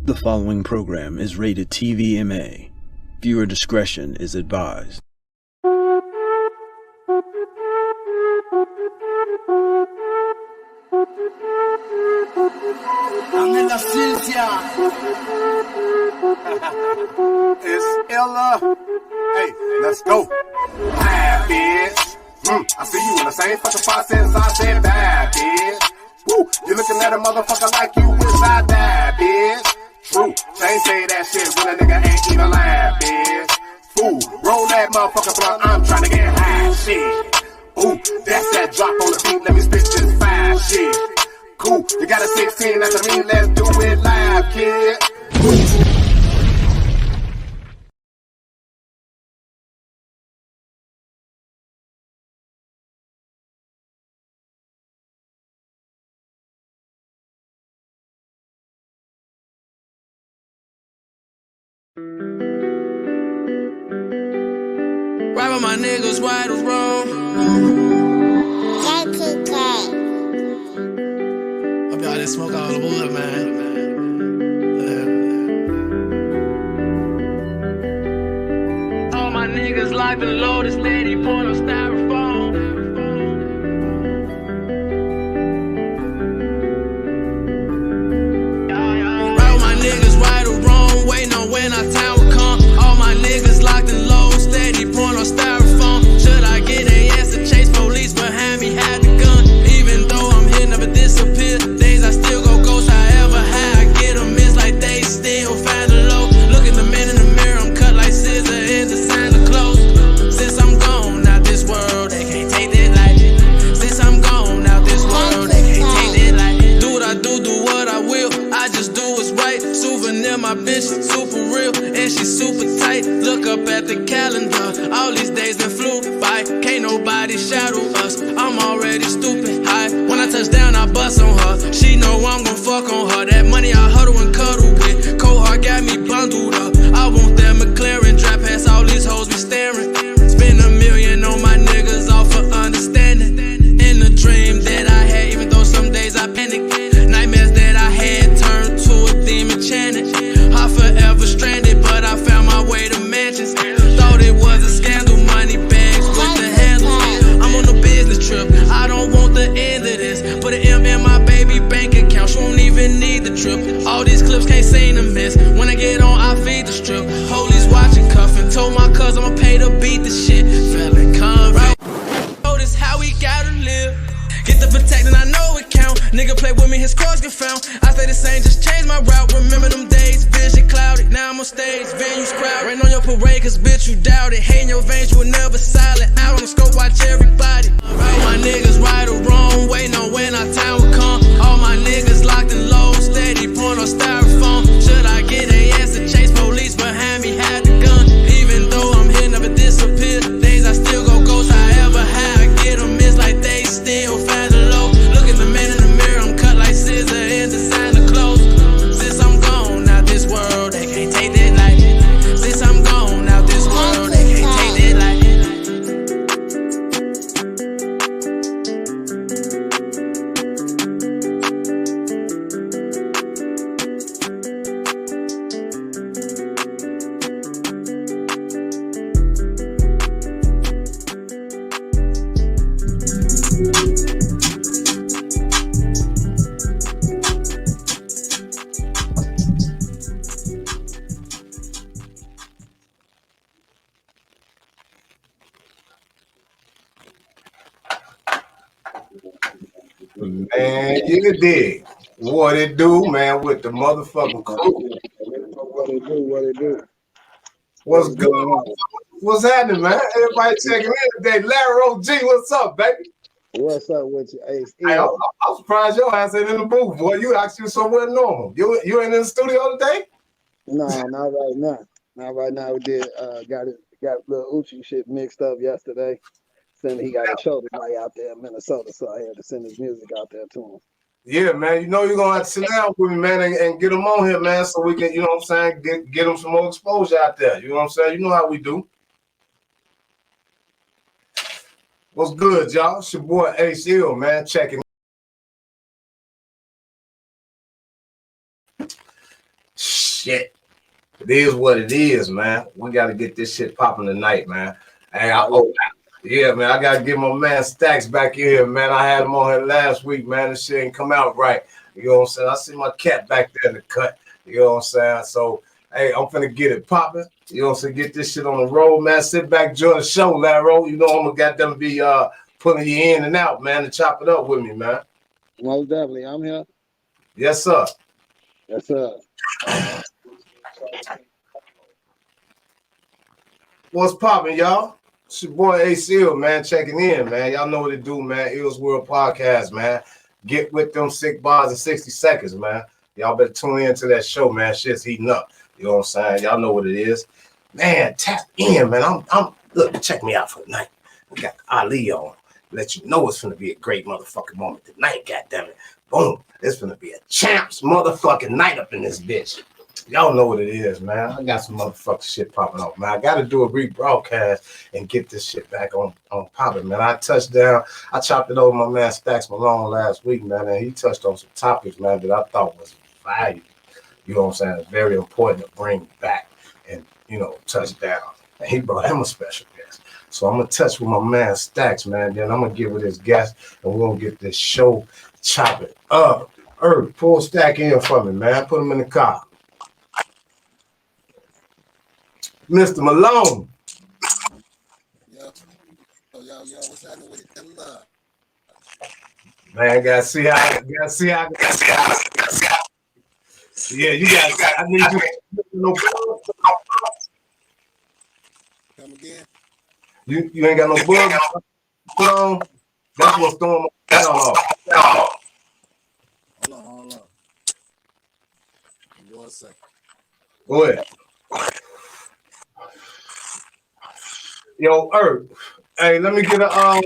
The following program is rated TVMA. Viewer discretion is advised. I'm in la ciencia. It's Ella. Hey, let's go. Bad bitch. I see you in the same fucking spot since I said bad bitch. Woo, you looking at a motherfucker like you wish I died, bitch. True, they say that shit when a nigga ain't even lying, bitch. Fool, roll that motherfucker blunt, I'm trying to get high, shit. Ooh, that's that drop on the beat, let me spit this fire, shit. Cool, you got a 16 after me, let's do it live, kid. Right with my niggas, right or wrong. Hope y'all didn't smoke all the wood, man. All my niggas locked and loaded, steady pouring on styrofoam. Right with my niggas, right or wrong, waiting on when our time will come. All my niggas locked and loaded, steady pouring on styrofoam. Should I get a yes to chase police behind me, had the gun. Even though I'm here, never disappear. Days I still go ghost, however high I get them. It's like they still find the low. Look at the man in the mirror, I'm cut like scissor into Santa Claus. Since I'm gone out this world, they can't take that life. Since I'm gone out this world, they can't take that life. Do what I do what I will. I just do what's right. Souvenir, my bitch, super real, and she super tight. Look up at the calendar, all these days that flew by. Can't nobody shadow us, I'm already stupid high. When I touch down, I bust on her. She know I'm gon' fuck on her. That money I huddle and cuddle with. Cold heart got me bundled up. I want that McLaren, drive past all these hoes be staring. Spend $1 million on my niggas, all for understanding. In the dream that I had, even though some days I panic. Nightmares that I had turned to a theme enchanted. I forever stranded, but I found my way to mansions. Thought it was a scandal, money bags with the handles. I'm on a business trip, I don't want the end of this. Put an M in my baby bank account, she won't even need the trip. All these clips can't seem to miss. When I get on, I feed the strip. Police watching, cuffing. Told my cousin I'ma pay to beat the shit. Feeling convict. Notice how we gotta live. Get the protecting, I know it count. Nigga play with me, his scores get found. I stay the same, just change my route. Remember them days, vision clouded. Now I'm on stage, venues crowded. Rain on your parade, cause bitch you doubt it. Hate in your veins, you were never silent. Out on the scope, watch everybody. All my niggas right or wrong, waiting on when our time will come. All my niggas locked and low, steady pouring on styrofoam. Should I get a yes to chase police behind me, had the gun. Even though I'm here, never disappear. Days I still go ghost, however high I get them. It's like they still find the low. Look at the man in the mirror, I'm cut like scissor into Santa Claus. Since I'm gone out this world, they can't take that life. Since I'm gone out this world, they can't take that life. Man, you dig. What it do, man, with the motherfucking crew. What it do? What's good? What's happening, man? Everybody checking in today. Larry OG, what's up, baby? What's up with you? Hey, I'm surprised your ass ain't in the booth, boy. You actually somewhere normal. You ain't in the studio today? No, not right now. Not right now. We did got a little Uchi shit mixed up yesterday. Then he got a show tonight out there in Minnesota, so I had to send his music out there to him. Yeah, man. You know you're gonna have to sit down with me, man, and get him on here, man, so we can, you know what I'm saying, get him some more exposure out there. You know what I'm saying? You know how we do. What's good, y'all? It's your boy Ace Hill, man. Checking. shit. It is what it is, man. We got to get this shit popping tonight, man. Hey, yeah, man, I got to get my man Staxx back in here, man. I had him on here last week, man. This shit ain't come out right. You know what I'm saying? I see my cat back there in the cut. You know what I'm saying? So, hey, I'm finna get it popping. You know what I'm saying? Get this shit on the road, man. Sit back, join the show, Laro. You know I'm gonna got them be pulling you in and out, man, and chop it up with me, man. Most definitely. I'm here. Yes, sir. Yes, sir. What's popping, y'all? It's your boy ACL, man, checking in, man. Y'all know what to do, man. Ill's World Podcast, man. Get with them sick bars in 60 seconds, man. Y'all better tune into that show, man. Shit's heating up. You know what I'm saying? Y'all know what it is. Man, tap in, man. I'm look, check me out for the night. We got Ali on. Let you know it's gonna be a great motherfucking moment tonight, goddammit. Boom. It's gonna be a champs motherfucking night up in this bitch. Y'all know what it is, man. I got some motherfucking shit popping off, man. I got to do a rebroadcast and get this shit back on popping, man. I touched down. I chopped it over my man Staxx Malone last week, man, and he touched on some topics, man, that I thought was valuable. You know what I'm saying? It's very important to bring back and, you know, touch down. And he brought him a special guest. So I'm going to touch with my man Staxx, man. Then I'm going to get with his guest, and we're going to get this show chopping up. Pull Staxx in for me, man. Put him in the car. Mr. Malone. Yo, what's happening with it? Man, gotta see how. Yeah, you got. I need you. No. Come again? You ain't got no bugs put on. That's what's throwing my down off. Hold on. Give me 1 second. Go ahead. Yo, hey, let me get a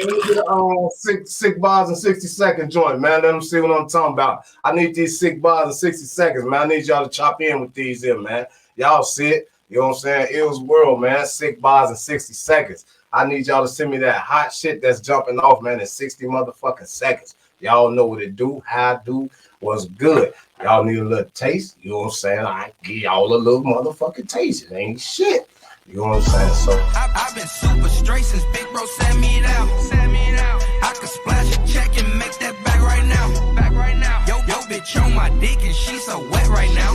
sick bars in 60 second joint, man. Let them see what I'm talking about. I need these sick bars in 60 seconds, man. I need y'all to chop in with these in, man. Y'all see it. You know what I'm saying? Ill's World, man. Sick bars in 60 seconds. I need y'all to send me that hot shit that's jumping off, man, in 60 motherfucking seconds. Y'all know what it do, how I do, what's good. Y'all need a little taste. You know what I'm saying? I give y'all a little motherfucking taste. It ain't shit. You know what I'm saying? So I've been super straight since Big Bro sent me it out. I could splash a check and make that back right now. Yo, bitch on my dick and she so wet right now.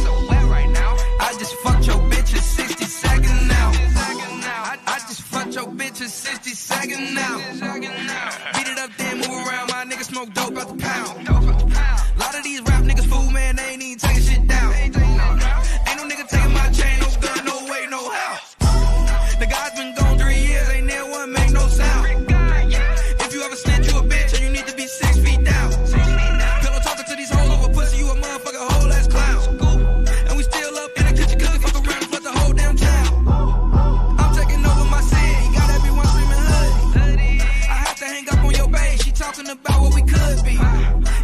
I just fucked your bitch in 60 seconds now. I just fucked your bitch in 60 seconds now. Beat it up then move around. My niggas smoke dope out the pound. A lot of these rap niggas fool, man. They ain't even taking shit down. Ain't no nigga taking my chain. No gun, no way, no how. The guy's been gone 3 years, ain't there one make no sound. If you ever snitch, you a bitch, and you need to be 6 feet down. Pillow talking to these hoes over pussy, you a motherfucking whole ass clown. And we still up in the kitchen cooking, fuck around and fuck the whole damn town. I'm taking over my city, got everyone screaming hoodie. I have to hang up on your bae, she talking about what we could be.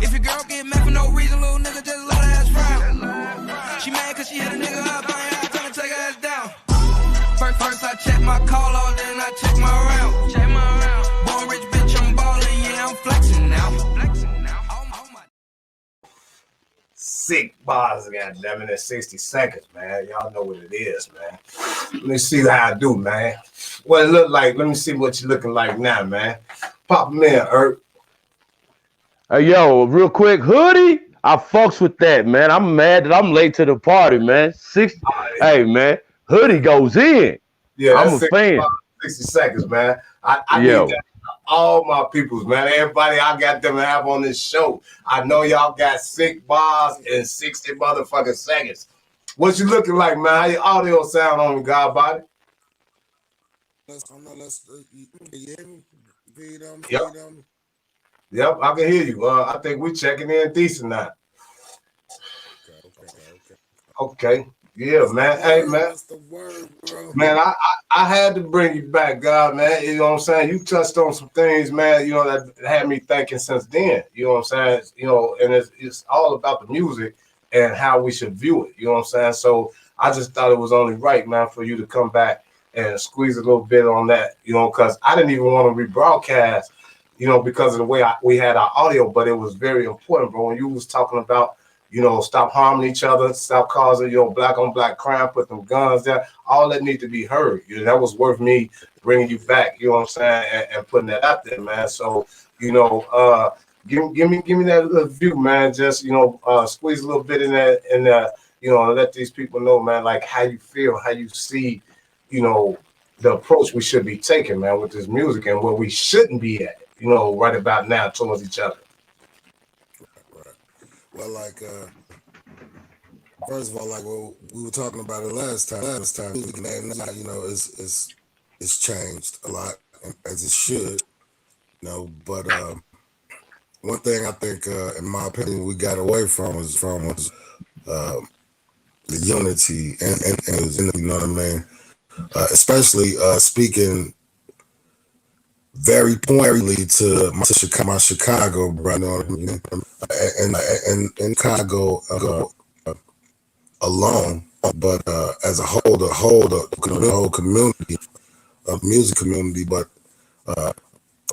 If your girl get mad for no reason, little nigga just let her ass frown. She mad cause she hit a nigga up, I ain't had time to take her ass down. First I check my call on, then I check my round. Born rich bitch, I'm ballin', yeah, I'm flexing now. sick bars, goddammit, in 60 seconds, man. Y'all know what it is, man. Let me see how I do, man. What it look like. Let me see what you're looking like now, man. Pop them in, Ert. Hey, yo, real quick, hoodie. I fucks with that, man. I'm mad that I'm late to the party, man. 60. Hey, man, hoodie goes in. Yeah, I'm a fan. 60 seconds, man. I need that. All my peoples, man. Everybody I got them to have on this show. I know y'all got sick bars in 60 motherfucking seconds. What you looking like, man? How your audio sound on God body? Yep, I can hear you. I think we checking in decent now. Okay. Yeah, man. Hey, man. Man, I had to bring you back, God, man. You know what I'm saying? You touched on some things, man, you know, that had me thinking since then. You know what I'm saying? You know, and it's all about the music and how we should view it. You know what I'm saying? So I just thought it was only right, man, for you to come back and squeeze a little bit on that, you know, because I didn't even want to rebroadcast, you know, because of the way we had our audio, but it was very important, bro. When you was talking about stop harming each other, stop causing, black on black crime, put them guns down. All that need to be heard. That was worth me bringing you back, you know what I'm saying, and putting that out there, man. So, give me that little view, man. Just, squeeze a little bit in that, and let these people know, man, like how you feel, how you see, the approach we should be taking, man, with this music and where we shouldn't be at, right about now towards each other. Right. Well, like, first of all, like we were talking about it last time, music now, it's changed a lot, as it should, but one thing I think, in my opinion, we got away from was the unity and you know what I mean? Especially speaking very pointedly to my Chicago brother, and Chicago alone, but as a whole, the whole community, music community, but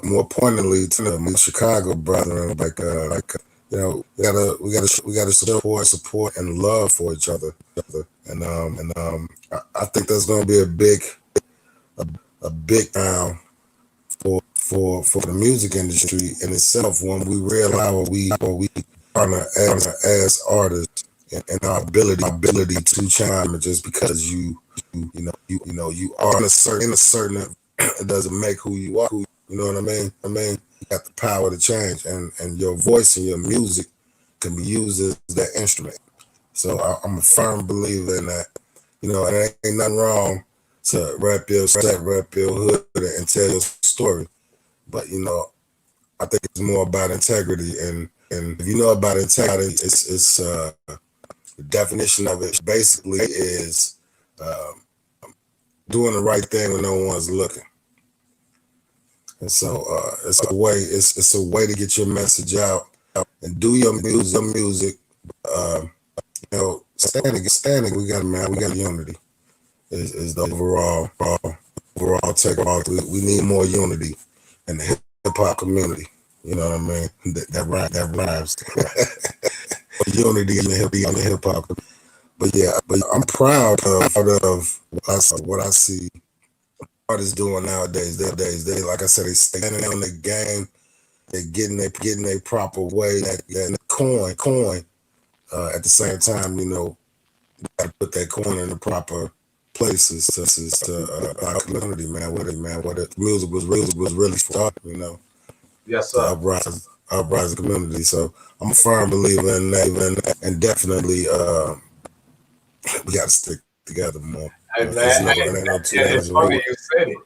more pointedly to the Chicago brethren, we gotta support and love for each other, and I think that's gonna be a big for the music industry in itself when we realize what we are as artists and our ability to chime, just because you are in a certain it doesn't make who you are. You know what I mean? You got the power to change, and your voice and your music can be used as that instrument. So I'm a firm believer in that. And there ain't nothing wrong to rap your hood and tell your story. But I think it's more about integrity, and if you know about integrity, it's the definition of it basically is doing the right thing when no one's looking. And so it's a way to get your message out and do your music. Standing. We got unity. Is the overall takeoff. We need more unity in the hip hop community. You know what I mean? That rhymes. Unity in the hip hop. But I'm proud of what I see artists doing nowadays. They like I said, they standing on the game. They're getting their proper way. That coin. At the same time, gotta put that coin in the proper places to our community, man. What the music was really for, Yes, sir. Uprising community. So I'm a firm believer in that, and definitely we gotta stick together more. Hey, man, it's funny you said it,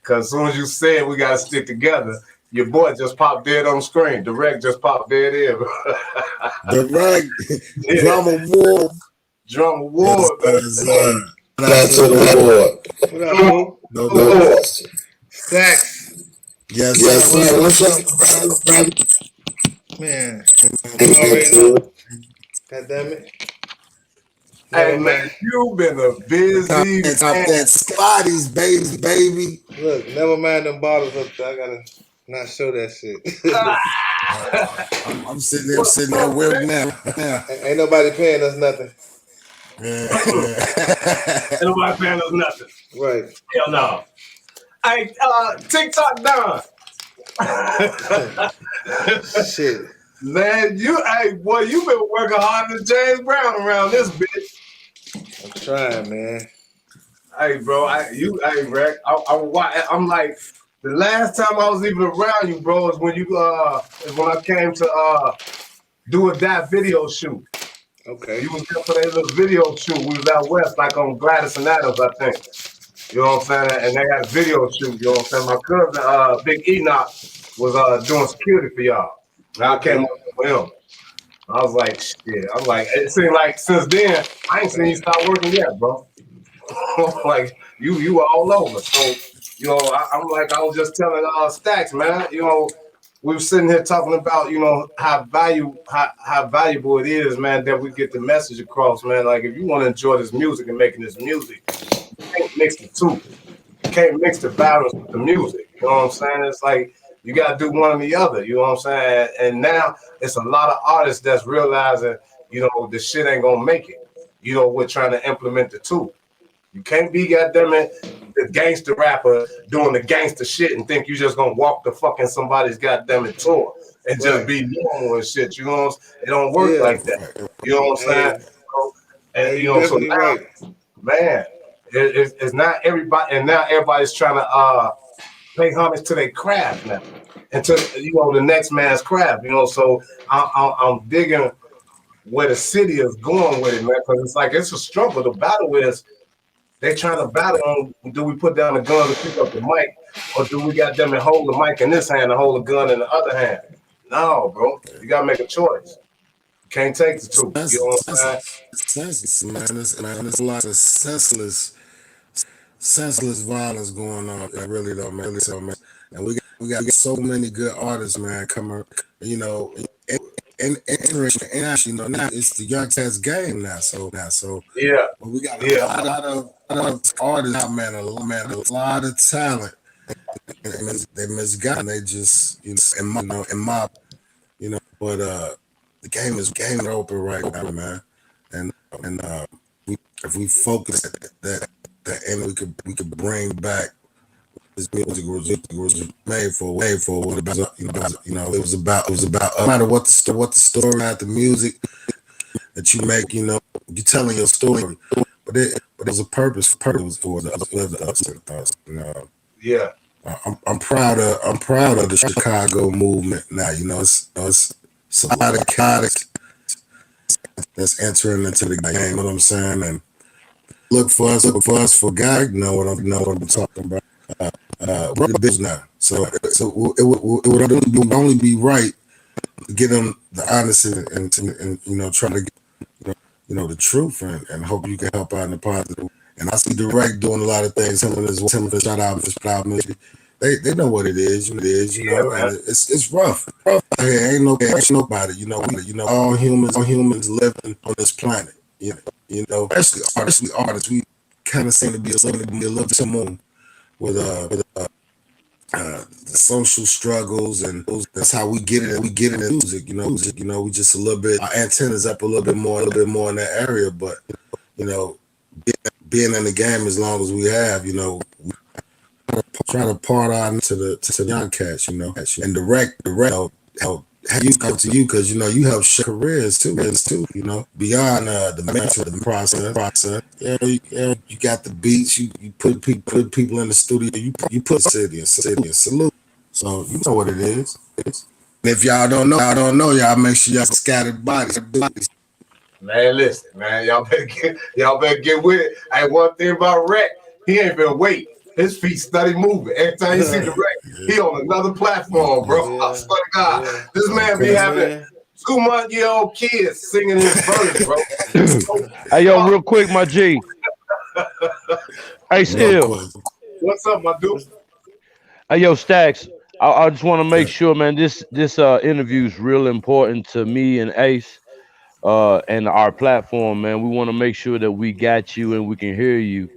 because as soon as you said we gotta stick together, your boy just popped dead on screen. Direct just popped dead in. Direct, yeah. Drama War. That's to the war. No. Staxx. Yes, sir. What's up, brother? Man, you already know. God damn it. Hey, man, you've been a busy Top that Spotties, baby. Look, never mind them bottles up there. I gotta not show that shit. I'm sitting there weird now. Ain't nobody paying us nothing. Ain't nobody paying us nothing. Right. Hell no. Hey, TikTok done. Shit. Man, you been working harder than James Brown around this bitch. I'm trying, man. Hey, bro, Rec, I'm like, the last time I was even around you, bro, is when I came to do a that video shoot. Okay. You was there for that little video shoot. We was out west, like on Gladys and Adams, I think. You know what I'm saying? And they had a video shoot. You know what I'm saying? My cousin, Big Enoch, was doing security for y'all. And I came up with him. I was like, shit. I'm like, it seemed like since then, I ain't seen you start working yet, bro. Like, you were all over. So, I'm like, I was just telling Staxx, man, we were sitting here talking about, how valuable it is, man, that we get the message across, man. Like, if you want to enjoy this music and making this music, you can't mix the two. You can't mix the violence with the music. You know what I'm saying? It's like, you got to do one or the other. You know what I'm saying? And now it's a lot of artists that's realizing, the shit ain't gonna make it. We're trying to implement the two. You can't be goddammit the gangster rapper doing the gangster shit and think you just gonna walk the fucking somebody's goddammit tour and just be normal and shit. You know what I'm saying? It don't work like that. You know what I'm saying? And so now, right. man, it's not everybody, and now everybody's trying to pay homage to their craft now, and to the next man's craft. So I'm digging where the city is going with it, man, because it's like it's a struggle. The battle is they trying to battle on, do we put down the gun to pick up the mic, or do we got them and hold the mic in this hand and hold the gun in the other hand? No, bro, you gotta make a choice. You can't take the two. You know what I'm saying? Senseless, man. There's a lot of senseless violence going on. It really though, man. And we got so many good artists, man, coming. And actually, now it's the young cats game now. So yeah, but we got a lot of artists out, man. A lot of talent. And they misguided. They just in my but the game is open right now, man. And if we focus at that end, we could bring back this music was made for what about it was about no matter what the story about the music that you make, you're telling your story, but it was a purpose for the other. Yeah. I'm proud of the Chicago movement now. It's a lot of chaotic that's entering into the game. You know what I'm saying? And look for us for God. What I'm talking about. We're the business now, so it would only be right to get them the honesty and try to get the truth and hope you can help out in the positive. And I see Direct doing a lot of things. Him and shout out for Sprout Music. They know what it is. And it's rough. Hey, ain't nobody. All humans living on this planet. Especially artists. We kind of seem to be a little too moon with the social struggles, and that's how we get it. We get it in music. We just a little bit. Our antennas up a little bit more in that area, but being in the game as long as we have, try to part on to the young cats, and direct help you come to you because you help shape careers too, beyond the process. You got the beats, you put people in the studio, you put city and salute. So you know what it is. And if y'all don't know, y'all make sure y'all scattered bodies. Man, listen, man, y'all better get with it. Hey, one thing about Rec, he ain't been wait. His feet steady moving. Every time you see the Rec, he on another platform, bro. I swear to God, this man be having 2-month-old kids singing his verse, bro. Hey, yo, real quick, my G. Hey, still. What's up, my dude? Hey, yo, Staxx. I just want to make sure, man, this interview is real important to me and Ace. And our platform, man, we want to make sure that we got you and we can hear you.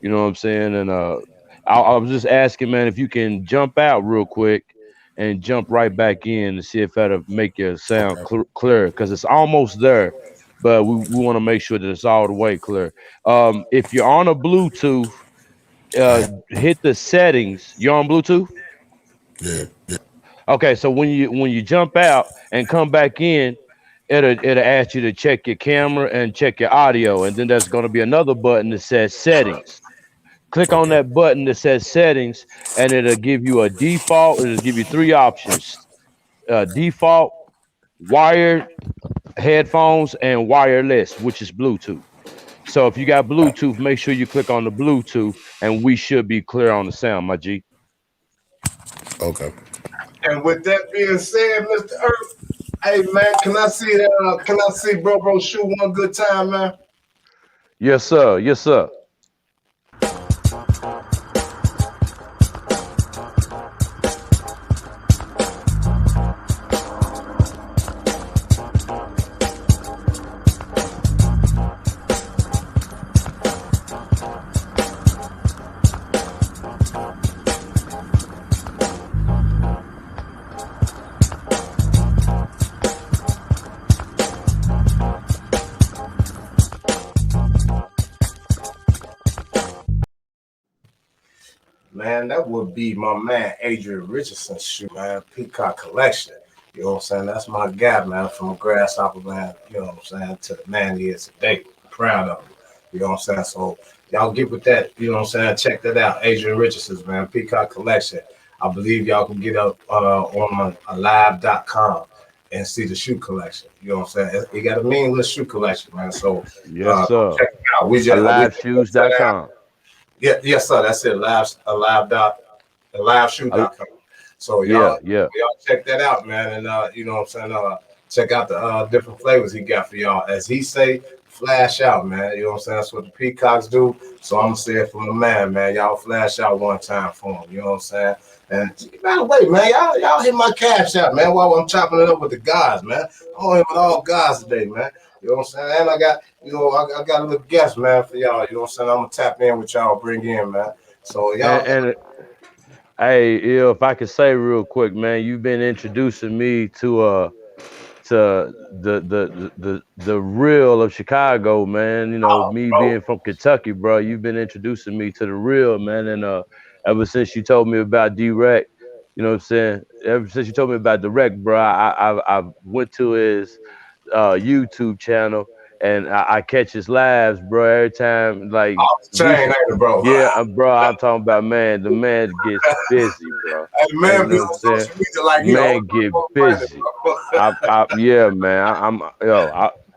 You know what I'm saying? And I was just asking, man, if you can jump out real quick and jump right back in to see if that'll make your sound clear, because it's almost there, but we want to make sure that it's all the way clear. If you're on a Bluetooth, hit the settings. You're on Bluetooth? Yeah. Okay, so when you jump out and come back in, it'll ask you to check your camera and check your audio, and then there's going to be another button that says settings. Click on that button that says settings, and it'll give you a default. It'll give you 3 options: default, wired headphones, and wireless, which is Bluetooth. So if you got Bluetooth, make sure you click on the Bluetooth, and we should be clear on the sound, my G. Okay. And with that being said, Mr. Earth, hey man, can I see that? Can I see Bro shoot one good time, man? Yes, sir. Yes, sir. man, that would be my man Adrian Richardson's shoe, man, Peacock Collection. You know what I'm saying? That's my guy, man, from a grasshopper, man, you know what I'm saying, to the man he is today. Proud of him. You know what I'm saying? So y'all get with that, you know what I'm saying? Check that out. Adrian Richardson's, man, Peacock Collection. I believe y'all can get up on live.com and see the shoe collection. You know what I'm saying? He got a meaningless shoe collection, man. So Yes, sir. check it out. We just Aliveshoes.com. Yeah, yes, sir. That's it. Liveshoe.com. So y'all check that out, man. And you know what I'm saying? Check out the different flavors he got for y'all. As he say, flash out, man. You know what I'm saying? That's what the peacocks do. So I'm gonna say it from the man. Y'all flash out one time for him. You know what I'm saying? And by the way, man, y'all hit my cash out, man, while I'm chopping it up with the guys, man. I'm on here with all guys today, man. You know what I'm saying? And I got, you know, I got a little guest, man, for y'all. You know what I'm saying? I'm gonna tap in with y'all, bring in, man. So y'all And hey, if I could say real quick, man, you've been introducing me to the real of Chicago, man. You know, me bro. being from Kentucky, bro. You've been introducing me to the real, man. And ever since you told me about D-Rec, you know what I'm saying? Ever since you told me about Direct, bro, I went to his YouTube channel and I catch his lives, bro. Every time, like chain, ain't it, bro? yeah, bro. I'm talking about, man. The man gets busy, bro. Hey, man, You be know what I'm on saying? social media like he Man, get busy. Yeah, man.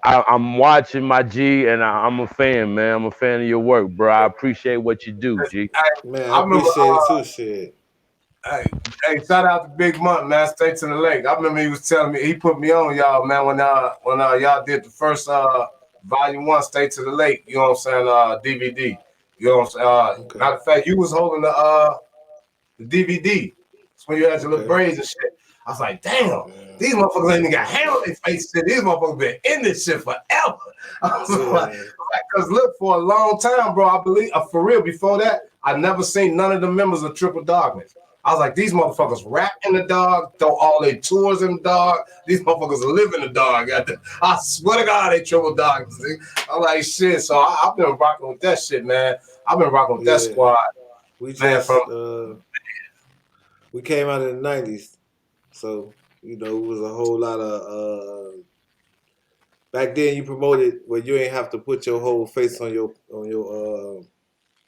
I'm watching my G, and I'm a fan, man. I'm a fan of your work, bro. I appreciate what you do, G. Man, I I remember, appreciate it too, shit. hey, shout out to Big Month, man. Stay to the lake. I remember he was telling me he put me on y'all, man. When y'all did the first volume 1, Stay to the Lake. You know what I'm saying? DVD. You know what I'm saying? Okay. Matter of fact, you was holding the DVD. That's when you had your little braids and shit. I was like, damn, these motherfuckers ain't even got hair on their face. Shit. These motherfuckers been in this shit forever. I was like, because look, for a long time, bro, I believe, for real, before that, I never seen none of the members of Triple Darkness. I was like, these motherfuckers rap in the dog, throw all their tours in the dog. These motherfuckers live in the dog. I swear to God, they Triple Darkness. I'm like, shit. So I've been rocking with that shit, man. I've been rocking with that squad. We man, just we came out in the 90s, so you know it was a whole lot of back then you promoted where you ain't have to put your whole face on your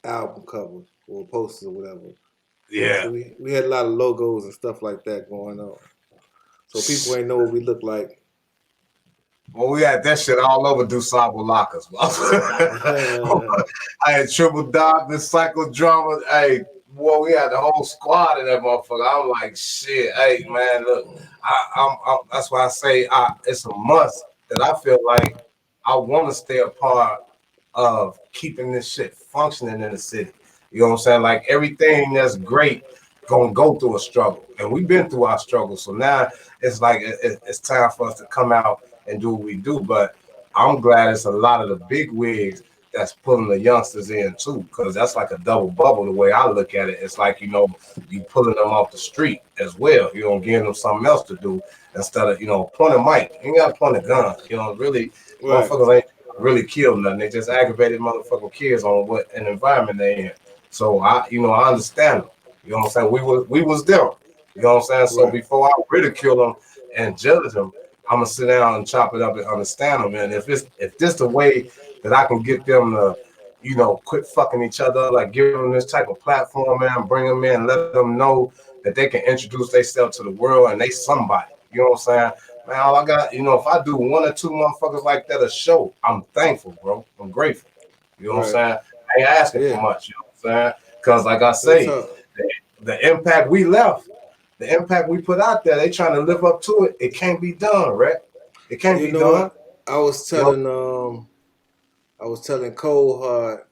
album cover or posters or whatever. Yeah. So we had a lot of logos and stuff like that going on. So people ain't know what we look like. Well, we had that shit all over DuSable Lockers. I had Triple Darkness, Psychodrama. Hey, boy, we had the whole squad in that motherfucker. I'm like, shit. Hey, man, look, I'm that's why I say it's a must that I feel like I want to stay a part of keeping this shit functioning in the city. You know what I'm saying? Like everything that's great gonna go through a struggle, and we've been through our struggle. So now it's like it's time for us to come out and do what we do. But I'm glad it's a lot of the big wigs that's pulling the youngsters in too, because that's like a double bubble the way I look at it. It's like, you know, you pulling them off the street as well, you know, giving them something else to do instead of, you know, pointing a mic. You ain't got to point a gun, you know, really, motherfuckers ain't really killed nothing. They just aggravated motherfucking kids on what an environment they in. So I understand them. You know what I'm saying? We was them. You know what I'm saying? So before I ridicule them and judge them, I'm gonna sit down and chop it up and understand them. And if this the way that I can get them to, you know, quit fucking each other, like give them this type of platform, man, bring them in, let them know that they can introduce themselves to the world and they somebody. You know what I'm saying? Man, all I got, you know, if I do 1 or 2 motherfuckers like that a show, I'm thankful, bro. I'm grateful. You know what I'm saying? I ain't asking for much. You know what I'm saying? Because like I say, the impact we left, the impact we put out there, they trying to live up to it. It can't be done, right? It can't be done. What? I was telling Cole Hard.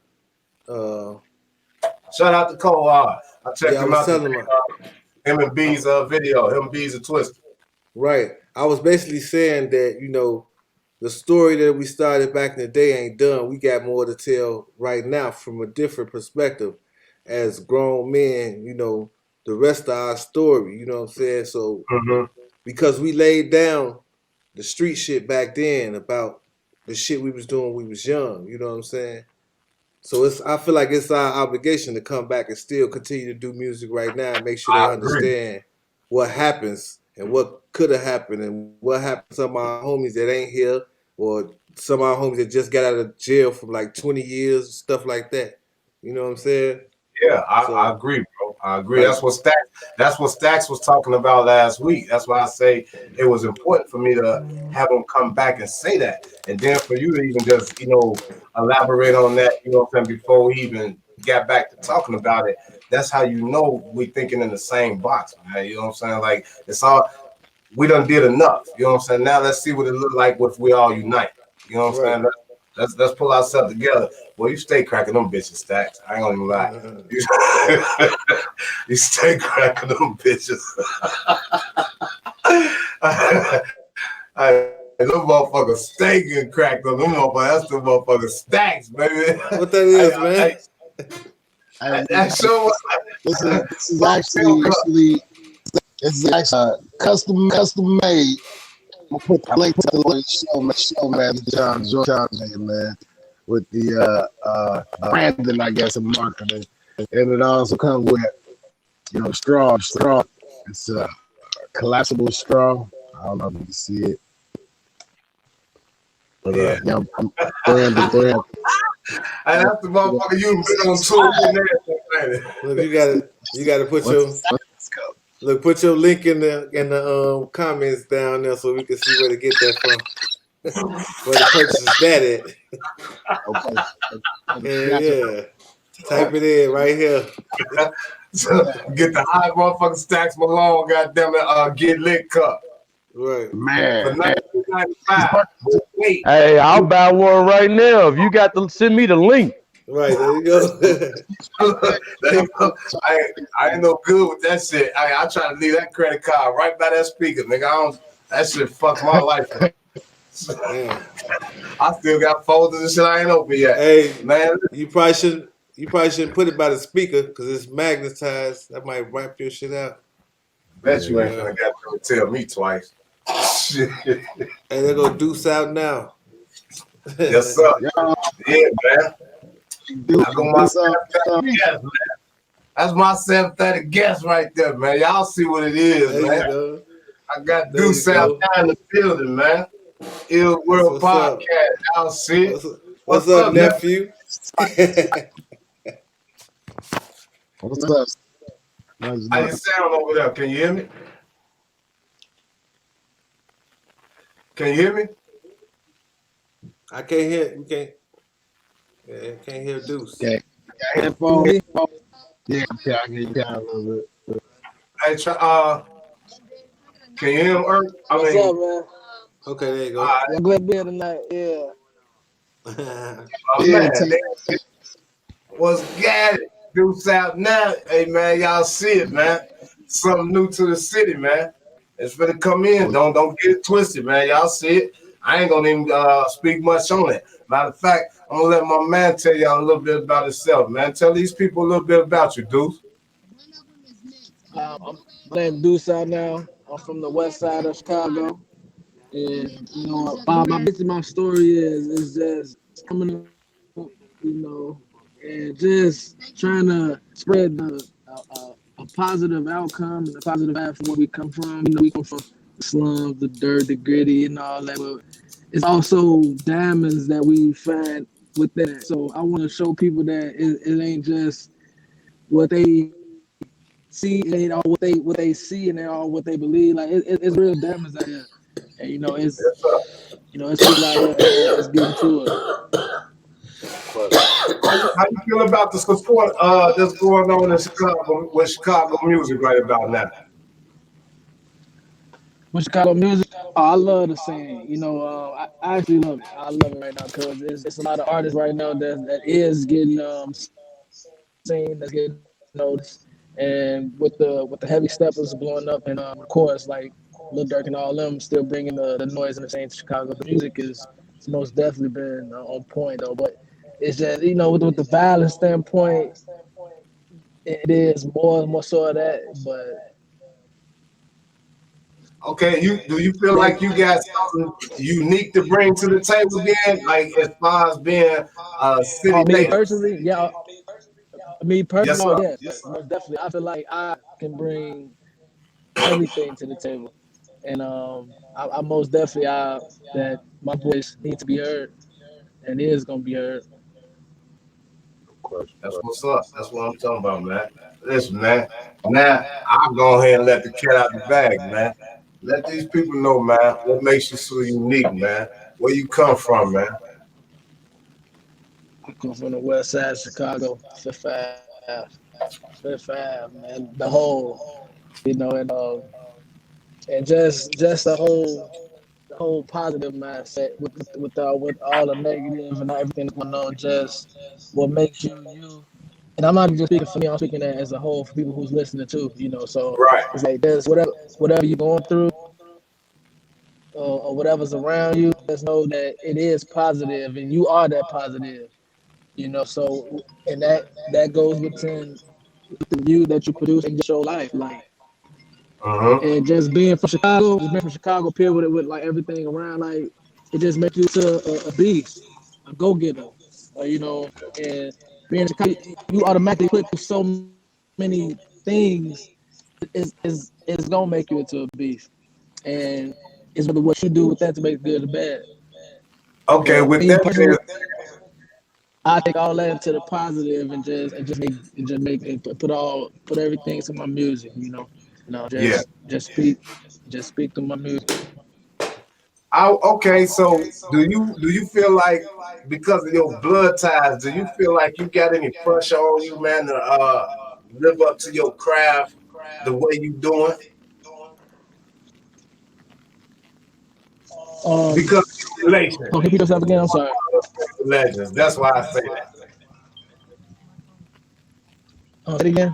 Shout out to Cole Hard. I checked him out. Him and B's video. Him and B's a Twister. Right. I was basically saying that, you know, the story that we started back in the day ain't done. We got more to tell right now from a different perspective as grown men, you know, the rest of our story, you know what I'm saying? So because we laid down the street shit back then about the shit we was doing when we was young, you know what I'm saying? So I feel like it's our obligation to come back and still continue to do music right now and make sure they I agree. understand what happens and what could have happened and what happened to some of our homies that ain't here or some of our homies that just got out of jail for like 20 years, stuff like that. You know what I'm saying? Yeah, I agree, bro. I agree. That's what Staxx was talking about last week. That's why I say it was important for me to have him come back and say that. And then for you to even just, elaborate on that, what I'm saying, before we even got back to talking about it. That's how you know we thinking in the same box, man. You know what I'm saying? Like we done did enough. You know what I'm saying? Now let's see what it look like if we all unite. You know what I'm saying? Let's pull ourselves together. Well, you stay cracking them bitches, Staxx. I ain't gonna even lie. You stay cracking them bitches. Them motherfuckers steak and crack them. Them motherfuckers, that's the motherfuckers Staxx, baby. What that is, man? This is actually custom made. I'm gonna put the link to the show, man. John, man, with the branding, I guess, and marketing, and it also comes with straw. It's a collapsible straw. I don't know if you can see it, but I'm branded. And that's the motherfucker you been on tour. Look, you gotta put your link in the comments down there so we can see where to get that from. Where to purchase that at. Yeah. Type it in right here. Get the high motherfucking Staxx Malone, goddamn it, get lit cup. Right. Man. For $19.95. Wait. Hey, I'll buy one right now. If you got to send me the link. Right, there you go. I ain't no good with that shit. I try to leave that credit card right by that speaker, nigga. That shit fucked my life up. I still got folders and shit I ain't open yet. Hey, man, you probably shouldn't put it by the speaker because it's magnetized. That might wipe your shit out. Bet you ain't gonna got to tell me twice. Shit. Hey, there go Duece out now. Yes, sir. Yeah, man. That's my 7:30 guest right there, man. Y'all see what it is, man. I got Duece out in the building, man. Ill World Podcast. Y'all see it. What's up, nephew? What's up? How you sound over there? Can you hear me? Can you hear me? I can't hear. You can't. Yeah, can't hear Duece. Okay. Headphone. Yeah, I can hear a little bit. Hey, can you hear him, Earth? What's up, man? Okay, there you go. I'm glad to be here tonight. Yeah. Man, what's got it? Duece out now. Hey, man, y'all see it, man. Something new to the city, man. It's gonna come in. Don't get it twisted, man. Y'all see it. I ain't gonna even speak much on it. Matter of fact, I'm gonna let my man tell y'all a little bit about himself, man. Tell these people a little bit about you, Duece. My name is Duece out now. I'm from the west side of Chicago. And, my story is just coming up, and just trying to spread a positive outcome and a positive vibe from where we come from. We come from the slums, the dirt, the gritty, and all that. But it's also diamonds that we find within it. So I want to show people that it ain't just what they see, it ain't all what they see, and all what they believe. Like it's real diamonds out here. And it's people out here. Let's get into it. How you feel about the support that's going on in Chicago with Chicago music right about now? With Chicago music, I love the scene. I actually love it. I love it right now because it's a lot of artists right now that is getting seen, that's getting noticed, and with the heavy steppers blowing up, and of course like Lil Durk and all them still bringing the noise and the scene to Chicago. The music is most definitely been on point though, but it's just with the violence standpoint, it is more so of that, but Okay, do you feel like you got something unique to bring to the table then? Like as far as being city Me native? personally, yeah. Me Yes, personally, sir. yes, most definitely. I feel like I can bring everything to the table, and I most definitely that my voice needs to be heard and is gonna be heard. That's what's up. That's what I'm talking about, man. Listen, man. Now I'll go ahead and let the cat out the bag, man. Let these people know, man, what makes you so unique, man. Where you come from, man. I come from the west side of Chicago, Fifth Ave, Fifth Ave, man. The whole, and just the whole positive mindset with all the negative and everything that's going on. Just what makes you you. And I'm not just speaking for me. I'm speaking as a whole for people who's listening too. So Right. it's like there's whatever you're going through or whatever's around you. Just know that it is positive and you are that positive. So and that goes within the view that you produce in your life, like. Uh-huh. And just being from Chicago, period, with like everything around, like it just makes you to a beast, a go getter, and being in Chicago, you automatically put through so many things is gonna make you into a beast, and it's whether what you do with that to make it good or bad. Okay, But with me that being personally, I take all that into the positive and put everything to my music, yeah. just speak to my music. Okay, so do you feel like because of your blood ties, do you feel like you got any pressure on you, man, to live up to your craft the way you doing? Because of your relation, Repeat yourself again. I'm sorry. legends. That's why I say that. Say it again.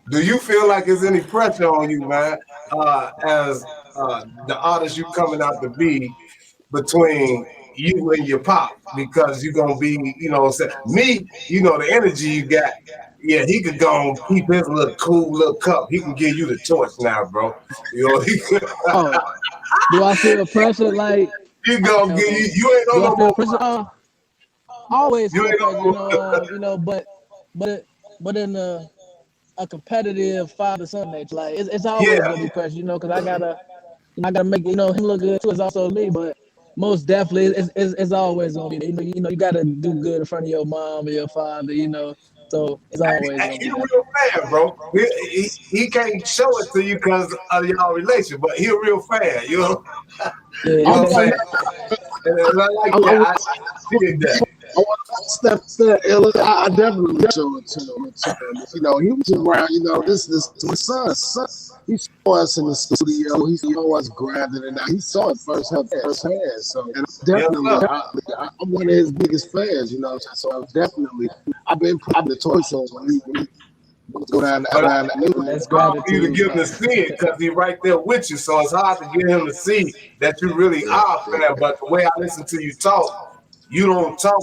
Do you feel like there's any pressure on you, man, as the artist you coming out to be between you and your pop? Because you're gonna be, me, the energy you got. Yeah, he could go and keep his little cool little cup. He can give you the torch now, bro. He could, Oh, do I feel pressure? Like, he gonna give you. You ain't on do I no feel more. pressure? Always You feel ain't pressure. on no more. But but in a competitive father son nature, like it's always Yeah, gonna be pressure, because I gotta make him look good too. It's also me, but most definitely it's always gonna be you gotta do good in front of your mom or your father, so it's always gonna he be a that. real fan, bro. He can't show it to you because of y'all relation, but he a real fan. Yeah, You know I'm what I'm like, saying? And I like I that. want I dig that. I want to step Ella. I definitely show it to him. He was around. This my son. He saw us in the studio. He saw us grinding, and he saw it firsthand. So, and Yes, definitely, sir. I'm one of his biggest fans. So definitely, I've been putting the torch on when he go down But down that and new. that's hard for you to gratitude. get him to see it because he's right there with you. So it's hard to get him to see that you really Yeah, are a fan. But the way I listen to you talk, you don't talk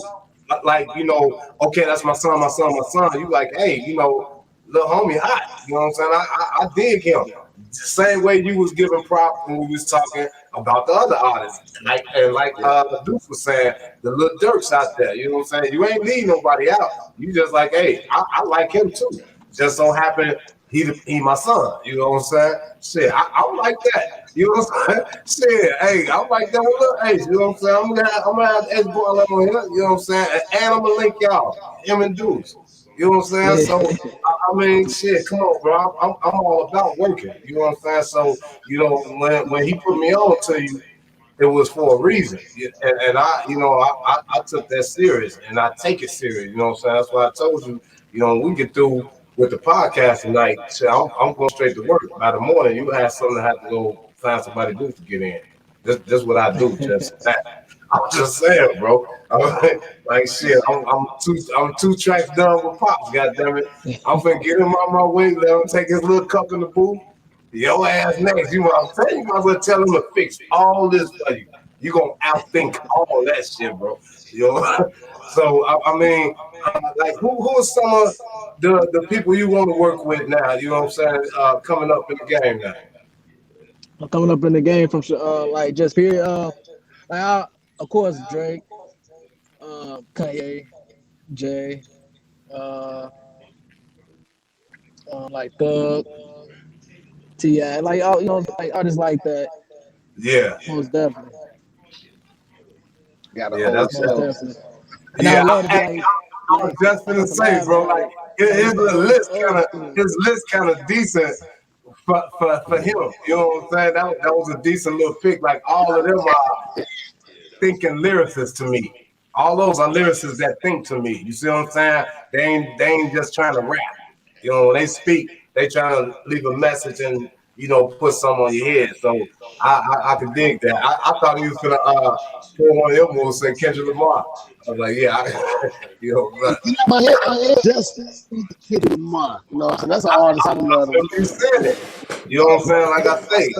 like, okay, that's my son, my son, my son. You like, hey, little homie hot. You know what I'm saying? I dig him. Same way you was giving props when we was talking about the other artists. Like Duece was saying, the little Dirks out there. You know what I'm saying? You ain't leave nobody out. You just like, hey, I like him too. Just so happen he my son. You know what I'm saying? Shit, I'm like that. You know what I'm saying? Shit, hey, I'm like that with little Ace. You know what I'm saying? I'm gonna have Ace Boy on here. You know what I'm saying? And I'm gonna link y'all, him and Dudes. You know what I'm saying? Yeah. So I mean, shit, come on, bro. I'm all about working. You know what I'm saying? So when he put me on to you, it was for a reason. Yeah, and I took that serious and I take it serious. You know what I'm saying? That's why I told you, when we get through with the podcast tonight, shit, I'm going straight to work. By the morning, you have something to have to go find somebody to do to get in. This what I do, just that. I'm just saying, bro. Like shit, I'm two tracks done with Pops, goddamn it. I'm finna get him out my way, let him take his little cup in the booth. Your ass next. I'm telling you, might as well tell him to fix all this for you. You gonna outthink all that shit, bro. So I mean, like who are some of the people you want to work with now? You know what I'm saying? Coming up in the game now. coming up in the game from like just period. Like of course Drake, Kanye, Jay, uh, like Thug, Ti, like all like artists like that. Yeah, Most definitely, Got a yeah, whole that's most tell. definitely. And I yeah. would love to be I was just like gonna on some say, live bro. shit, Like like his old school. list kind of decent for him. You know what I'm saying? That was a decent little pick. Like all of them are thinking lyricists to me. All those are lyricists that think to me. You see what I'm saying? They ain't just trying to rap. You know, when they speak, they trying to leave a message and put something on your head. So I could dig that. I thought he was gonna pull one of them moves say Kendrick Lamar. I was like, yeah, but You know, my head just the kid of the month. You know, so that's an artist I would love to. remember you said it. You know what I'm saying? Like I say,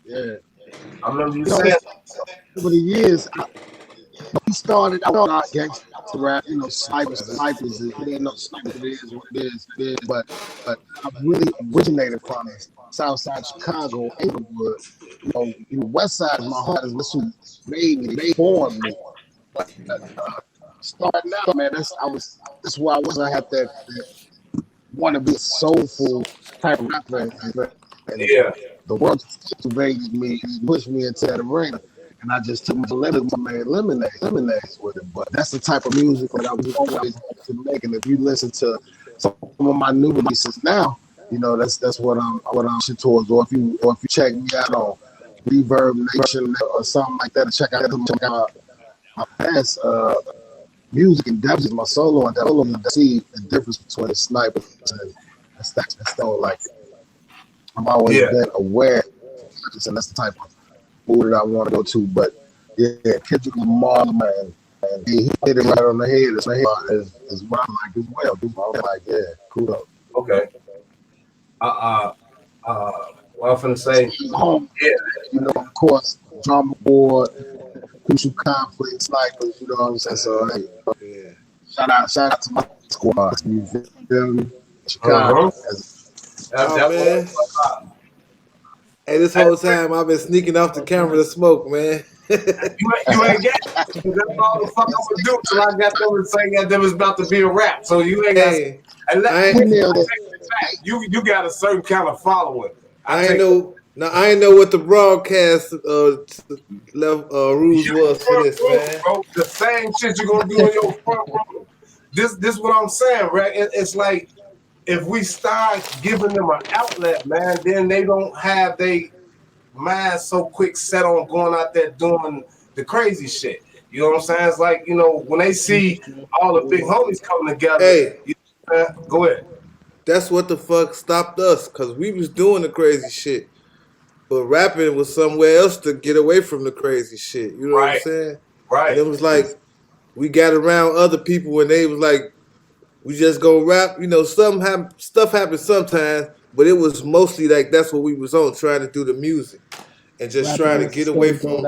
Yeah. I remember you You know, saying, over the years, he started out gangster rap, snipers. It ain't no sniper, it is what it is. But I really originated from South Side Chicago, Inglewood. West Side is my heart, is what's who made me, they formed me. But starting out, man, that's why I was. I had that want to be a soulful type of rapper, and yeah, the world cultivated me, pushed me into that arena. And I just took my lemon, made lemonades with it. But that's the type of music that I was always to make. And if you listen to some of my new releases now, that's what I'm shit towards. Or if you check me out on Reverb Nation or something like that, check out my past music and depth, my solo and depth, and see the difference between the snipers and Staxx and Stone. Like I've always yeah, been aware, and that's the type of mood that I want to go to. But yeah, Kendrick Lamar, man, and he hit it right on the head. It's what I like as well. I'm like, yeah, kudos. okay. What I'm finna say, Home, yeah, of course, drama board, crucial conflict, snipers. You know what I'm saying? So hey, Yeah. shout out to my squad. You feel me? Chicago. Oh man. Hey, this whole time I've been sneaking off the camera to smoke, man. you ain't got it. That's all the fuck I'm gonna do till I got them and saying that there was about to be a rap. So you ain't got. Hey, You got a certain kind of following. I ain't know what the broadcast rules was for this, man. Bro, the same shit you're gonna do in your front row. This what I'm saying, right? It's like if we start giving them an outlet, man, then they don't have they mind so quick set on going out there doing the crazy shit. You know what I'm saying? It's like, when they see all the big homies coming together, Hey, go ahead. that's what the fuck stopped us, cause we was doing the crazy shit. But rapping was somewhere else to get away from the crazy shit. You know what I'm saying? Right. And it was like we got around other people and they was like, we just go rap. Stuff happens sometimes, but it was mostly like that's what we was on, trying to do the music and just trying to get away from.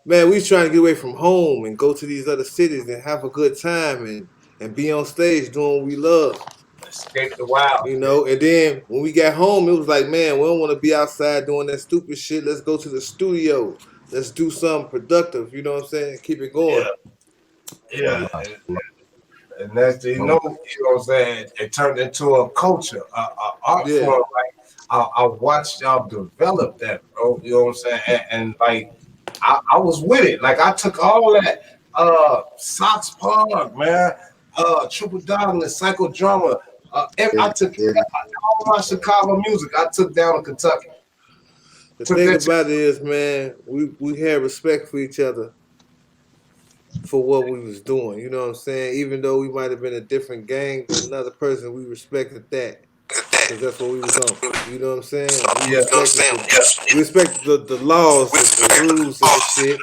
Man, we was trying to get away from home and go to these other cities and have a good time and be on stage doing what we love. Escape the wild. And then when we got home, it was like, man, we don't want to be outside doing that stupid shit. Let's go to the studio. Let's do something productive. You know what I'm saying? Keep it going. Yeah. And that's what I'm saying. It turned into a culture, a art form. Like I watched y'all develop that, bro. You know what I'm saying? And like I was with it. Like I took all that Sox Park, man, Triple Dominant, Psychodrama. I took all my Chicago music. I took down to Kentucky. The thing about it is, man, we had respect for each other for what we was doing. You know what I'm saying? Even though we might have been a different gang than another person, we respected that. Because that's what we was on. You know what I'm saying? We respected the laws, the rules, and the shit.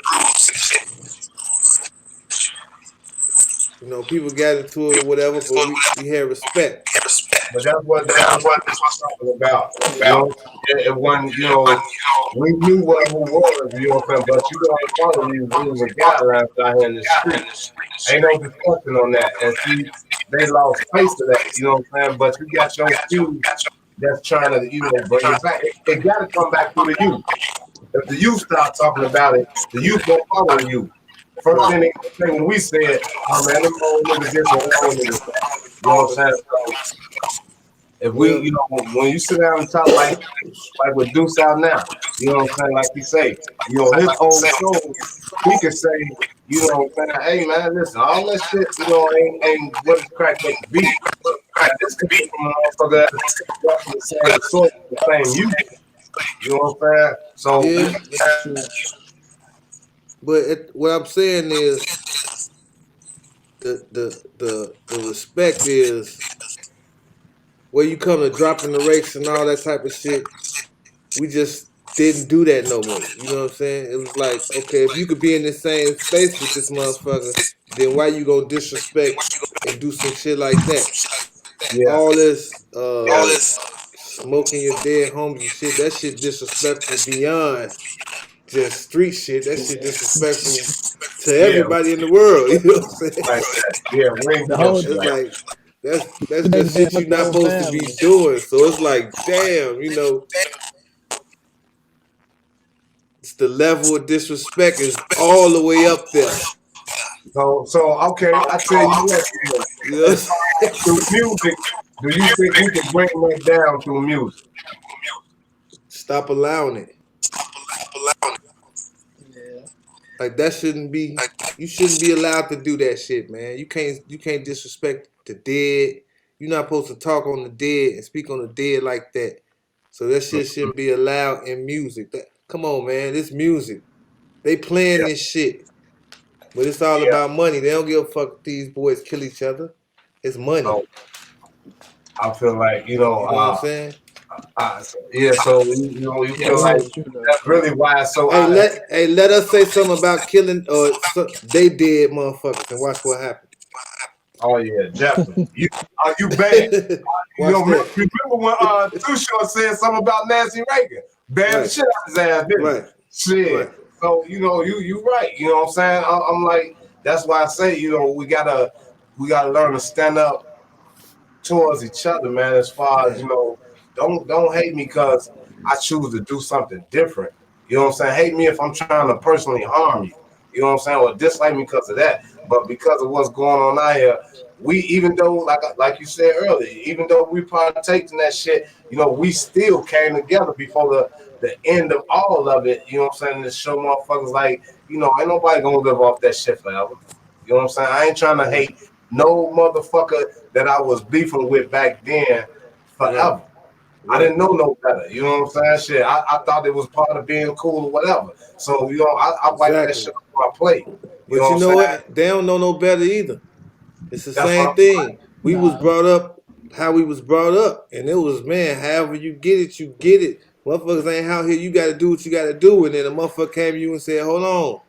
People got into it or whatever, but we had respect. But that's what I'm talking about. It wasn't, we knew what who was, you know what I'm saying? But you don't follow these rules and guidelines out here in the street. Ain't no discussion on that. And see, they lost face of that, you know what I'm saying? But you got your few that's trying to, bring it back. It got to come back through the youth. If the youth start talking about it, the youth won't follow you. First thing they gonna say when we said, "Oh man, them old niggas this or them old niggas that." You know what I'm saying? So if we, Well, when you sit down and talk like with Duece out now, you know what I'm saying? Like you say, his old soul, he can say, you know what I'm saying? Hey man, listen, all that shit, ain't what it's cracked up to be. Now, this could be from a motherfucker that's from the same source, the same music. You know what I'm saying? So yeah, That's true. but what I'm saying is the respect is where you come to dropping the rakes and all that type of shit. We just didn't do that no more. You know what I'm saying? It was like, okay, if you could be in the same space with this motherfucker, then why you gonna disrespect and do some shit like that? yeah, All this smoking your dead homies and shit, that shit disrespectful beyond just street shit. That shit disrespectful to yeah, everybody in the world. You know what I'm saying? like that. Yeah, we ain't The doing whole shit It's like like that's they just shit fuck you're your not whole supposed to be family. doing. So it's like, damn, it's the level of disrespect is all the way up there. So okay, I tell you what, You know what I'm as far as through music, do you think we can bring that down through music? Stop allowing it. Yeah. Like that shouldn't be. You shouldn't be allowed to do that shit, man. You can't disrespect the dead. You're not supposed to talk on the dead and speak on the dead like that. So that shit shouldn't be allowed in music. Come on, man. This music. They playing Yeah, this shit. But it's all yeah. about money. They don't give a fuck if these boys kill each other. It's money. So I feel like You know what I'm saying? yeah. So you Yeah, feel that like is true though. that's really why it's so Hey, out of hand. let us say something about killing or they dead motherfuckers and watch what happens. Oh yeah, definitely. You banned. Watch that. Remember when Too Short said something about Nancy Reagan? Banned the Right, shit out his ass, didn't right, he? Shit. right. So you right. You know what I'm saying? I'm like, that's why I say, we gotta learn to stand up towards each other, man. As far as Man, don't hate me because I choose to do something different. You know what I'm saying? Hate me if I'm trying to personally harm you. You know what I'm saying? Or dislike me because of that. But because of what's going on out here, we even though like you said earlier, even though we partaked in that shit, we still came together before the end of all of it. You know what I'm saying? To show motherfuckers like, ain't nobody gonna live off that shit forever. You know what I'm saying? I ain't trying to yeah, hate no motherfucker that I was beefing with back then right, forever. I right. didn't know no better. You know what I'm saying? Shit, I thought it was part of being cool or whatever. So, I wipe that Exactly. shit off my plate. You know But what you I'm know saying? what? They don't know no better either. It's the That's what same I'm saying. thing. We was Nah. brought up how we was brought up, and it was, man, however you get it, you get it. Motherfuckers ain't out here. You got to do what you got to do, and then a motherfucker came to you and said, "Hold on,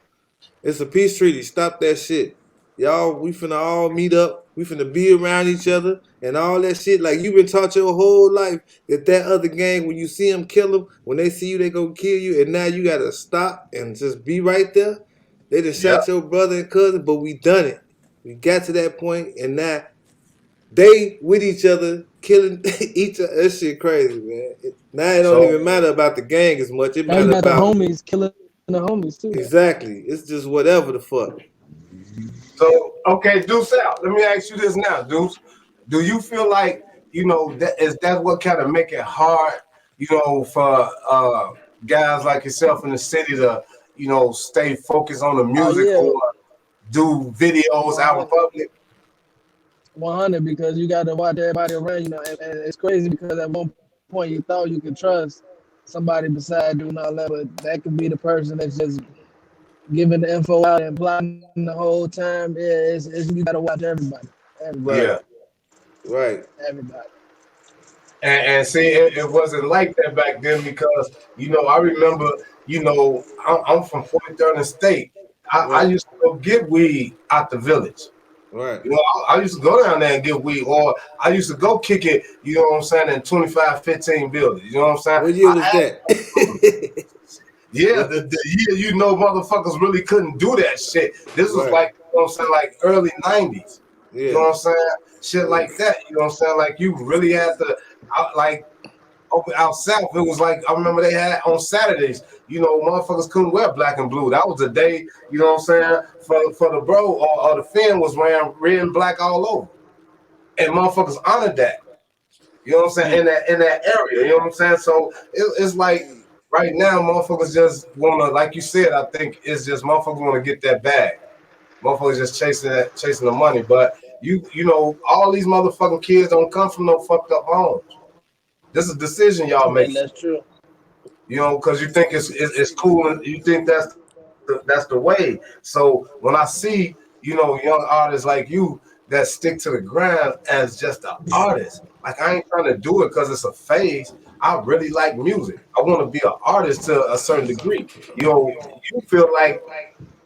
it's a peace treaty. Stop that shit. Y'all, we finna all meet up. We finna be around each other and all that shit. Like you been taught your whole life that other gang, when you see them kill them, when they see you, they gonna kill you. And now you gotta stop and just be right there. They just Yep. shot your brother and cousin, but we done it. We got to that point, and now they with each other killing each other. That shit crazy, man. Now it don't So, even matter about the gang as much. It Now you matter got the about homies killing the homies too. exactly. It's just whatever the fuck. okay, Deuce out. Let me ask you this now, Deuce. Do you feel like, that what kind of make it hard, for guys like yourself in the city to, stay focused on the Oh music yeah, or do videos out in 100, public? 100, because you got to watch everybody around. And it's crazy because at one point you thought you could trust somebody beside doing all that, but that could be the person that's just giving the info out and plotting the whole time. Yeah, you got to watch everybody, everybody, Right, Yeah. right, everybody. And see, it wasn't like that back then because, I remember, I'm from 43rd and State. I right, used to go get weed out the village. right. I used to go down there and get weed, or I used to go kick it, you know what I'm saying, in 2515 buildings. You know what I'm saying? What year was that? Yeah, What? the year motherfuckers really couldn't do that shit. This was Right. like, you know what I'm saying, like early 90s. You know Yeah. what I'm saying? Shit Yeah. like that. You know what I'm saying? Like you really had to, like over out south, it was like I remember they had on Saturdays. You know, motherfuckers couldn't wear black and blue. That was the day. You know what I'm saying? For the bro or the fin was wearing red and black all over, and motherfuckers honored that. You know what I'm saying? In that area. You know what I'm saying? So it's like right now, motherfuckers just wanna, like you said, I think it's just motherfuckers wanna get that bag. Motherfuckers just chasing the money. But you know, all these motherfucking kids don't come from no fucked up homes. This is a decision y'all Yeah, make. that's true. You know, because you think it's cool and you think that's the way. So when I see, you know, young artists like you that stick to the grind as just an artist, like I ain't trying to do it because it's a phase. I really like music. I want to be an artist to a certain degree. You know, you feel like,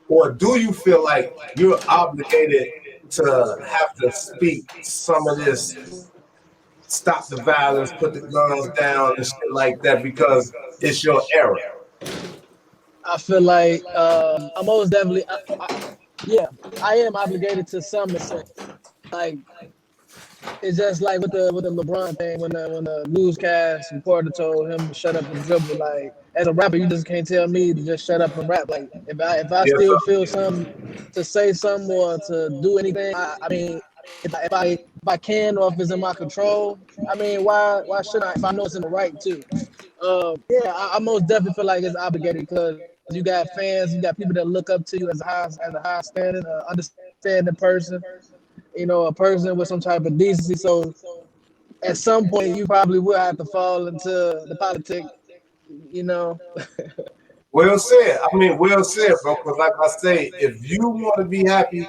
or do you feel like you're obligated to have to speak some of this, stop the violence, put the guns down and shit like that because it's your era? I feel like I most definitely, yeah, I am obligated to some extent. Like it's just like with the LeBron thing when the newscast reporter told him to shut up and dribble. Like as a rapper, you just can't tell me to just shut up and rap. Like if I Yes, still sir. feel something to say something or to do anything, I mean, if I can or if it's in my control, I mean, why should I? If I know it's in the right too. Yeah, I most definitely feel like it's obligated because you got fans, you got people that look up to you as a high standard, understanding person, you know, a person with some type of decency. So at some point, you probably will have to fall into the politics, you know. Well said. I mean, well said, bro. Because like I say, if you want to be happy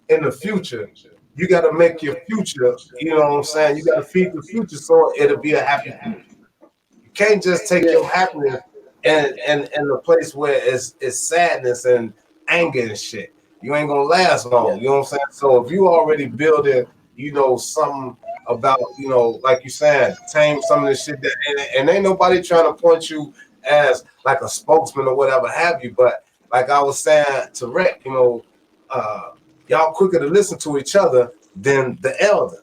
in the future, you got to make your future. You know what I'm saying? You got to feed the future so it'll be a happy future. You can't just take Yeah, your happiness and a place where it's sadness and anger and shit. You ain't gonna last yeah, long. You know what I'm saying? So if you already building, you know, something about, you know, like you saying, tame some of this shit that and ain't nobody trying to point you as like a spokesman or whatever have you. But like I was saying to Rick, you know, uh, y'all quicker to listen to each other than the elder.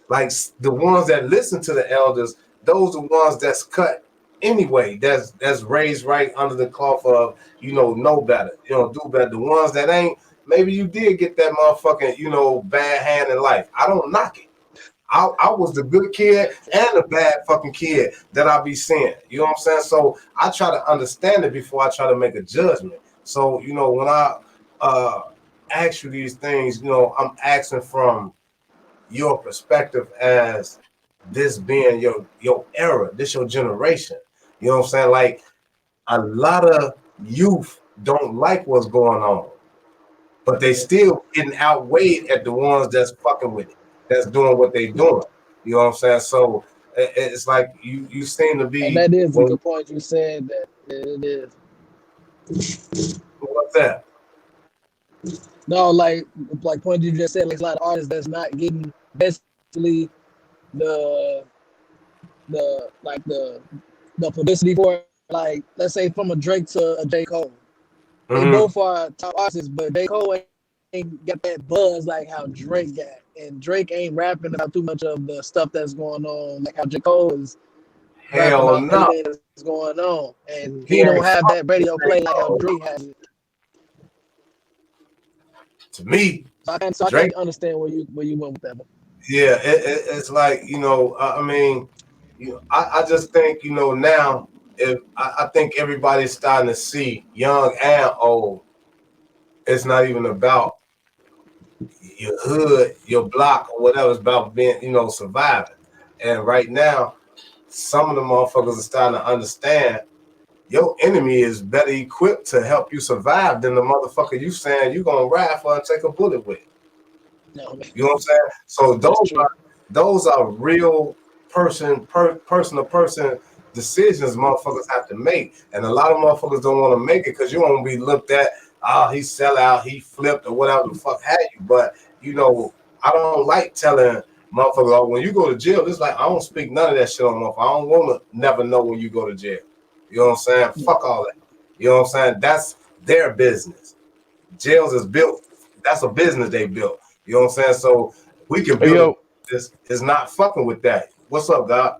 Like the ones that listen to the elders, those are ones that's cut anyway. That's raised right under the cloth of, you know better, you know, do better. The ones that ain't, maybe you did get that motherfucking, you know, bad hand in life. I don't knock it. I was the good kid and the bad fucking kid that I be seeing. You know what I'm saying? So I try to understand it before I try to make a judgment. So, you know, when I ask you these things, you know, I'm asking from your perspective as this being your era, this your generation. You know what I'm saying? Like a lot of youth don't like what's going on, but they still getting outweighed at the ones that's fucking with it, that's doing what they doing. You know what I'm saying? So it's like you seem to and be that is a when good point you said that it is. what's that? No, like point you just said, like a lot of artists that's not getting basically the the the publicity for it. Like let's say from a Drake to a J. Cole. They Mm-hmm. both are top artists, but J. Cole ain't got that buzz like how Drake got. And Drake ain't rapping about too much of the stuff that's going on, like how J. Cole is rapping Hell about no. everything that's going on. And He he ain't don't have fucking that radio J. play like how Cole. Drake has it. To me, So I Drake. can understand where you went with that one. Yeah, it's like, you know, I mean, you know, I just think, you know, now if I think everybody's starting to see, young and old, it's not even about your hood, your block, or whatever. It's about being, you know, surviving. And right now, some of the motherfuckers are starting to understand your enemy is better equipped to help you survive than the motherfucker you saying you gonna ride for and take a bullet with. No, You know what I'm saying? So that's true. those are real person to person decisions motherfuckers have to make, and a lot of motherfuckers don't want to make it because you want to be looked at. Oh, he sell out, he flipped, or whatever the fuck have you. But you know, I don't like telling motherfuckers, oh, when you go to jail, it's like I don't speak none of that shit on motherfuckers. I don't want to never know when you go to jail. You know what I'm saying? Fuck all that. You know what I'm saying? That's their business. Jails is built. That's a business they built. You know what I'm saying? So we can Hey, build yo, a business. Is not fucking with that. What's up, God?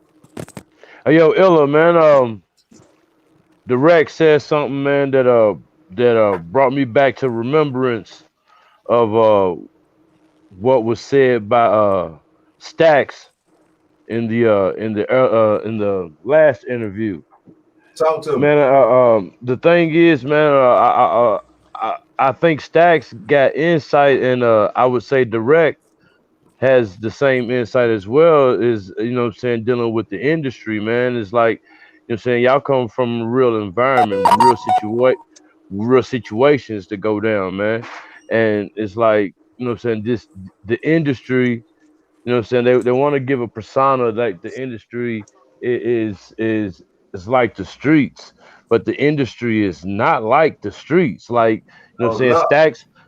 Hey, yo, Illa, man. Direct said something, man, that brought me back to remembrance of what was said by Staxx in the last interview. Talk to me. Man, the thing is, man, I think Staxx got insight, and I would say Direct has the same insight as well. Is what I'm saying, dealing with the industry, man. It's like what I'm saying, y'all come from a real environment, real situations to go down, man. And it's like what I'm saying, this the industry. What I'm saying? They want to give a persona like the industry is like the streets, but the industry is not like the streets. Like what I'm Oh saying, no.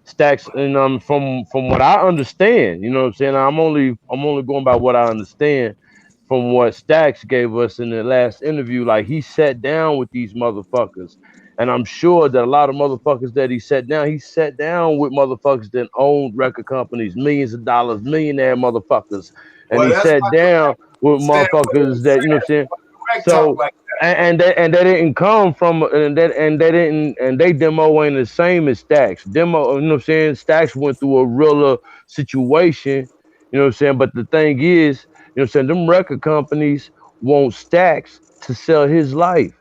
stacks, and from what I understand, what I'm saying. I'm only going by what I understand from what Staxx gave us in the last interview. Like he sat down with these motherfuckers. And I'm sure that a lot of motherfuckers that he sat down with motherfuckers that owned record companies, millions of dollars, millionaire motherfuckers. And Well, he that's sat why down with stand with motherfuckers that, what I'm saying? direct talk So like and they didn't come from and they demo ain't the same as Staxx. Demo, what I'm saying? Staxx went through a realer situation, what I'm saying? But the thing is, what I'm saying, them record companies want Staxx to sell his life,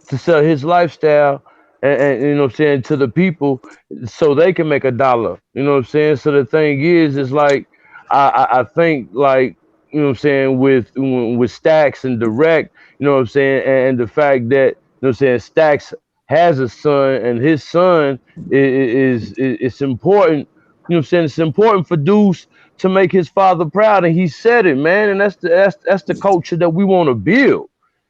to sell his lifestyle, and what I'm saying, to the people, so they can make a dollar. You know what I'm saying? So the thing is like I think like what I'm saying, with Staxx and Direct, what I'm saying, and the fact that what I'm saying, Staxx has a son, and his son is it's important. What I'm saying, it's important for Duece to make his father proud, and he said it, man, and that's the culture that we want to build.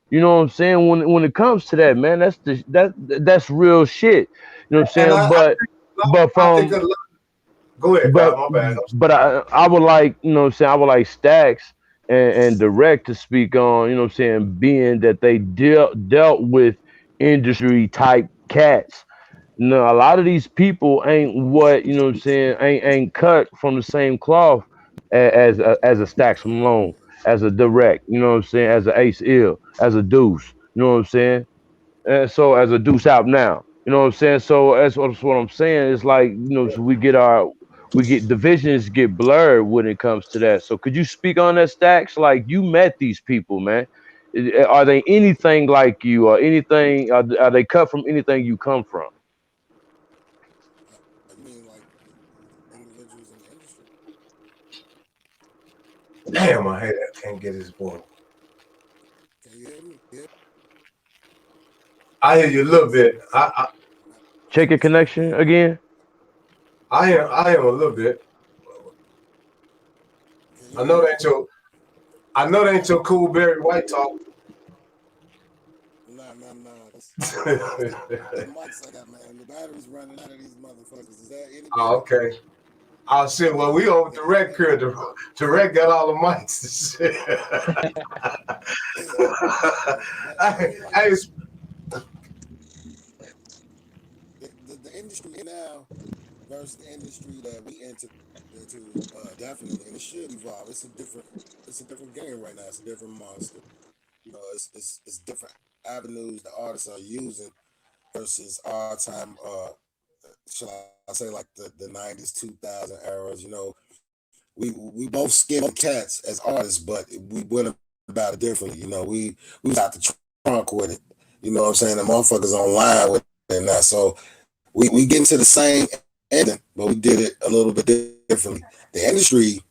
You know what I'm saying? When it comes to that, man, that's real shit. You know what I'm and saying? But I think a from lot. Go ahead, but Doc. My bad. but I would like, what I'm saying, I would like Staxx and Direct to speak on, what I'm saying, being that they dealt with industry type cats. No, a lot of these people ain't what, what I'm saying, ain't cut from the same cloth as a Staxx Malone, as a Direct, you know what I'm saying, as a Ace Ill, as a Deuce, you know what I'm saying? And so as a Deuce out now, you know what I'm saying? So that's what I'm saying. It's like, so we get divisions get blurred when it comes to that. So could you speak on that, Staxx? Like, you met these people, man. Are they anything like you, or anything? Are they cut from anything you come from? You mean like individuals in the industry? Damn, I hate that. Can't get his boy. Can you hear me? Yeah. I hear you a little bit. Check your connection again. I am a little bit. Can you I hear me know that now? ain't your I know that ain't your cool Barry White talk. Nah. These mics I got, man. The battery's running out of these motherfuckers. Is that any Oh, better? okay. I'll say, well, we over direct here. Direct got all the mics. Let me like Hey, this. The industry now versus the industry that we entered into, definitely, and it should evolve. It's a different game right now. It's a different monster. It's different avenues the artists are using versus our time. Shall I say like the 90s, 2000 eras? We both skin cats as artists, but we went about it differently. We was out the trunk with it. You know what I'm saying? The motherfuckers online with it and that. So we get into the same ending, but we did it a little bit differently. The industry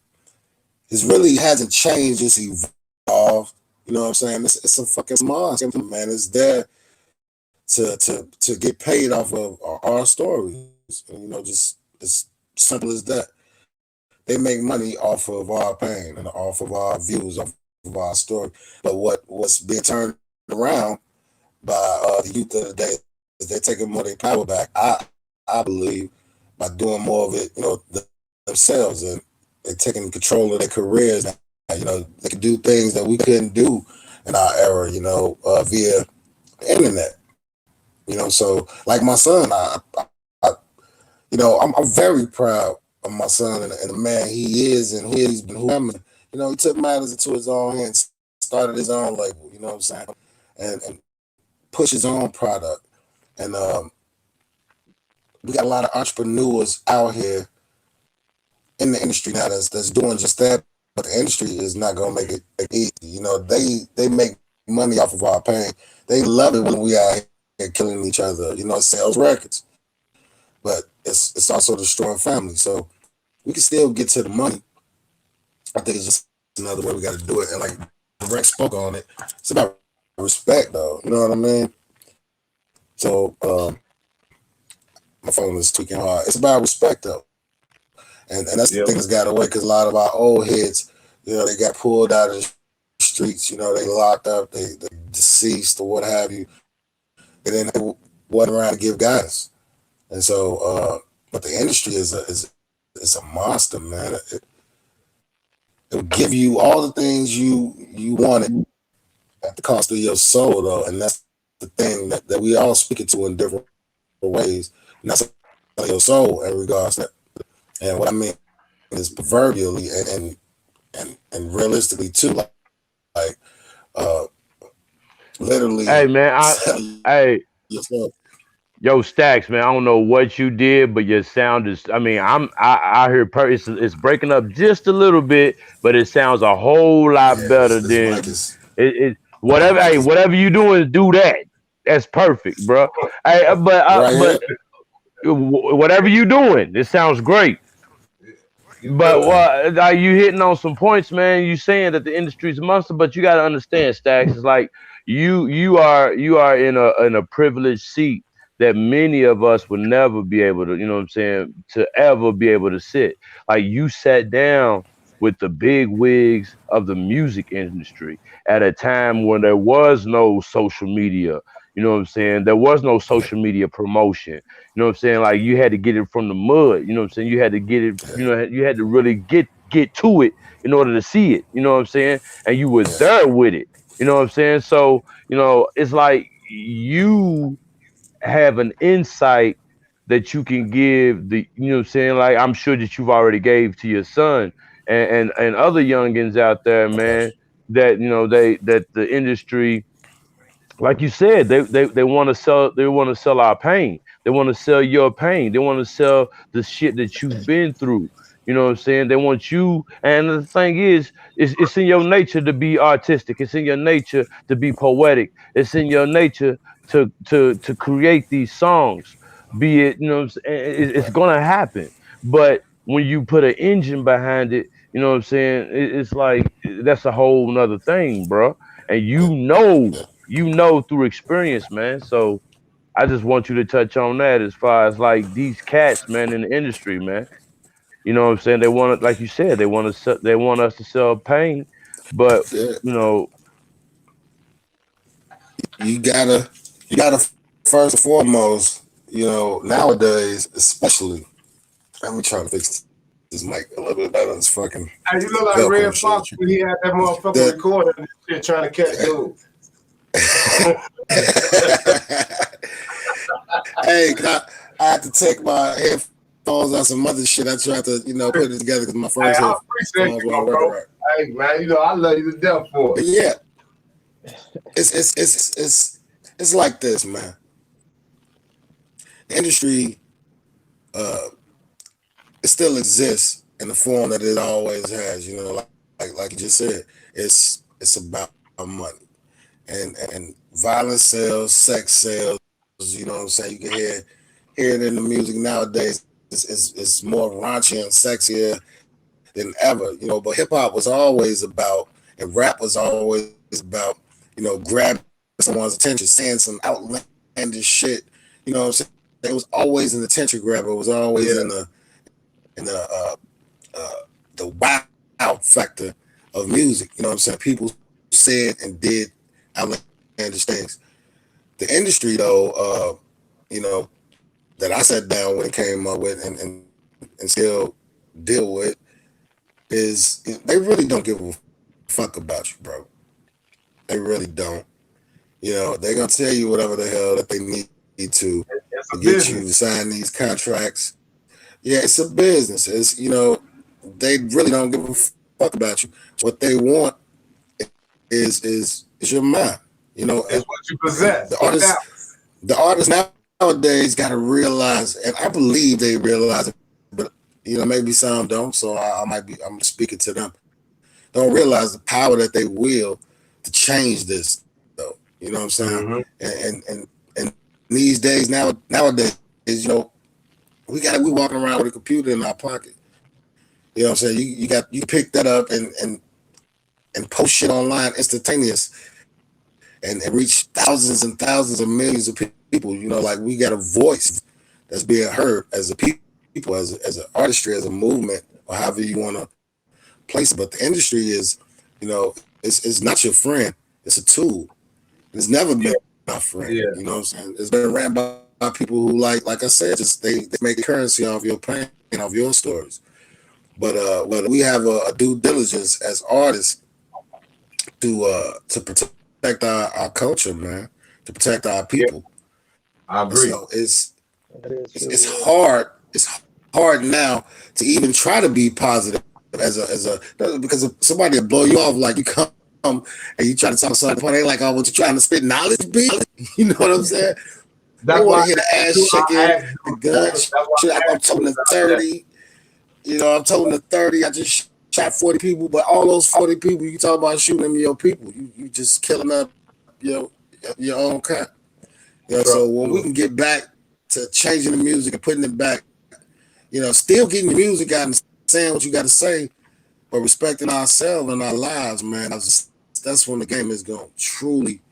is really hasn't changed, it's evolved. You know what I'm saying? It's a fucking monster, man. It's there to get paid off of our stories. And, just as simple as that. They make money off of our pain and off of our views, off of our story. But what's being turned around by the youth of the day is they're taking more of their power back. I believe by doing more of it, themselves, and they're taking control of their careers. They can do things that we couldn't do in our era. Via the internet. So like my son, I I'm very proud of my son and the man he is and who he's been. He took matters into his own hands, started his own label, you know what I'm saying? And push his own product. And we got a lot of entrepreneurs out here in the industry now that's doing just that, but the industry is not gonna make it easy. You know, they make money off of our pain. They love it when we out here killing each other. You know, it sells records, but it's also destroying families. So we can still get to the money. I think it's just another way we got to do it. And like Rex spoke on it, it's about respect, though. You know what I mean? So my phone is tweaking hard. It's about respect, though. And that's the thing that's got away, because a lot of our old heads, you know, they got pulled out of the streets, you know, they locked up, they deceased or what have you. And then they wasn't around to give guidance. And so, but the industry is a monster, man. It'll give you all the things you wanted at the cost of your soul, though. And that's the thing that we all speak it to in different ways. And that's your soul in regards to that. And what I mean is proverbially and realistically too, like literally. Hey man, hey, yourself. yo Staxx, man, I don't know what you did, but your sound is. I mean, I hear it's breaking up just a little bit, but it sounds a whole lot better This than mic is whatever. Hey, whatever you doing, do that. That's perfect, bro. Hey, but whatever you doing, it sounds great. But you hitting on some points, man. You saying that the industry's a monster, but you got to understand, Staxx. It's like you are in a privileged seat that many of us would never be able to, you know what I'm saying, to ever be able to sit. Like you sat down with the big wigs of the music industry at a time when there was no social media. You know what I'm saying? There was no social media promotion. You know what I'm saying? Like you had to get it from the mud. You know what I'm saying? You had to get it. You know, you had to really get to it in order to see it. You know what I'm saying? And you were there with it. You know what I'm saying? So you know, it's like you have an insight that you can give the. You know what I'm saying? Like I'm sure that you've already gave to your son and other youngins out there, man. That you know that the industry, like you said, they want to sell our pain. They want to sell your pain. They want to sell the shit that you've been through. You know what I'm saying? They want you, and the thing is, it's in your nature to be artistic. It's in your nature to be poetic. It's in your nature to create these songs. Be it, you know, it's gonna happen. But when you put an engine behind it, you know what I'm saying? It's like that's a whole nother thing, bro. And you know through experience, man. So I just want you to touch on that as far as like these cats, man, in the industry, man. You know what I'm saying? They want to, like you said, they want us to sell pain, but you know, you gotta first and foremost, you know, nowadays especially. Let me try to fix this mic a little bit better. It's fucking. Hey, you look like Red Fox when he had that motherfucker recording and shit trying to catch dude. Hey, I had to take my headphones out some other shit. I tried to, you know, put it together because my first headphones weren't working right. Hey man, you know I love you to death for it. But yeah, it's like this, man. The industry, it still exists in the form that it always has. You know, like you just said, it's about money. And violence sells, sex sells. You know what I'm saying? You can hear it in the music nowadays. It's more raunchy and sexier than ever. You know, but hip hop was always about, and rap was always about, you know, grabbing someone's attention, saying some outlandish shit. You know what I'm saying? It was always an attention grabber. It was always in the wow factor of music. You know what I'm saying? People said and did outlandish things. The industry, though, you know, that I sat down with and came up with and still deal with is they really don't give a fuck about you, bro. They really don't. You know, they're gonna tell you whatever the hell that they need to get you to sign these contracts. Yeah, it's a business. It's, you know, they really don't give a fuck about you. What they want is your mind. You know, It's what you possess. The artists nowadays got to realize, and I believe they realize it, but you know, maybe some don't. So I'm speaking to them. Don't realize the power that they will to change this, though. You know what I'm saying? Mm-hmm. And these days nowadays, you know, we walking around with a computer in our pocket. You know what I'm saying? You pick that up and post shit online instantaneous and reach thousands and thousands of millions of people. You know, like we got a voice that's being heard as a people, as an artistry, as a movement, or however you want to place it. But the industry is, you know, it's not your friend. It's a tool. It's never been my friend. Yeah. You know what I'm saying? It's been ran by people who like I said, just they make a currency off your pain, off your stories. But we have a due diligence as artists to protect our culture, man, to protect our people. I agree. So it's hard. It's hard now to even try to be positive as a because if somebody will blow you off, like you come and you try to talk something funny, like, oh, what you trying to spit knowledge be? You know what I'm saying? They want to hear the ass shaking, the guns. I'm told the 30. You know, I'm told the 30. I just shot 40 people, but all those 40 people you talk about shooting them your people. You just killing up your own kind. You know, so when we can get back to changing the music and putting it back, you know, still getting the music out and saying what you got to say, but respecting ourselves and our lives, man. That's when the game is going to truly,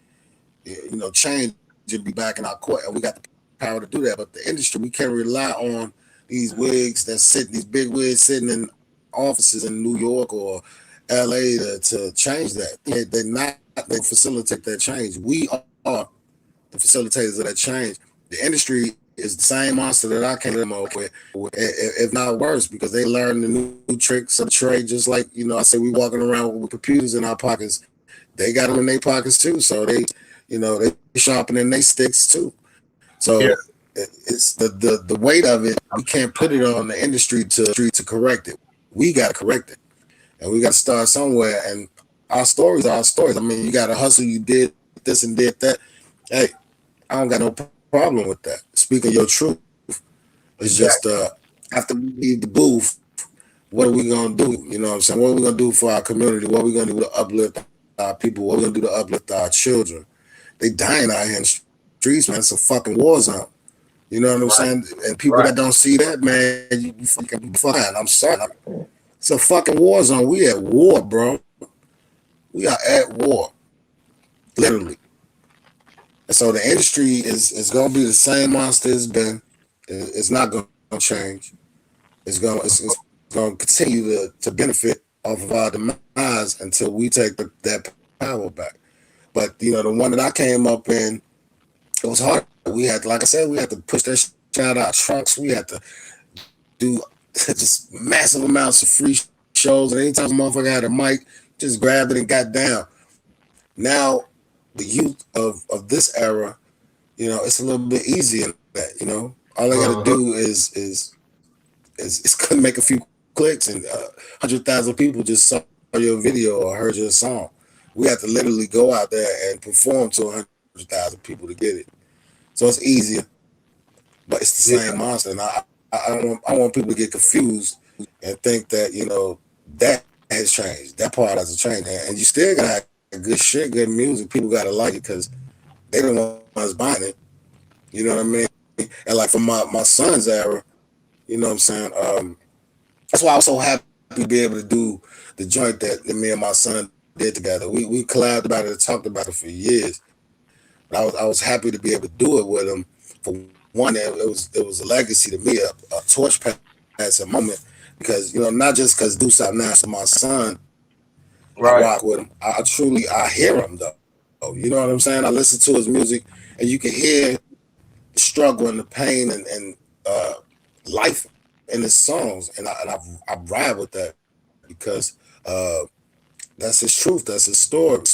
you know, change and be back in our court. And we got the power to do that. But the industry, we can't rely on these wigs these big wigs sitting in offices in New York or LA to change that. They facilitate that change. We are the facilitators of that change. The industry is the same monster that I came up with, if not worse, because they learn the new tricks of the trade. Just like, you know, I say we walking around with computers in our pockets. They got them in their pockets too. So they, you know, they sharpening their sticks too. So it's the weight of it. We can't put it on the industry to correct it. We got to correct it, and we got to start somewhere. And our stories are our stories. I mean, you got to hustle. You did this and did that. Hey, I don't got no problem with that. Speaking your truth. It's just after we leave the booth, what are we gonna do? You know what I'm saying? What are we gonna do for our community? What are we gonna do to uplift our people? What are we gonna do to uplift our children? They dying out here in the streets, man. It's a fucking war zone. You know what I'm saying? And people that don't see that, man, you fucking fine. I'm sorry. It's a fucking war zone. We at war, bro. We are at war. Literally. And so the industry is going to be the same monster it's been. It's not going to change. It's going to continue to benefit off of our demise until we take that power back. But, you know, the one that I came up in, it was hard. We had, like I said, we had to push that shit out of our trunks. We had to do just massive amounts of free shows. And anytime a motherfucker had a mic, just grabbed it and got down. Now, the youth of this era, you know, it's a little bit easier than that, you know. All they got to do is make a few clicks and 100,000 people just saw your video or heard your song. We have to literally go out there and perform to 100,000 people to get it. So it's easier, but it's the same monster. And I want people to get confused and think that, you know, that has changed. That part hasn't changed. And you still got to have good shit, good music. People got to like it because they don't know what's buying it. You know what I mean? And like from my son's era, you know what I'm saying? That's why I was so happy to be able to do the joint that me and my son did together. We collabed about it and talked about it for years. But I was happy to be able to do it with him. For one, it was a legacy to me, a torch pass, a moment, because, you know, not just because Duece Outnow is my son, I rock with him. I hear him though. You know what I'm saying? I listen to his music, and you can hear the struggle and the pain and life in his songs, and I ride with that because that's his truth, that's his story.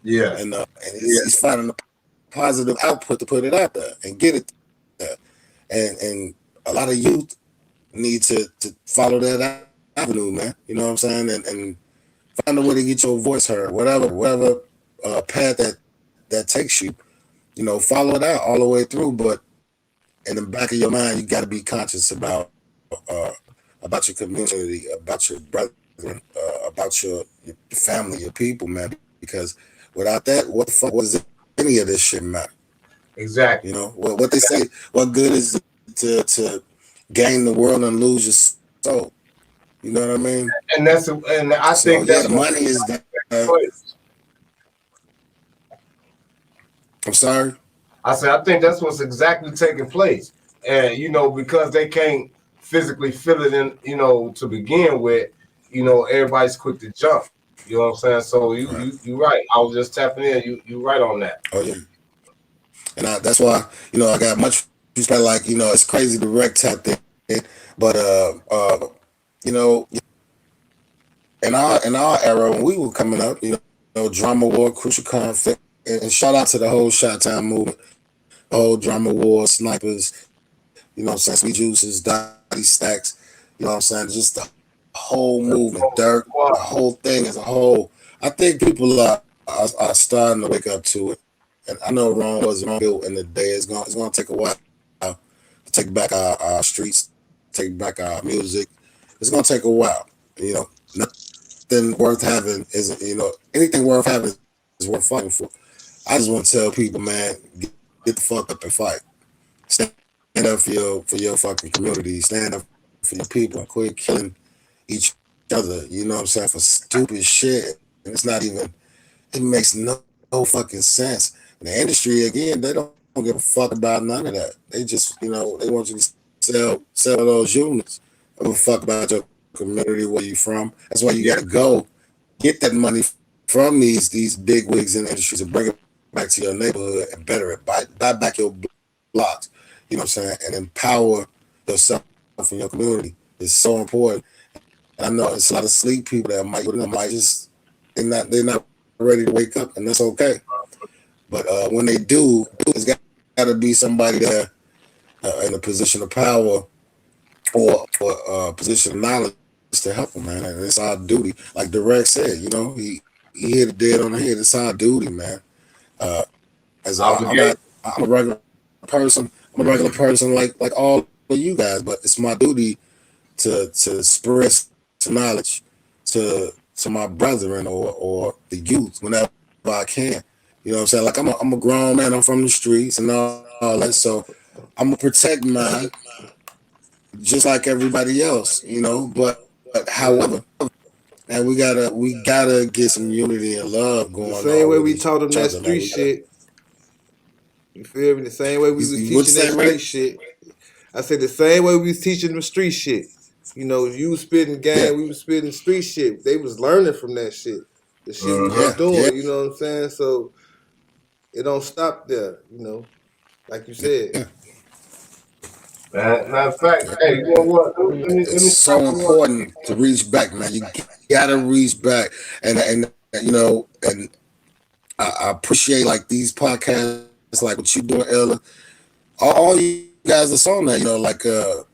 Yeah, and he's finding a positive output to put it out there and get it there. And a lot of youth need to follow that avenue, man. You know what I'm saying? And find a way to get your voice heard, whatever path that takes you. You know, follow it out all the way through. But in the back of your mind, you got to be conscious about your community, about your brethren, about your family, your people, man. Because without that, what the fuck was any of this shit matter? Exactly. You know what they say. What good is it to gain the world and lose your soul? You know what I mean? And I think that's the money is that. I'm sorry. I said I think that's what's exactly taking place, and you know, because they can't physically feel it in, you know, to begin with, you know, everybody's quick to jump. You know what I'm saying? So you right. I was just tapping in. You right on that. Oh yeah. And that's why, you know, I got much respect. Like, you know, it's crazy the wreck tapped in, but you know, in our era when we were coming up, you know, drama war, crucial conflict, and shout out to the whole Shot Town movement, the whole drama war, snipers, you know what I'm saying, Sweet Juices, Dottie Staxx, you know what I'm saying, just the whole movement, Dirk, the whole thing as a whole. I think people are starting to wake up to it. And I know Rome wasn't built in the day. It's gonna take a while to take back our streets, take back our music. It's gonna take a while. You know, nothing worth having is, you know, anything worth having is worth fighting for. I just want to tell people, man, get the fuck up and fight. Stand up for your fucking community. Stand up for your people. Quit killing each other. You know what I'm saying, for stupid shit. And it's not even. It makes no fucking sense. The industry, again, they don't give a fuck about none of that. They just, you know, they want you to sell those units. They don't give a fuck about your community, where you from. That's why you got to go get that money from these big wigs in the industry and bring it back to your neighborhood and better it. Buy back your blocks, you know what I'm saying, and empower yourself and your community. It's so important. And I know it's a lot of sleep people that might just, they're not ready to wake up, and that's okay. But when they do, it's got to be somebody there in a position of power or a position of knowledge to help them, man. And it's our duty. Like Direct said, you know, he hit it dead on the head. It's our duty, man. I'm a regular person. I'm a regular person like all of you guys, but it's my duty to spread some knowledge to my brethren or the youth whenever I can. You know what I'm saying? Like I'm a grown man. I'm from the streets and all that. So I'm gonna protect mine, just like everybody else. You know, but however, and we gotta get some unity and love going on. The same way we taught them that street shit. You feel me? The same way we was teaching that street shit. I said the same way we was teaching them street shit. You know, you was spitting gang, we was spitting street shit. They was learning from that shit. The shit we was doing, you know what I'm saying? So it don't stop there, you know, like you said. Matter of fact, hey, you know what? It's so important to reach back, man. You gotta reach back, and you know, and I appreciate like these podcasts, like what you doing, Ella. All you guys that's on that, you know, like a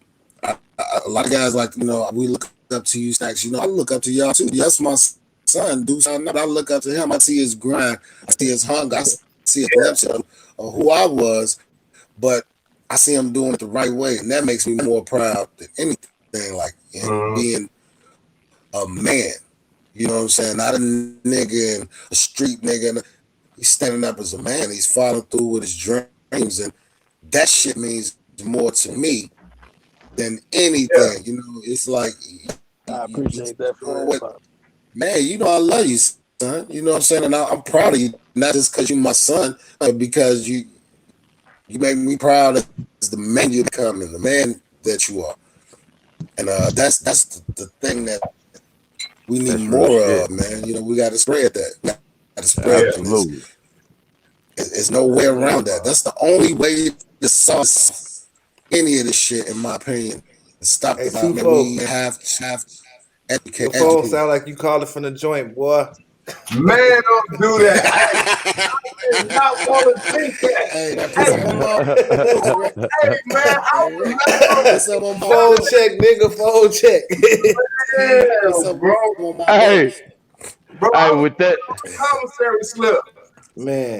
lot of guys, like, you know, we look up to you, Staxx. You know, I look up to y'all too. That's my son, Duece. I look up to him. I see his grind. I see his hunger. I see a glimpse of who I was, but I see him doing it the right way, and that makes me more proud than anything. Like being a man, you know what I'm saying? Not a nigga and a street nigga. He's standing up as a man. He's following through with his dreams, and that shit means more to me than anything. You know, it's like I appreciate that. Man, you know I love you, son. You know what I'm saying? And I'm proud of you, not just because you're my son, but because you make me proud as the man you become and the man that you are. And that's the thing that we need more of, man. You know, we got to spread that. We got to spread Absolutely. There's no way around that. That's the only way to solve any of this shit, in my opinion. Stop it. We have to educate. Your phone sound like you called it from the joint, boy. Man, don't do that. I did not want to think that. Hey, man, phone check, nigga. Phone check. Damn, bro. Hey, Bro, Hey, with that. commissary slip. Man.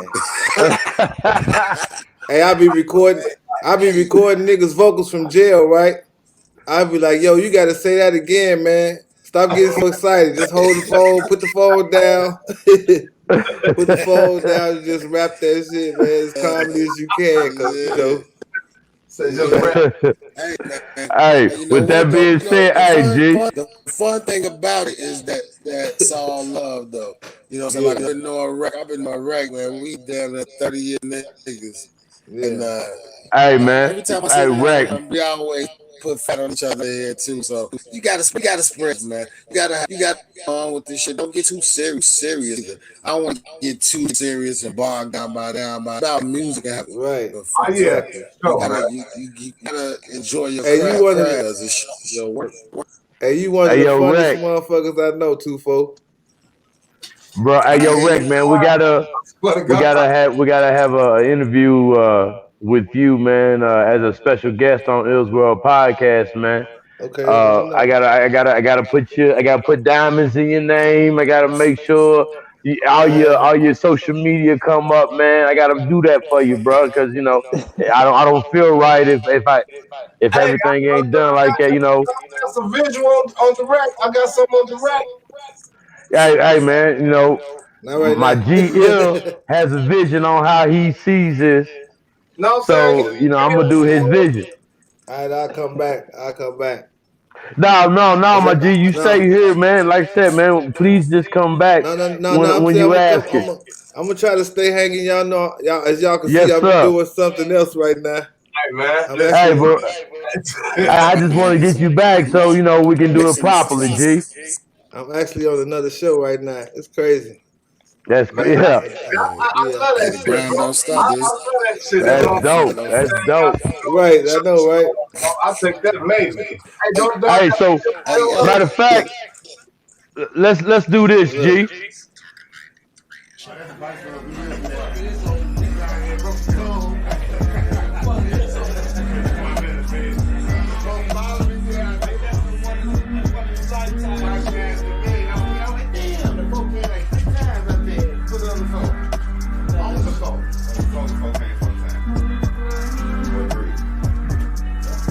Hey, I be recording niggas' vocals from jail, right? I'll be like, yo, you gotta say that again, man. Stop getting so excited. Just hold the phone, put the phone down. Put the phone down and just rap that shit, man, as calmly as you can, cause you know. Hey, man. Hey, You know with that what, being though? said, hey, G. The fun thing about it is that it's all love, though. You know what I'm saying? Like, I've been in a wreck, man. We damn near 30 year niggas. Yeah. And Hey, man. every time I Hey, say Rex. that, we always put fat on each other here too. So you gotta spread, man. You gotta on with this shit. Don't get too serious either. I don't want to get too serious and bogged down by about music. Right. Oh, yeah. You gotta enjoy your Hey, craft. you one of your work. Hey, you one of Hey, the yo, funniest Rex. motherfuckers I know, Tufo. Bro, hey, yo, Rex, man, we gotta have an interview with you, man, as a special guest on Ill's World Podcast, man. Okay. I gotta put diamonds in your name. I gotta make sure all your social media come up, man. I gotta do that for you, bro, because you know I don't feel right if everything ain't done like that, you know. I got some visual on direct. I got some on direct. Hey, man, you know, Not right my now. GL has a vision on how he sees this. No, So, sir. you know, I'm gonna do his vision. All right, I'll come back. No, my G, you No. stay here, man. Like I said, man, please just come back No. when you ask it. I'm gonna try to stay hanging. Y'all know, as y'all can Yes, see, I'm sir. doing something else right now. Hey, man. Hey, bro, I just want to get you back so you know we can do it properly, G. I'm actually on another show right now. It's crazy. That's Man, yeah. I love that shit, Grind bro. don't stop, dude. I love that shit. That's dope. That's dope. Right, I know, right? I think that's amazing. Hey, don't Hey, so matter of fact, let's do this, G.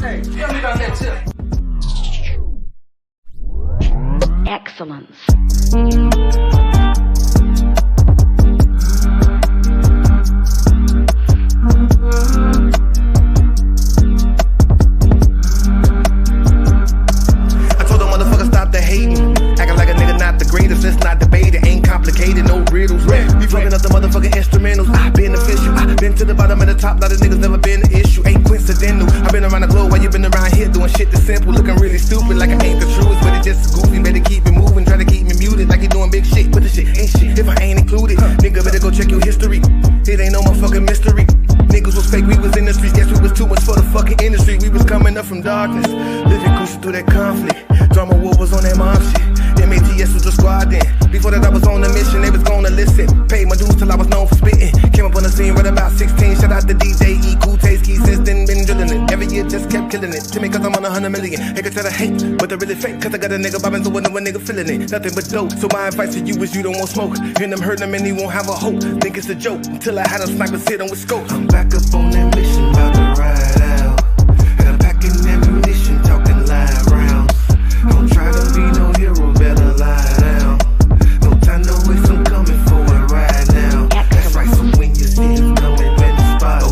Hey, tell me about that tip. Excellence. I told the motherfucker stop the hating. Acting like a nigga not the greatest. Let's not debate it. Ain't complicated, no riddles. We fucking up the motherfucking instrumentals. I been official. I been to the bottom of the top. Lot of niggas never been an issue. Ain't coincidental. I been around the globe while you been around here doing shit that's simple. Looking really stupid like I ain't the truth, but it just goofy. Better keep it moving. Try to keep me muted like you doing big shit. But the shit ain't shit if I ain't included. Nigga better go check your history. It ain't no motherfucking mystery. Niggas was fake, we was in the streets. Guess we was too much for the fucking industry. We was coming up from darkness, living crucial through that conflict. Drama war was on that mob shit. MATS was the squad then. Before that I was on a mission, they was gonna listen. Paid my dues till I was known for spitting. Came up on the scene right about 16. Shout out to DJ E, Cool Taste Key. Since then been drilling it. Every year just kept killing it. To me cause I'm on 100 million. They could try to hate, but they're really fake. Cause I got a nigga bobbing, so when a nigga feeling it. Nothing but dope. So my advice to you is you don't want smoke. Hear them hurt them and he won't have a hope. Think it's a joke until I had a sniper sit on with scopes. I'm back up on that mission, about to ride out. And I'm packing ammunition, talking live rounds. Don't try to be no hero, better lie down. No time to waste, I'm coming for it right now. That's right, so when you see us coming, man, the spot.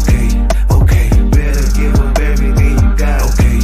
Okay, better give up everything you got. Okay,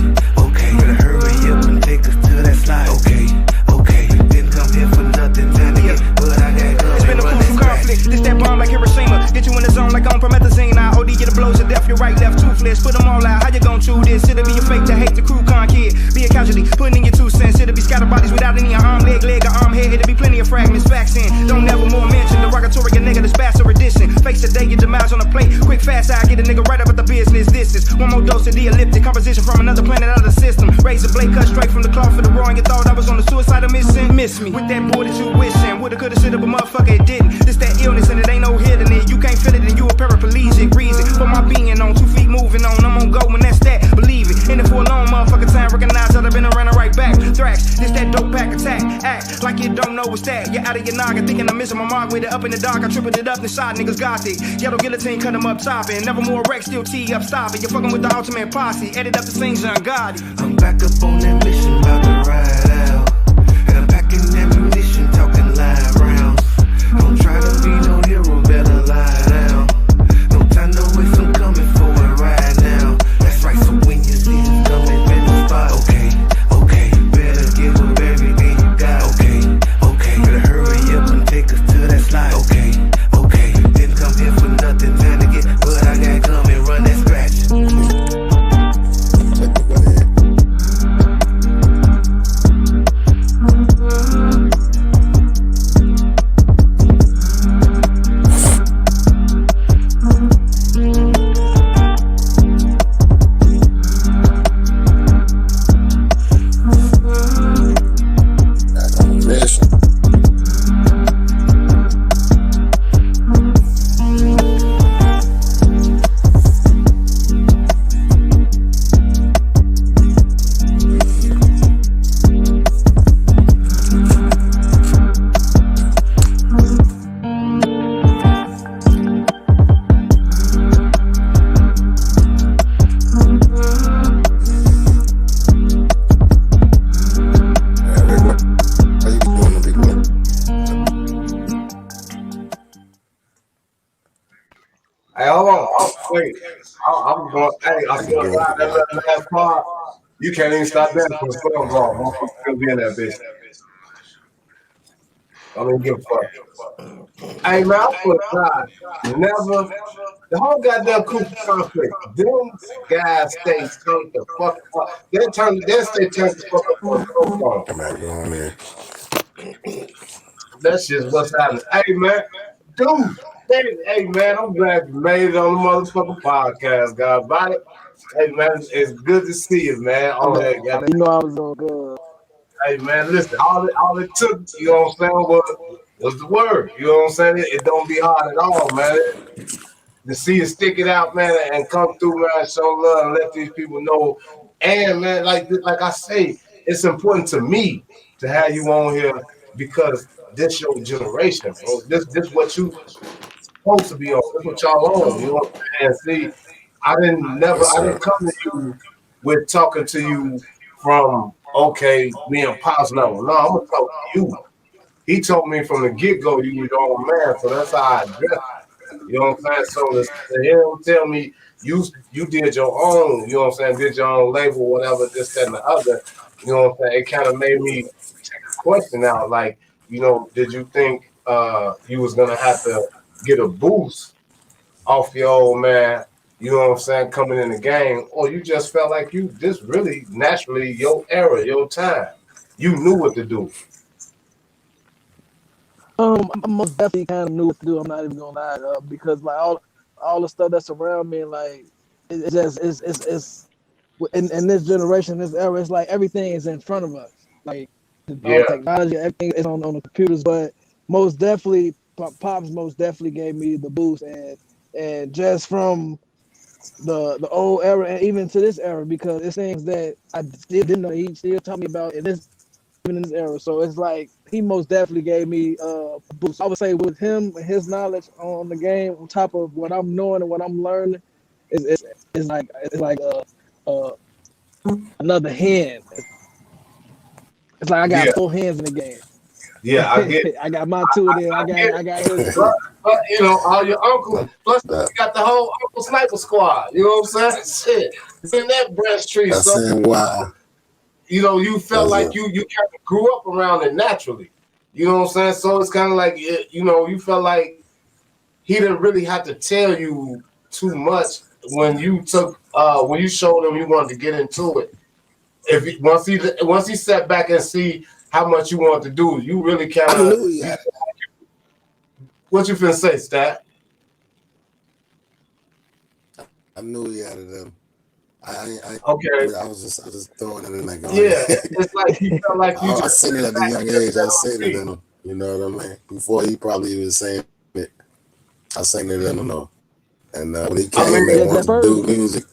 better hurry up and take us to that slide. Okay, didn't come here for nothing, Johnny, but I got guns. It's been a proof of conflict, this that bomb like Hiroshima. Get you in the zone like on promethazine. I OD get the blows of death, your right, left, toothless. Put them all out, how you gon' chew this? It'll be a fake to hate the crew con kid. Be a casualty, putting in your 2 cents. It'll be scattered bodies without any arm, leg, or arm, head. It'll be plenty of fragments, facts in. Don't never more mention derogatory, a nigga, this bastard edition. Face the day, your demise on the plate. Quick, fast, I get a nigga right up at the business. This is one more dose of the elliptic composition from another planet out of the system. Razor blade cut straight from the cloth for the raw, and you thought I was on the suicidal mission. Miss me with that boy that you wishing. Woulda, coulda, shoulda, but motherfucker, it didn't. This that illness, and it ain't no hidden it. You can't feel it, and you a paraplegic. Reason for my being on 2 feet moving on. I'm on go when that's that. Believe it. In it for a long motherfucking time. Recognize that I've been around the right back. Thrax, this that dope pack attack. Act like you don't know what's that. You're out of your noggin, thinking I'm missing my mark with it up in the dark. I tripled it up inside, niggas gothic. Yellow guillotine, cut them up topping. Never more wreck, still tee up stopping. You're fucking with the ultimate posse. Edit up the scenes on Gotti. I'm back up on that mission, about to ride out. And I'm packing ammunition, talking live rounds. Don't try to be no hero, better lie down. No time to waste, I'm coming for it right now. That's right, so when you see it coming, better spot. Okay, better give up everything you got. Okay, better hurry up and take us to that slide. Okay, didn't come here for nothing, time to get what I got coming, run that scratch. Hey, hold on. Wait. I'm going. Hey, I feel like that last part. You can't even stop that from still going. I'm still be in that bitch. I don't give a fuck. Hey, man, I swear to God, never. The whole goddamn Cooper conflict. Them guys stay turned the fuck up. They stay turned the fuck up on the phone. Come on, go on there. That's just what's happening. Hey, man. Dude. Hey, man, I'm glad you made it on the motherfucking podcast, God. About it. Hey, man, it's good to see you, man. You know I was on good. Hey, man, listen, all it took, you know what I'm saying, was the word. You know what I'm saying? It don't be hard at all, man. To see you stick it out, man, and come through, man, show love and let these people know. And, man, like I say, it's important to me to have you on here because this your generation, bro. This what you supposed to be on. That's what y'all on. You know what I'm saying? See, I didn't come to you with talking to you from me and Pops level. No, I'm gonna talk to you. He told me from the get-go you was your own man, so that's how I address. You know what I'm saying? So to him tell me you did your own, you know what I'm saying, did your own label, whatever, this, that, and the other, you know what I'm saying? It kind of made me take a question out, like, you know, did you think you was gonna have to get a boost off your old man, you know what I'm saying, coming in the game, or you just felt like you just really naturally your era, your time. You knew what to do. I most definitely kind of knew what to do. I'm not even gonna lie, because like all the stuff that's around me, like it's in this generation, this era, it's like everything is in front of us. Like all the technology, everything is on the computers. But most definitely, Pops most definitely gave me the boost, and just from the old era and even to this era, because it's things that I still didn't know. He still taught me about in this era. So it's like he most definitely gave me a boost. I would say with him and his knowledge on the game, on top of what I'm knowing and what I'm learning, it's like another hand. It's like I got 4 hands in the game. Yeah, I get. I got my 2 there. I got his 2. But you know, all your uncles, plus you got the whole Uncle Sniper Squad. You know what I'm saying? Shit, in that branch tree. That's saying wow. You know, you felt like you kind of grew up around it naturally. You know what I'm saying? So it's kind of like, you know, you felt like he didn't really have to tell you too much when you showed him you wanted to get into it. Once he sat back and see how much you wanted to do, you really kind of. What you finna say, Stat? I knew he had it in. Okay. I was just throwing it in like. Yeah, it's like you felt like you. I seen it at a young age. I seen it in him. You know what I mean? Before he probably was saying it, I seen it in him though. And when he came and wanted to do music,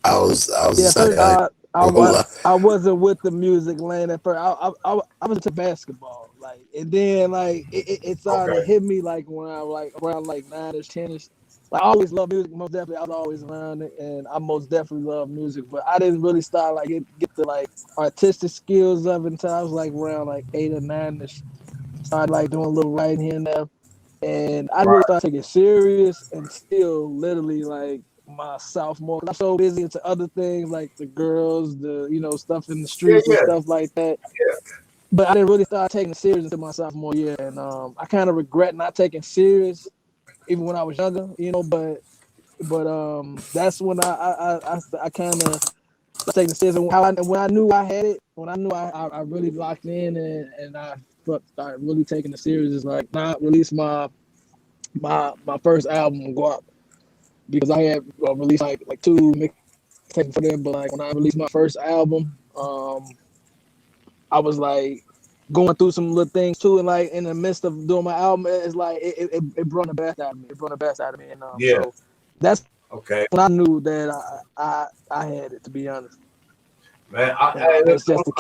I was excited. I wasn't with the music lane at first. I was into basketball, like, and then like it started to Okay. hit me like when I like around like 9ish, 10ish. Like I always loved music, most definitely. I was always around it, and I most definitely love music. But I didn't really start like get the like artistic skills of it until I was like around like 8 or 9ish. Started like doing a little writing here and there, and I really started taking it serious until literally like my sophomore. I'm so busy into other things like the girls, the stuff in the Yeah, streets and yeah, stuff like that. yeah. But I didn't really start taking it serious until my sophomore year, and I kind of regret not taking it serious even when I was younger, But that's when I kind of taking it serious. And when I knew I had it, when I knew I really locked in and I started really taking it serious, is like not release my first album, Go Up, because I had released like 2 mixtapes for them. But like when I released my first album, I was like going through some little things too, and like in the midst of doing my album, it's like it brought the best out of me. It brought the best out of me, and Yeah. so that's Okay. when I knew that I had it. To be honest, Man, it's just to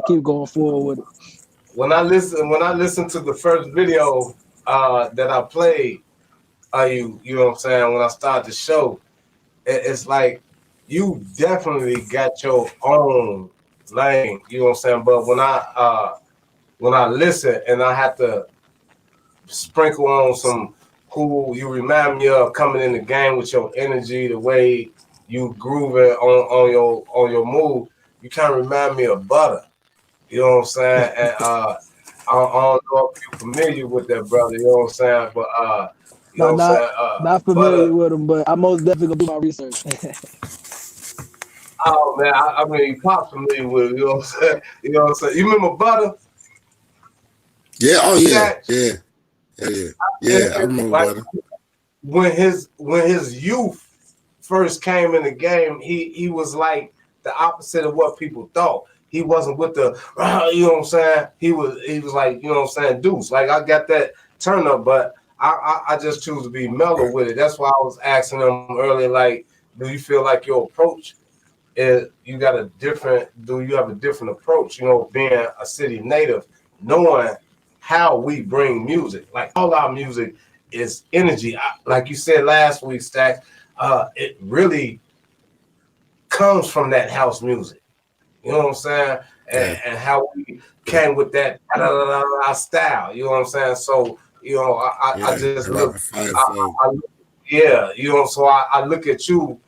keep going forward with it. when I listen to the first video that I played, you know what I'm saying, when I started the show, it's like you definitely got your own lane, you know what I'm saying? But when I listen and I have to sprinkle on some who you remind me of coming in the game with your energy, the way you grooving on your move, you kind of remind me of Butter. You know what I'm saying? And I don't know if you're familiar with that brother, you know what I'm saying? But you know what I'm saying? Not familiar Butter. with them, but I'm most definitely gonna do my research. Oh man, I mean you pop familiar with it, you know what I'm saying? You know what I'm saying? You remember Butter? Yeah, oh yeah, Staxx? yeah. I remember Like, about it. when his youth first came in the game, he was like the opposite of what people thought. He wasn't with the, you know what I'm saying? He was like, you know what I'm saying, Duece. Like I got that turn up, but I just choose to be mellow with it. That's why I was asking him earlier, like, do you feel like your approach is do you have a different approach? You know, being a city native, knowing how we bring music, like all our music is energy. Like you said last week, Staxx, it really comes from that house music. You know what I'm saying? And how we came with that style. You know what I'm saying? So, you know, I just look, yeah, you know, so I look at you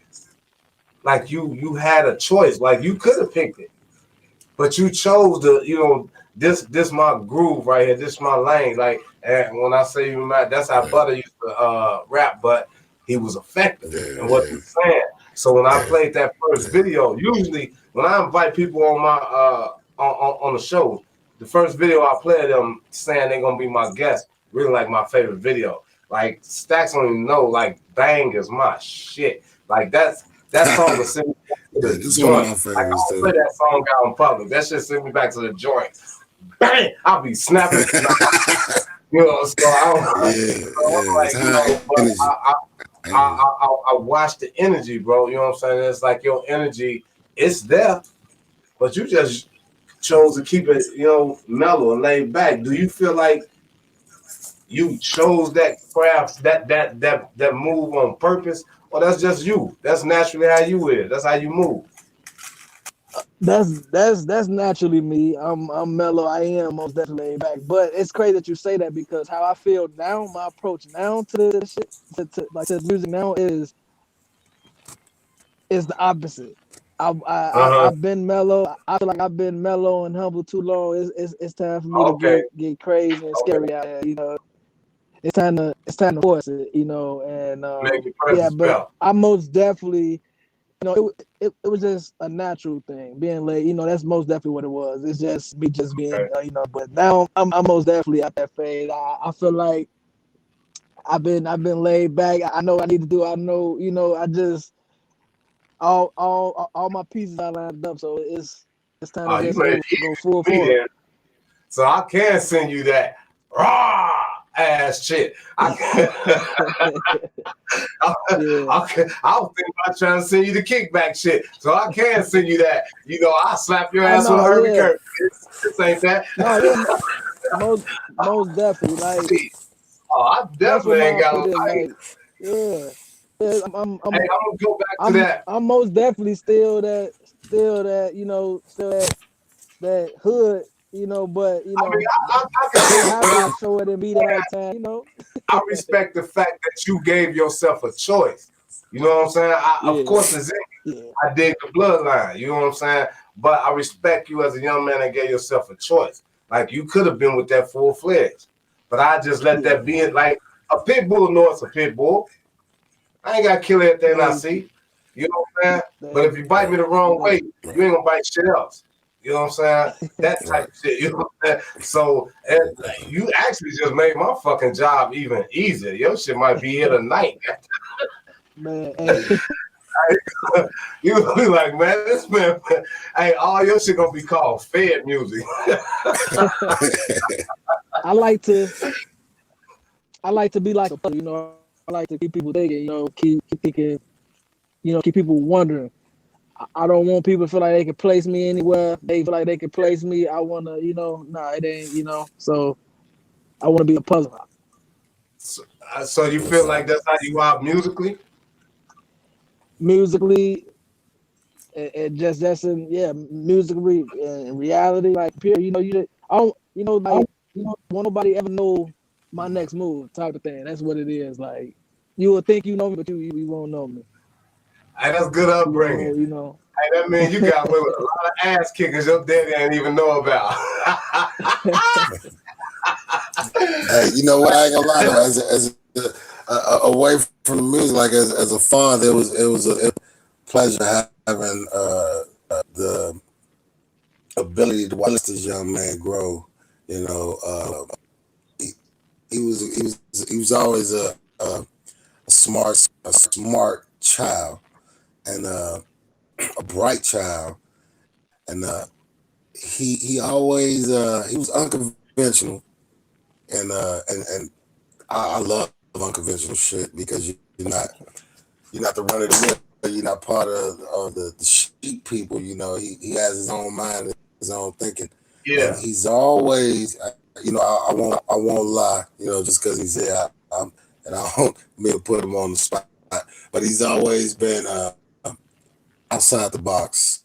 like you had a choice. Like you could have picked it, but you chose to, you know, this my groove right here. This my lane. Like, and when I say you mad, that's how Butter used to rap, but he was effective in what he was saying. So when I played that first video, usually when I invite people on my on the show, the first video I play of them saying they're gonna be my guest, really like my favorite video. Like Staxx don't even know, like Bang is my shit. Like that song will send me back to the joint. Like I don't play that song out in public. That shit send me back to the joint. Bang! I'll be snapping. You know, so I watch the energy, bro. You know what I'm saying? It's like your energy, it's there, but you just chose to keep it, you know, mellow and laid back. Do you feel like you chose that craft, that move on purpose, or that's just you? That's naturally how you is. That's how you move. That's naturally me. I'm mellow. I am most definitely laid back. But it's crazy that you say that, because how I feel now, my approach now to the shit, to music now is the opposite. I've been mellow. I feel like I've been mellow and humble too long. It's time for me to get crazy and scary out there. You know, it's time to force it. You know, and yeah, but I most definitely. You know, it was just a natural thing, being late. You know, that's most definitely what it was. It's just me just being, you know. But now I'm most definitely at that phase. I feel like I've been laid back. I know what I need to do. I know, you know. I just all my pieces are lined up. So it's time to just go full forward. So I can send you that. Rah! ass shit. I don't think about trying to send you the kickback shit. So I can send you that. You know, I'll slap your ass with a Herbie Kirk. This ain't that. No, yeah, most definitely. Like, oh, I definitely ain't got a like, yeah. I'm gonna go back to that. I'm most definitely still that, you know, still that hood, you know, but you know, I mean, I can see have to show it and be the right time, you know. I respect the fact that you gave yourself a choice. You know what I'm saying? Of course, it's I dig the bloodline. You know what I'm saying? But I respect you as a young man that gave yourself a choice. Like, you could have been with that full-fledged. But I just let that be it. Like, a pit bull knows a pit bull. I ain't got to kill everything I see. You know what I'm saying? But if you bite me the wrong way, you ain't going to bite shit else. You know what I'm saying? That type of shit. You know what I'm saying? So, you actually just made my fucking job even easier. Your shit might be here tonight. Man, you gonna be like, man, this man, hey, all your shit gonna be called Fed music. I like to be like a, you know, I like to keep people thinking, you know, keep thinking, you know, keep people wondering. I don't want people to feel like they can place me anywhere. They feel like they can place me. I want to, you know, nah, it ain't, you know. So I want to be a puzzle. So you feel like that's how you are musically? Musically, and just in, yeah, musically and reality, like pure, you know, I don't, you know, like, you know, won't nobody ever know my next move type of thing. That's what it is. Like, you will think you know me, but you won't know me. Hey, that's good upbringing. You know. Hey, that means you got with a lot of ass kickers your daddy ain't even know about. Hey, you know what? I ain't gonna lie though. As away from the music, like as a father, it was a pleasure having the ability to watch this young man grow. You know, he was always a smart child and a bright child, and he always he was unconventional, and I love unconventional shit because you're not the run of the mill. You're not part of the sheep people. You know, he has his own mind, his own thinking. Yeah, and he's always, you know, I won't lie. You know, just because he's here, and I don't mean to put him on the spot, but he's always been outside the box,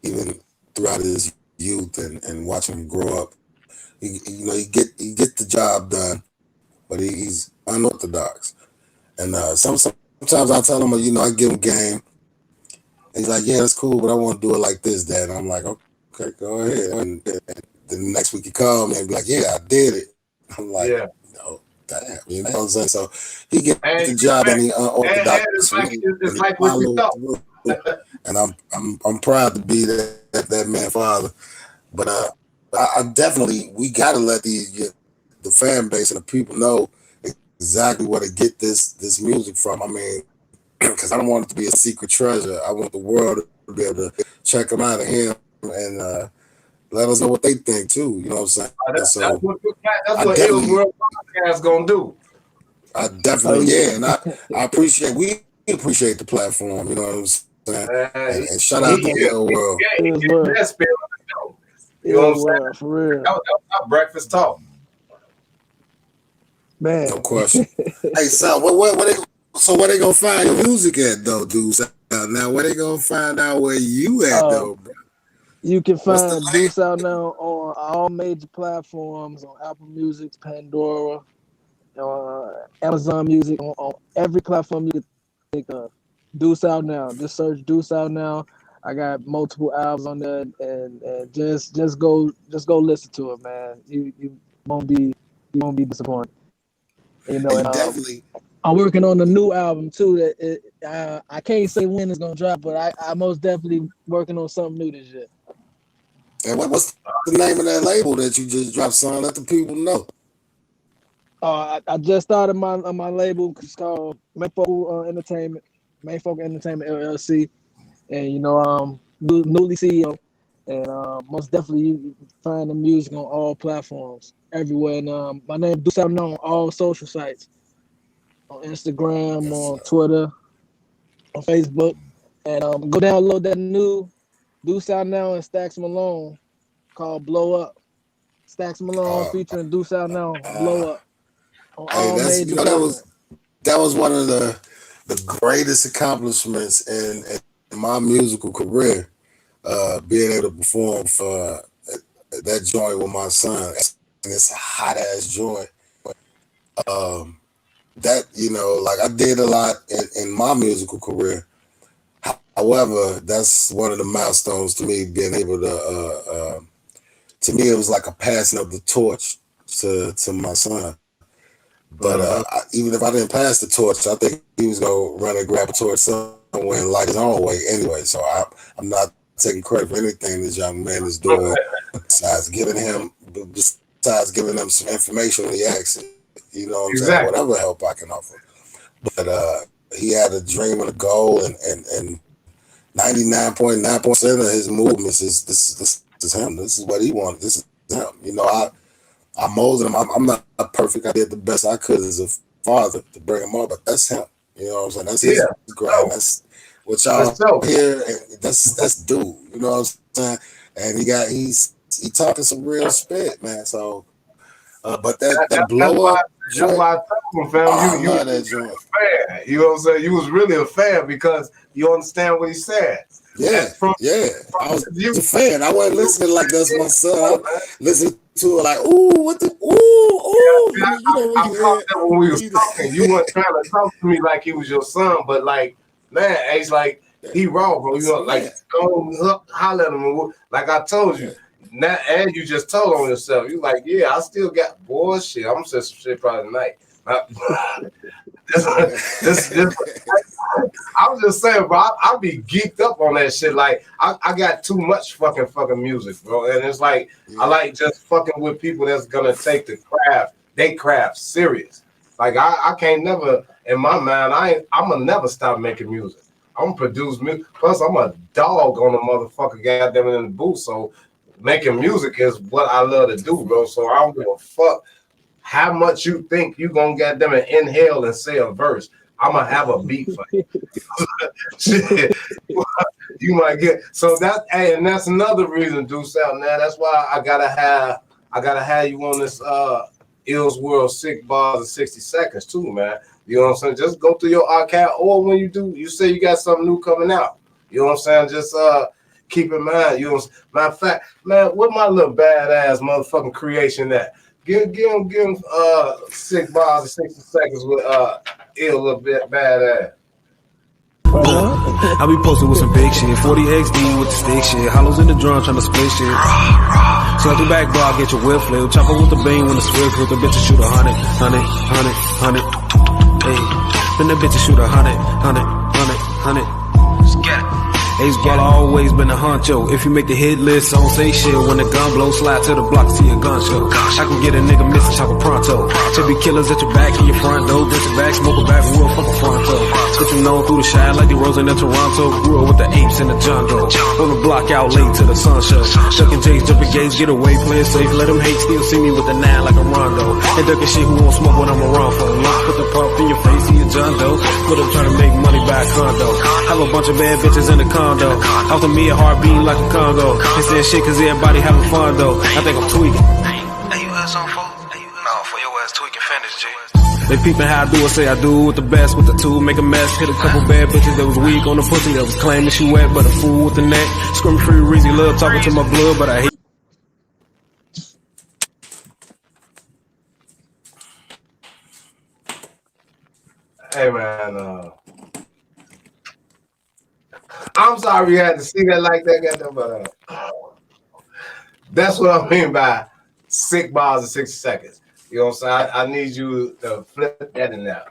even throughout his youth and watching him grow up. You know, he gets the job done, but he's unorthodox. And sometimes I tell him, you know, I give him game. And he's like, yeah, that's cool, but I want to do it like this, Dad. And I'm like, okay, go ahead. And the next week he called me and be like, yeah, I did it. I'm like, no, damn, you know what I'm saying? So he gets the job and he unorthodox. It's like what you thought. And I'm proud to be that man father. But I definitely, we gotta let the fan base and the people know exactly where to get this music from. I mean, because I don't want it to be a secret treasure. I want the world to be able to check them out of him and let us know what they think too. You know what I'm saying? That's what Ill's World Podcast gonna do. I definitely, and I appreciate, we appreciate the platform. You know what I'm saying? And shout out to Ill World. You know what I'm saying? For real. That was our breakfast talk. Man. No question. Hey, son, where they gonna find your music at though, Duece? Now, where they gonna find out where you at though, bro? You can find Duece Outnow on all major platforms, on Apple Music, Pandora, Amazon Music, on every platform you can think of. Duece Outnow. Just search Duece Outnow. I got multiple albums on there, and just go listen to it, man. You won't be disappointed. You know, and definitely. I'm working on a new album too. That I can't say when it's gonna drop, but I most definitely working on something new this year. And what's the name of that label that you just dropped, son? Let the people know. I just started my label. It's called Mayfolk Entertainment LLC, and you know, newly CEO, And most definitely you can find the music on all platforms, everywhere. And my name Duece Outnow on all social sites, on Instagram, Yes, on sir. Twitter, on Facebook. And go download that new Duece Outnow and Staxx Malone called Blow Up. Staxx Malone Uh, featuring Duece Outnow, Blow Up on hey, all that's major that platforms. was one of the greatest accomplishments in my musical career. Being able to perform for that joint with my son, and it's a hot ass joint. Um, that like I did a lot in my musical career. However, that's one of the milestones to me, being able to me, it was like a passing of the torch to my son. But even if I didn't pass the torch, I think he was gonna run and grab a torch somewhere in like his own way anyway. So I'm not taking credit for anything this young man is doing besides giving him some information when he asks. You know what I'm saying? Exactly. Whatever help I can offer. But he had a dream and a goal, and 99.9% of his movements this is him. This is what he wanted. This is him. I molded him. I'm not perfect. I did the best I could as a father to bring him up, but that's him. You know what I'm saying? That's his Yeah. grind. That's what Let's y'all go. hear. And that's dude. You know what I'm saying? And he talking some real spit, man. So, but that That's blow why up that's joint. why I told him, fam. Oh, I You love that joint. fan. You know what I'm saying? You was really a fan because you understand what he said. Yeah, That's from yeah. I was you. a fan. I wasn't listening like that's my son. I Man. listened to it like, ooh, what the ooh. Yeah, When I you caught that when we was hear talking. You weren't trying to talk to me like he was your son, but like, man, he's like he raw, bro. You that's a know, like man. go holler at him. Like I told Yeah. you, now and you just told on yourself. You like, yeah, I still got bullshit. I'm gonna say some shit probably tonight. This I'm just saying, bro. I be geeked up on that shit. Like, I got too much fucking music, bro. And it's like I Yeah. like just fucking with people that's gonna take they craft serious. Like I can't never in my mind. I'm gonna never stop making music. I'm gonna produce music. Plus, I'm a dog on the motherfucker goddamn it in the booth. So making music is what I love to do, bro. So I don't give a fuck how much you think you gonna goddamn it inhale and say a verse. I'm gonna have a beat for you. Shit, you might get so that. Hey, and that's another reason, Duece out now. That's why I gotta have you on this Ills World Sick Bars in 60 seconds too, man. You know what I'm saying? Just go through your archive, or when you do, you say you got something new coming out. You know what I'm saying? Just keep in mind. You know, matter of fact, man, what my little badass motherfucking creation at? Give him Sick Bars in 60 seconds with Ill little bit badass. I be posted with some big shit, 40 XD with the stick shit, hollows in the drum trying to split shit. Sell through back bar, get your whip flip, chopper with the beam when the swift with the bitch shoot 100. Hey, then the bitch shoot 100. Ace baller always been a honcho. If you make the hit list, I don't say shit. When the gun blows, slide to the block, see a gun show. I can get a nigga missing, chopper pronto. Should be killers at your back and your front door. Get your back, smoke a back, real fucking fronto. Switching on through the shine like the Rose in Toronto. Grew up with the apes in the jungle. On the block out late to the sun show. Ducking J's, jumping gates, get away, playing safe. Let them hate, still see me with the 9 like a Rondo. And ducking shit who won't smoke when I'm around for. Put the pump in your face, see a John Doe. Put up trying to make money by a condo. Have a bunch of bad bitches in the condo. Off of me a heart beating like a Congo. They saying shit cause everybody having fun though. I think I'm tweaking. Hey, you heard something, folks? No, for your ass tweaking finish, G. They peeping how I do it, say I do with the best, with the two, make a mess. Hit a couple bad bitches that was weak on the pussy, that was claiming she wet, but a fool with the neck. Screaming free Reezy, love talking to my blood, but I hate. Hey man, I'm sorry you had to see that like that, goddamn, but that's what I mean by Sick Bars in 60 seconds. You know what I'm saying? I need you to flip that in there.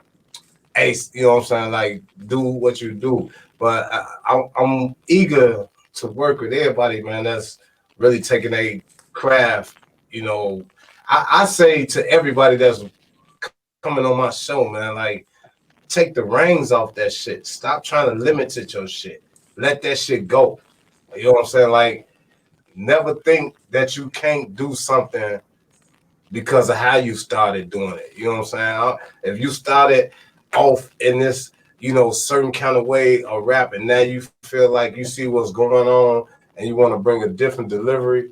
Ace, you know what I'm saying? Like, do what you do. But I'm eager to work with everybody, man, that's really taking a craft. You know, I say to everybody that's coming on my show, man, like, take the reins off that shit. Stop trying to limit your shit. Let that shit go. You know what I'm saying? Like, never think that you can't do something because of how you started doing it. You know what I'm saying? If you started off in this, certain kind of way of rap, and now you feel like you see what's going on and you want to bring a different delivery,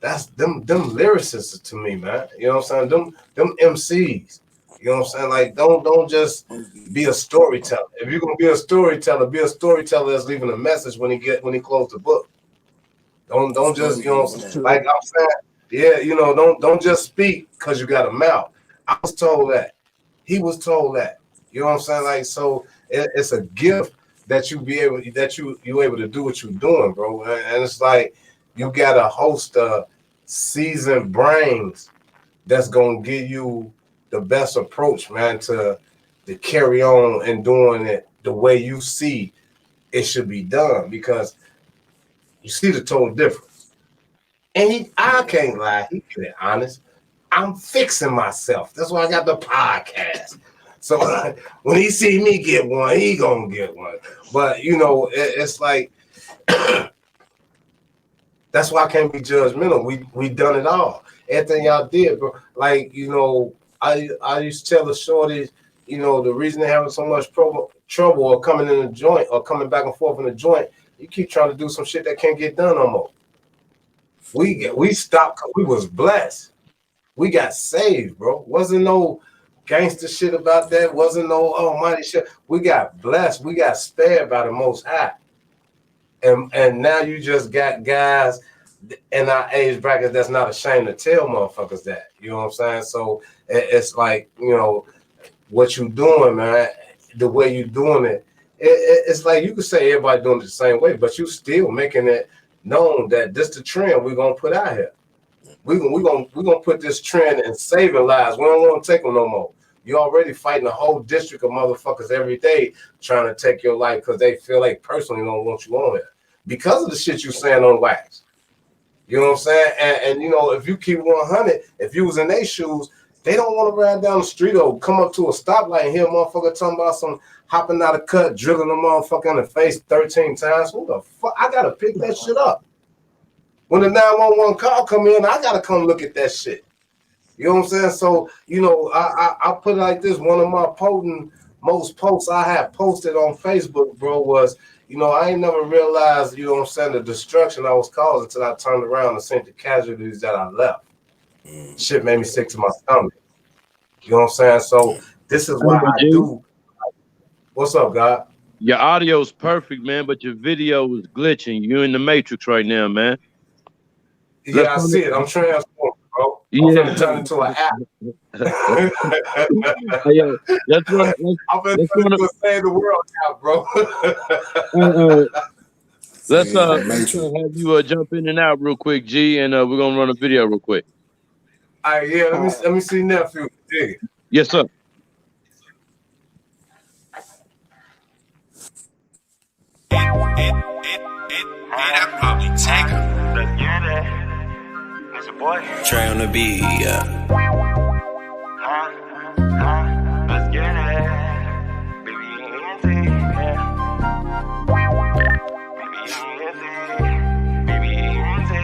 that's them lyricists to me, man. You know what I'm saying? Them MCs. You know what I'm saying? Like, don't just be a storyteller. If you're gonna be a storyteller that's leaving a message when he closed the book. Don't just, like I'm saying, yeah, don't just speak because you got a mouth. I was told that. He was told that. You know what I'm saying? Like, so it's a gift that you able to do what you're doing, bro. And it's like you got a host of seasoned brains that's gonna give you the best approach, man, to carry on and doing it the way you see it should be done, because you see the total difference. And I can't lie, he get honest. I'm fixing myself. That's why I got the podcast. So when he see me get one, he gonna get one. But it's like that's why I can't be judgmental. We done it all. Everything y'all did, bro. Like, I used to tell the shorties, the reason they're having so much trouble or coming in the joint or coming back and forth in the joint, you keep trying to do some shit that can't get done no more. We stopped because we was blessed. We got saved, bro. Wasn't no gangster shit about that. Wasn't no almighty shit. We got blessed. We got spared by the Most High. And now you just got guys in our age bracket that's not ashamed to tell motherfuckers that. You know what I'm saying? So it's like, what you doing, man, the way you doing it, it's like you could say everybody doing it the same way, but you still making it known that this the trend we're gonna put out here. We're gonna put this trend in saving lives. We don't want to take them no more. You're already fighting a whole district of motherfuckers every day trying to take your life because they feel like personally don't want you on it because of the shit you saying on wax. You know what I'm saying? And if you keep 100, if you was in their shoes, they don't want to ride down the street or come up to a stoplight and hear a motherfucker talking about some hopping out of cut, drilling a motherfucker in the face 13 times. Who the fuck? I gotta pick that shit up. When the 911 call come in, I gotta come look at that shit. You know what I'm saying? So, I put it like this. One of my most posts I had posted on Facebook, bro, was, I ain't never realized, the destruction I was causing until I turned around and seen the casualties that I left. Shit made me sick to my stomach. You know what I'm saying? So this is why I do. What's up, God? Your audio's perfect, man, but your video is glitching. You're in the matrix right now, man. Yeah, I see it. I'm transforming, bro. I'm gonna turn into an app. Yeah, I'm gonna turn into a save the world app, bro. Let's have you jump in and out real quick, G, and we're gonna run a video real quick. All right, yeah, let me see nephew. Dig it. Yes, sir. That probably take her. Let's get it. That's your boy. Trey on the beat, yeah. Let's get it. Baby, easy, yeah. Baby, easy. Let's get it.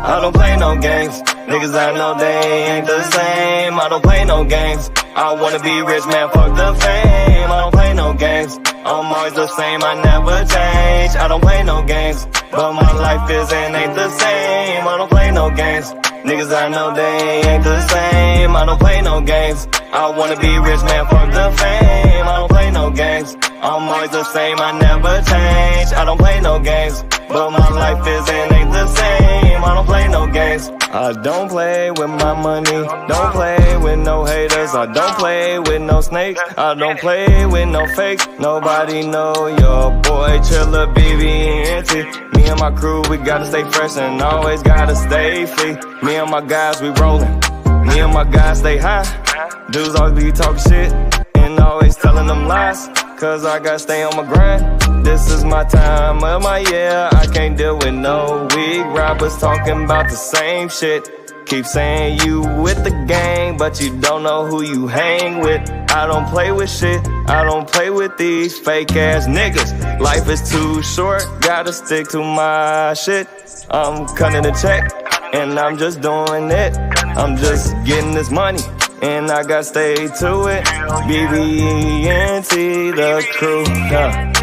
I don't play no games. Niggas I know they ain't the same. I don't play no games. I wanna be rich, man, fuck the fame. I don't play no games. I'm always the same, I never change. I don't play no games, but my life ain't the same. I don't play no games. Niggas I know they ain't the same. I don't play no games. I wanna be rich, man, fuck the fame. I don't play no games. I'm always the same, I never change. I don't play no games, but my life ain't the same. I don't play no games. I don't play with my money, don't play with no haters. I don't play with no snakes, I don't play with no fakes. Nobody know your boy Triller, BB&T. Me and my crew, we gotta stay fresh and always gotta stay free. Me and my guys, we rollin'. Me and my guys stay high. Dudes always be talking shit and always telling them lies, cause I gotta stay on my grind. This is my time of my year. I can't deal with no weak rappers talking about the same shit. Keep saying you with the gang, but you don't know who you hang with. I don't play with shit, I don't play with these fake ass niggas. Life is too short, gotta stick to my shit. I'm cutting the check, and I'm just doing it. I'm just getting this money, and I gotta stay to it. BBENT, the crew.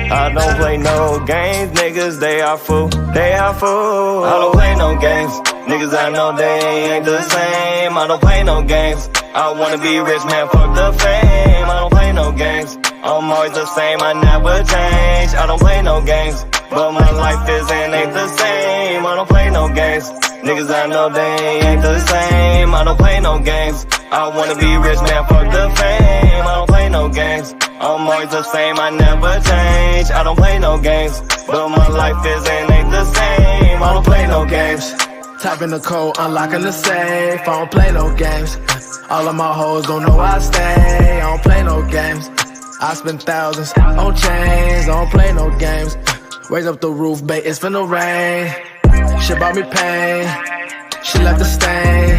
I don't play no games, niggas, they are fool. They are fool. I don't play no games, niggas, I know they ain't the same. I don't play no games. I wanna be rich, man, fuck the fame. I don't play no games. I'm always the same, I never change. I don't play no games, but my life ain't the same. I don't play no games. Niggas, I know they ain't the same. I don't play no games. I wanna be rich, man, fuck the fame. I don't play no games. I'm always the same, I never change. I don't play no games, but my life ain't the same. I don't play no games. Typing the code, unlocking the safe. I don't play no games. All of my hoes don't know I stay. I don't play no games. I spend thousands on chains. I don't play no games. Raise up the roof, babe, it's finna rain. She brought me pain. She left a stain.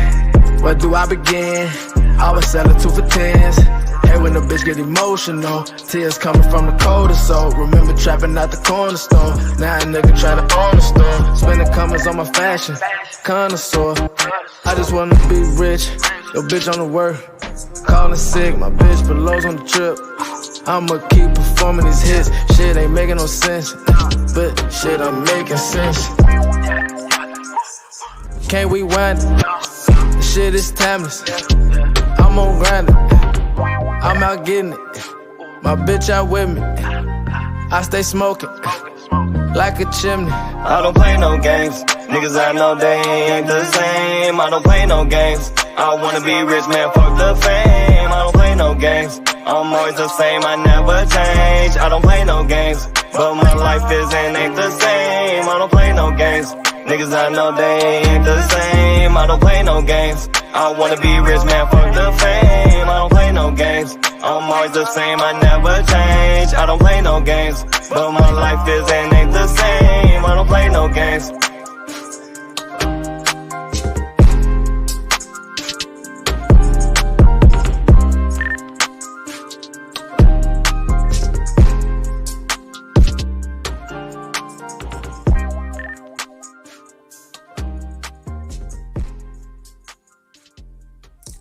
Where do I begin? I was selling 2 for 10s. Hey, when the bitch get emotional, tears coming from the coldest soul. Remember trapping out the cornerstone. Now a nigga tryna own the store. Spending commas on my fashion, connoisseur. I just wanna be rich. Yo, bitch on the work. Calling sick, my bitch belows on the trip. I'ma keep performing these hits. Shit ain't making no sense, but shit, I'm making sense. Can't rewind it. The shit is timeless. I'm on grinding. I'm out getting it. My bitch out with me. I stay smoking like a chimney. I don't play no games. Niggas, I know they ain't the same. I don't play no games. I wanna be rich, man, fuck the fame. I don't play no games. I'm always the same, I never change. I don't play no games, but my life ain't the same. I don't play no games. Niggas, I know they ain't the same. I don't play no games. I wanna be rich, man, fuck the fame. I don't play no games. I'm always the same, I never change. I don't play no games, but my life ain't the same. I don't play no games.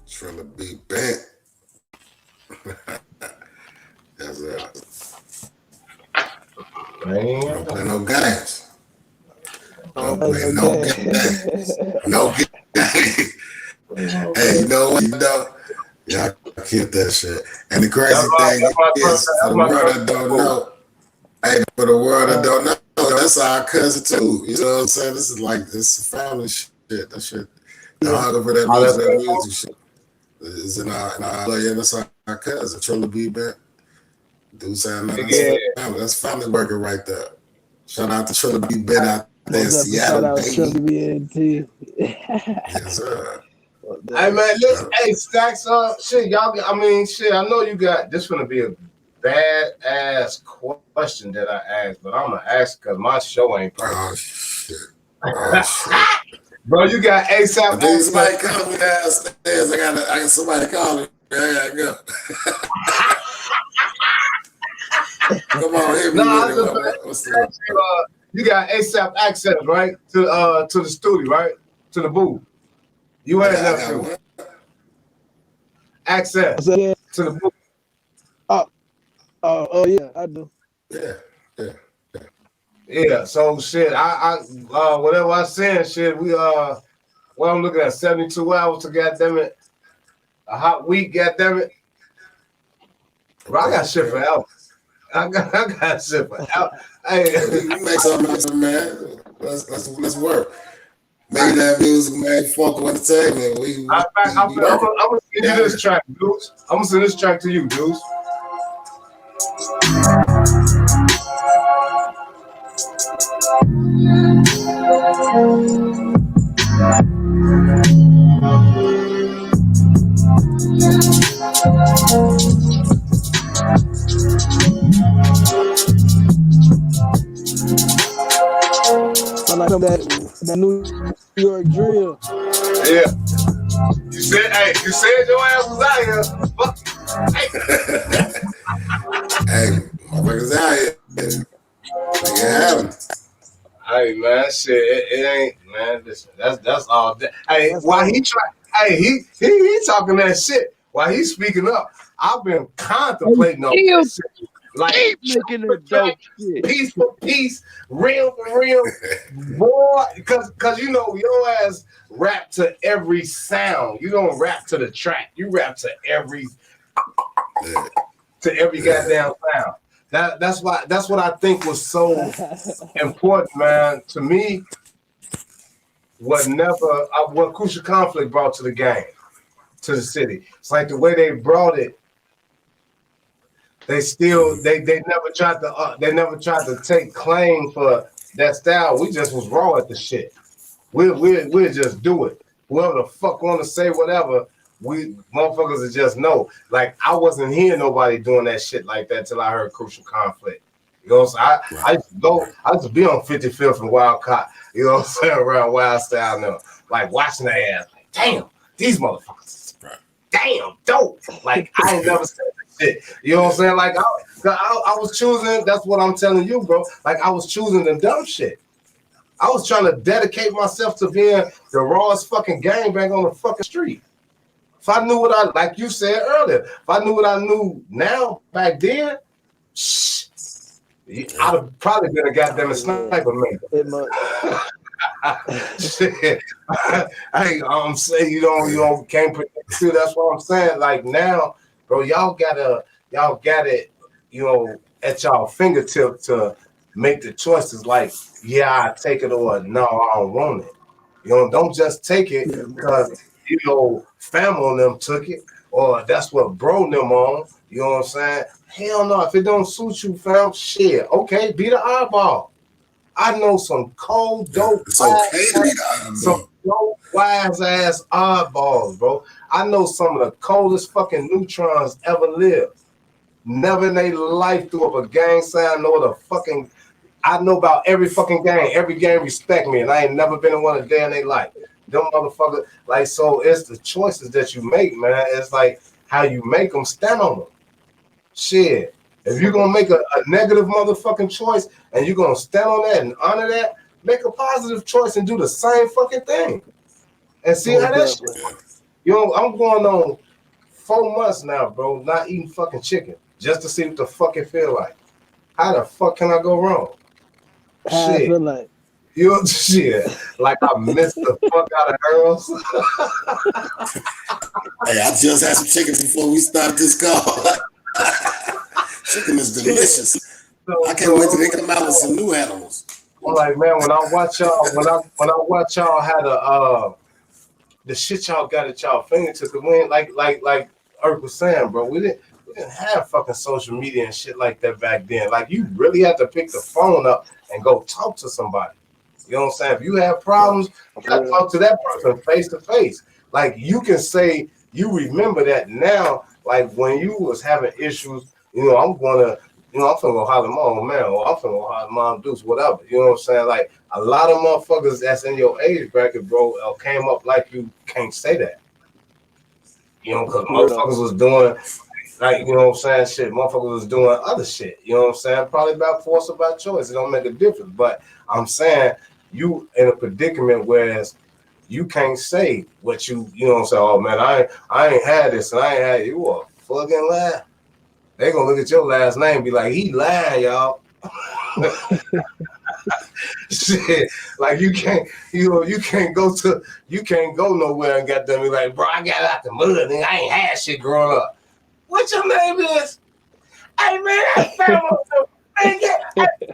Trying to be bent. That's it. Don't play no games. Don't play no games. No games. Hey, you know what? You know, yeah, I keep that shit. And the crazy thing is, for the world that don't know, hey, for the world that don't know, that's our cousin too. You know what I'm saying? This is like, this is family shit. That shit. The hunger for that music shit. Is in our yeah, that's our cousin, Trilla B back. Duece, that's family working right there. Shout out to Trilla B Bet out there in Seattle, baby. Yes, sir. Hey man, listen, hey Staxx, shit, y'all. I mean, shit. I know you got this. Gonna be a bad ass question that I asked, but I'm gonna ask because my show ain't perfect. Oh shit. Oh shit. Bro, you got ASAP. Somebody call me downstairs. I got somebody calling. I gotta go. Come on, hit me. You got ASAP access, right? To the studio, right? To the booth. You ain't left access to the booth. Oh yeah, I do. Yeah, so shit, I whatever I said, shit, we well, I'm looking at 72 hours to goddamn it, a hot week, goddamn it. Bro, I got shit for out. I got shit for out. Hey, you make something, man. Let's work. Make that music, man. Fuck with entertainment. I'm gonna send you this track, dudes. I'm gonna send this track to you, dudes. I like that The New York drill. Yeah. You said your ass was out here. Fuck. Hey, motherfuckers out here. Make it happen. Hey man, shit, it ain't man. Listen, that's all. Hey, That's while all. he try, hey, he talking that shit. While he's speaking up, I've been contemplating on that shit. Like Keep making that dope shit. piece for piece, real for real, boy. Cause you know your ass rap to every sound. You don't rap to the track. You rap to every goddamn sound. That's what I think was so important, man. To me, what Crucial Conflict brought to the game, to the city. It's like the way they brought it. They still they never tried to take claim for that style. We just was raw at the shit. We'll just do it. Whoever the fuck want to say whatever, we motherfuckers will just know. Like I wasn't hearing nobody doing that shit like that till I heard Crucial Conflict. You know what I'm saying? I used to be on 55th and Wildcott, you know what I'm saying, around Wild Style now. Like watching their ass, like, damn, these motherfuckers, damn, dope. Like I ain't never said that shit. You know what I'm saying? Like I was choosing, that's what I'm telling you, bro. Like I was choosing the dumb shit. I was trying to dedicate myself to being the rawest fucking gangbang on the fucking street. If I knew what like you said earlier, if I knew what I knew now, back then, I'd have probably been a goddamn sniper, man. Shit. I'm saying you don't can't predict too. That's what I'm saying. Like now, bro, y'all got it, you know, at y'all fingertip to make the choices. Like, yeah, I take it, or no, I don't want it. You know, don't just take it because you know family and them took it, or that's what bro and them on. You know what I'm saying? Hell no, if it don't suit you, fam, shit. Okay, be the eyeball. I know some cold, dope, some dope, wise ass oddballs, bro. I know some of the coldest fucking neutrons ever lived. Never in their life threw up a gang sign, nor the fucking. I know about every fucking gang. Every gang respect me, and I ain't never been in one a day in their life. Them motherfuckers, like, so it's the choices that you make, man. It's like how you make them, stand on them. Shit. If you're gonna make a negative motherfucking choice and you're gonna stand on that and honor that, make a positive choice and do the same fucking thing. And see how that shit works. You know, I'm going on 4 months now, bro, not eating fucking chicken, just to see what the fuck it feel like. How the fuck can I go wrong? How I feel like. You know, shit. Like I missed the fuck out of girls. Hey, I just had some chicken before we started this call. Chicken is delicious. I can't wait till they come out with some new animals. I'm like, man, when I watch y'all, when I watch y'all had the shit y'all got at y'all fingertips, we ain't like Earth was saying, bro. We didn't have fucking social media and shit like that back then. Like you really had to pick the phone up and go talk to somebody. You know what I'm saying? If you have problems, you gotta talk to that person face to face. Like you can say you remember that now. Like when you was having issues, you know, I'm finna go holler at mom, man, or I'm finna go holler at mom, Duece, whatever. You know what I'm saying? Like a lot of motherfuckers that's in your age bracket, bro, came up like you can't say that. You know, because motherfuckers was doing, like, you know what I'm saying, shit, motherfuckers was doing other shit. You know what I'm saying? Probably by force or by choice. It don't make a difference. But I'm saying you in a predicament whereas you can't say what you know what I'm saying, oh man, I ain't had this and I ain't had it. You a fucking lie. They gonna look at your last name and be like, he lying, y'all. Shit, like you can't go nowhere and got them be like, bro, I got out the mud and I ain't had shit growing up. What your name is? Hey man, that family, man,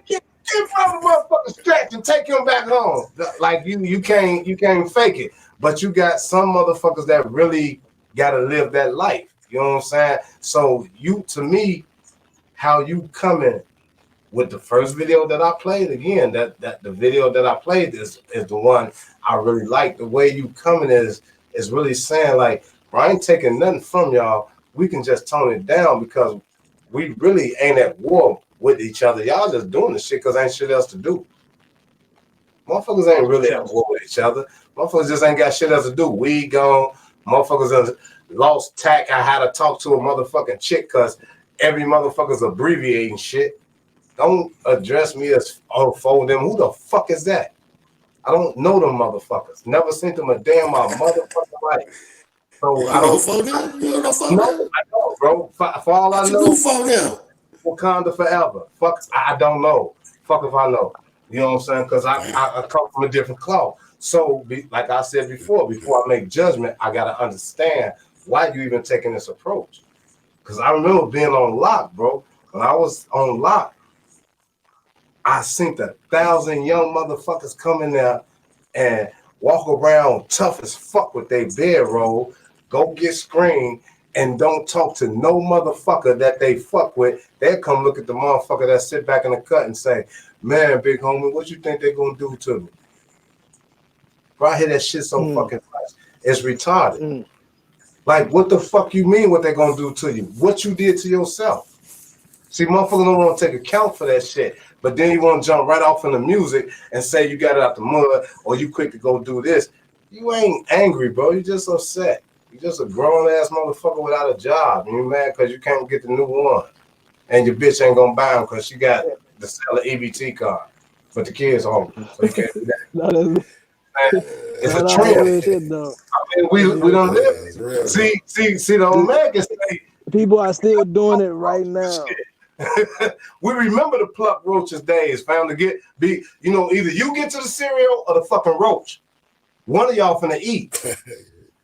get from the motherfucking stretch and take him back home. Like you can't fake it. But you got some motherfuckers that really gotta live that life. You know what I'm saying? So to me, how you coming with the first video that I played, again, that the video that I played is the one I really like. The way you coming is really saying like, bro, I ain't taking nothing from y'all. We can just tone it down because we really ain't at war with each other. Y'all just doing this shit because ain't shit else to do. Motherfuckers ain't really at war with each other. Motherfuckers just ain't got shit else to do. Weed gone. Motherfuckers done lost tact. I had to talk to a motherfucking chick because every motherfucker's abbreviating shit. Don't address me as for them. Who the fuck is that? I don't know them motherfuckers. Never seen them a damn my motherfucking life. So I don't. No, I don't, bro. For all I know, Wakanda forever. Fuck, I don't know. Fuck if I know. You know what I'm saying? Because I come from a different cloth. So, like I said before I make judgment, I gotta understand why you even taking this approach. Because I remember being on lock, bro. When I was on lock, I seen 1,000 young motherfuckers come in there and walk around tough as fuck with their bedroll, go get screened, and don't talk to no motherfucker that they fuck with. They come look at the motherfucker that sit back in the cut and say, man, big homie, what you think they gonna do to me? Bro, I hear that shit so fucking much. It's retarded. Like, what the fuck you mean what they gonna do to you? What you did to yourself? See, motherfuckers don't want to take account for that shit. But then you want to jump right off in the music and say you got it out the mud or you quick to go do this. You ain't angry, bro. You just upset. You just a grown-ass motherfucker without a job. And you mad because you can't get the new one. And your bitch ain't going to buy them because she got the seller EBT card. But the kids home. So you can't do that. It's a trend. Shit, though. I mean, we don't live. See, the Americans say people are still doing it right now. We remember the pluck roaches days, fam, to be, either you get to the cereal or the fucking roach. One of y'all finna eat.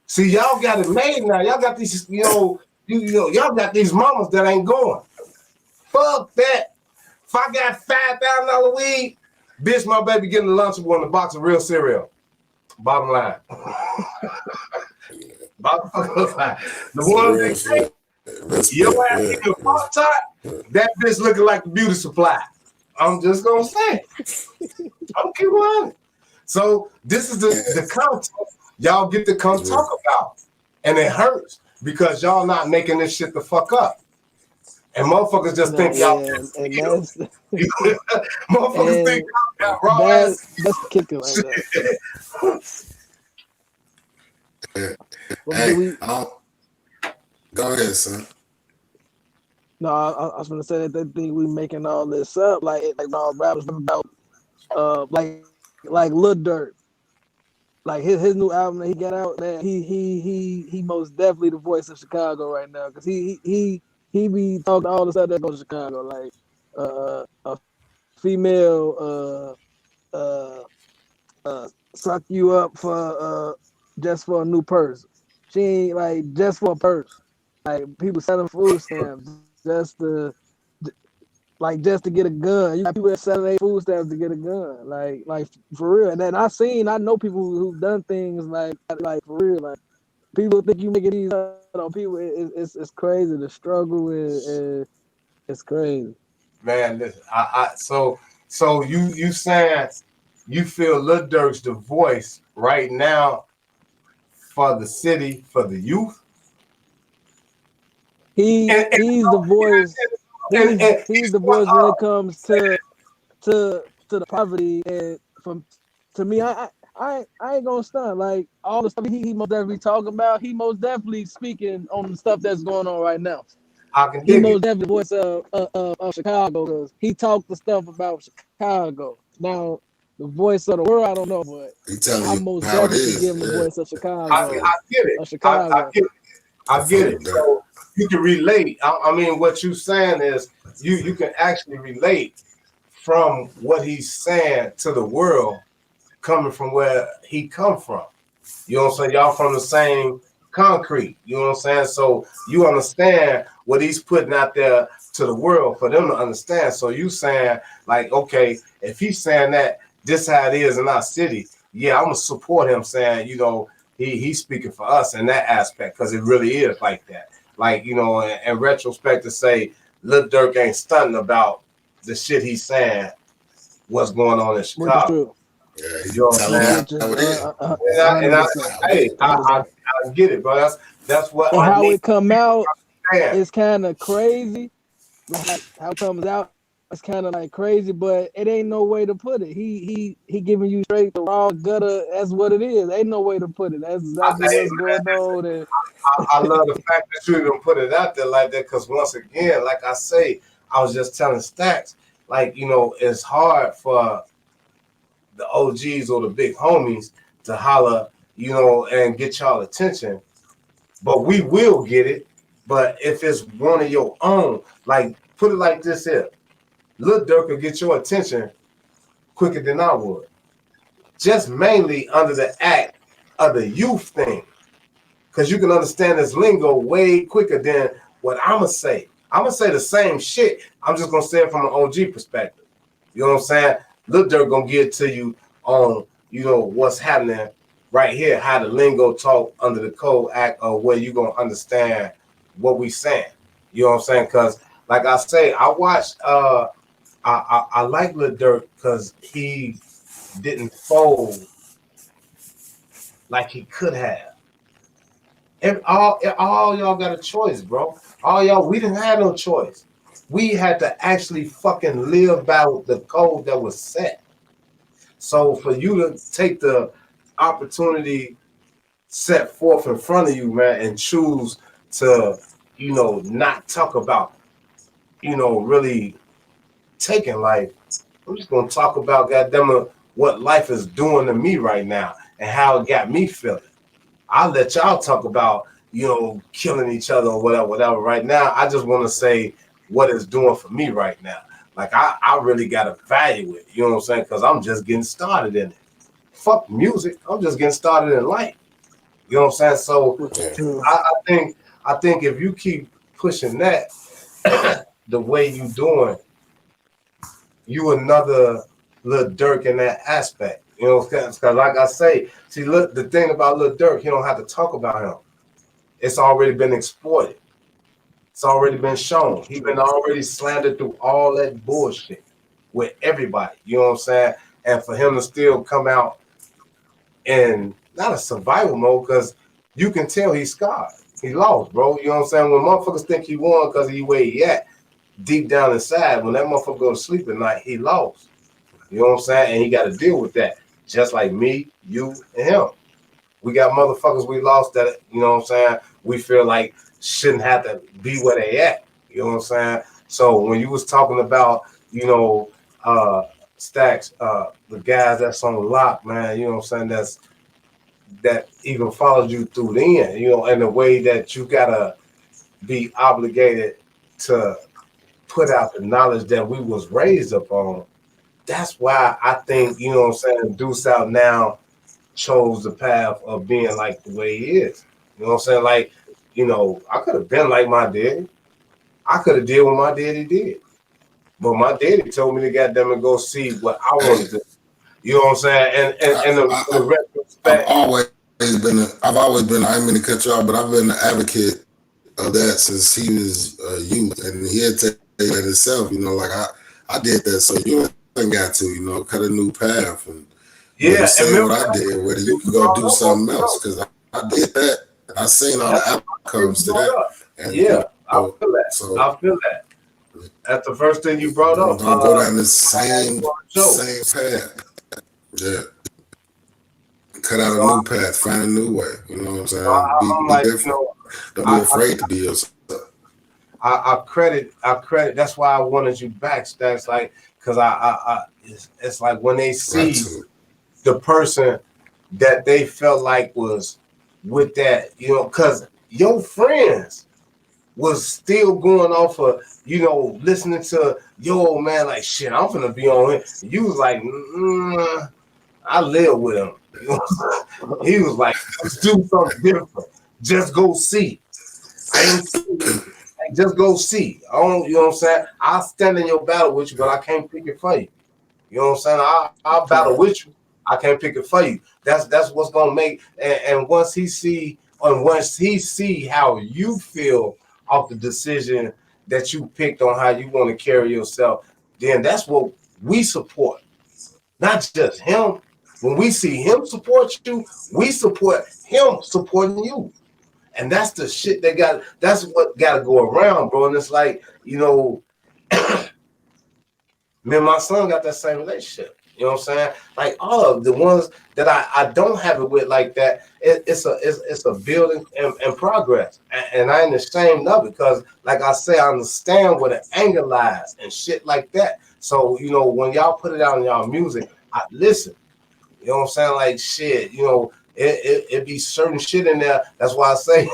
See, y'all got it made now. Y'all got these, y'all got these mamas that ain't going. Fuck that. If I got $5,000 weed, bitch, my baby getting a Lunchable in a box of real cereal. Bottom line. Bottom fucking line. The ones they say, your ass in your pop top, that bitch looking like the beauty supply. I'm just gonna say. I'm keep on. So this is the content y'all get to come talk about. And it hurts because y'all not making this shit the fuck up. And motherfuckers just think y'all motherfuckers think y'all got raw ass. That's the kicker right there. Go ahead, son. No, I was gonna say that they think we making all this up, like all rappers about, like Lil Durk, like his new album that he got out, man. He most definitely the voice of Chicago right now, cause he be talking all the stuff that goes to Chicago, like a female suck you up for just for a new purse. She ain't like just for a purse. Like people selling food stamps just to get a gun. You got people that selling their food stamps to get a gun. Like for real. And then I know people who've done things like for real. Like people think you making these on people. It's crazy. The struggle is it's crazy. Man, listen, so you saying you feel Lil Durk's the voice right now for the city, for the youth? He's the voice. He's the voice when it comes to the poverty, and to me, I ain't gonna stunt. Like all the stuff he most definitely talking about, he most definitely speaking on the stuff that's going on right now. He most definitely the voice of Chicago, because he talked the stuff about Chicago. Now the voice of the world, I don't know, but I most definitely give him the voice of Chicago. I get it. Of Chicago. I get it. So you can relate. I mean, what you're saying is you can actually relate from what he's saying to the world, coming from where he come from. You know what I'm saying? Y'all from the same concrete. You know what I'm saying? So you understand what he's putting out there to the world for them to understand. So you saying like, okay, if he's saying that this how it is in our city, yeah, I'm gonna support him saying, he's speaking for us in that aspect, because it really is like that. Like, in retrospect, to say Lil Durk ain't stunting about the shit he's saying, what's going on in Chicago. Yeah, you know what I'm saying? I get it, bro. That's what. And how it come out is kind of crazy. Like how it comes out It's kind of like crazy, but it ain't no way to put it. He giving you straight the raw gutter. That's what it is. Ain't no way to put it. That's exactly Hey, what's going on. And I love the fact that you even put it out there like that, because once again, like I say, I was just telling Staxx, like, you know, it's hard for the OGs or the big homies to holler, you know, and get y'all attention, but we will get it. But if it's one of your own, like, put it like this here, Lil Durk will get your attention quicker than I would, just mainly under the act of the youth thing. Because you can understand this lingo way quicker than what I'm going to say. I'm going to say the same shit. I'm just going to say it from an OG perspective. You know what I'm saying? Lil Durk going to get to you on, you know, what's happening right here, how the lingo talk under the code act, or where you going to understand what we saying. You know what I'm saying? Because, like I say, I watched, I like Lil Durk because he didn't fold like he could have. All y'all got a choice, bro. All y'all, we didn't have no choice. We had to actually fucking live by the code that was set. So for you to take the opportunity set forth in front of you, man, and choose to, you know, not talk about, you know, really taking life. I'm just gonna talk about, goddamn, what life is doing to me right now and how it got me feeling. I'll let y'all talk about, you know, killing each other or whatever. Right now, I just want to say what it's doing for me right now. Like, I really got to value it, you know what I'm saying? Because I'm just getting started in it. Fuck music. I'm just getting started in life. You know what I'm saying? So I think if you keep pushing that the way you doing, you another Lil Durk in that aspect. You know, because like I say, see, look, the thing about Lil Durk, you don't have to talk about him. It's already been exploited. It's already been shown. He's been already slandered through all that bullshit with everybody. You know what I'm saying? And for him to still come out in not a survival mode, because you can tell he's scarred. He lost, bro. You know what I'm saying? When motherfuckers think he won because he where he at, deep down inside, when that motherfucker go to sleep at night, he lost. You know what I'm saying? And he got to deal with that. Just like me, you, and him. We got motherfuckers we lost that, you know what I'm saying, we feel like shouldn't have to be where they at. You know what I'm saying? So when you was talking about, you know, Staxx, the guys that's on lock, man, you know what I'm saying, that even follows you through the end, you know, and the way that you gotta be obligated to put out the knowledge that we was raised upon. That's why I think, you know what I'm saying, Duece Outnow chose the path of being like the way he is. You know what I'm saying? Like, you know, I could have been like my daddy. I could have did what my daddy did. But my daddy told me to goddamn go see what I wanted to. You know what I'm saying? And the retrospect. I've always been, I ain't mean to cut you off, but I've been an advocate of that since he was youth. And he had to take that himself, you know, like I did that. So you ain't got to, you know, cut a new path. And yeah, and say what I did, whether you can go do something else, because I did that. And I seen all the outcomes to that. And, yeah, you know, I feel that. So I feel that. That's the first thing you brought up. Don't go down the same path. Yeah. Cut out a new path, find a new way. You know what I'm saying? Be different. You know, don't be afraid to be yourself. I credit. That's why I wanted you back. That's like, because it's like when they see the person that they felt like was with that, you know, because your friends was still going off of, you know, listening to your old man like, shit, I'm finna be on him. You was like, I live with him. You know? He was like, let's do something different. Just go see. Just go see. I don't, you know what I'm saying? I'll stand in your battle with you, but I can't pick it for you. You know what I'm saying? I'll battle with you. I can't pick it for you. That's what's gonna make. And once he see how you feel off the decision that you picked on how you want to carry yourself, then that's what we support. Not just him. When we see him support you, we support him supporting you. And that's the shit that's what got to go around, bro. And it's like, you know, Me and my son got that same relationship. You know what I'm saying? Like all of the ones that I don't have it with like that, it's a building and progress. And I ain't ashamed of it because, like I say, I understand where the anger lies and shit like that. So, you know, when y'all put it out in y'all music, I listen. You know what I'm saying? Like shit, you know, it be certain shit in there. That's why I say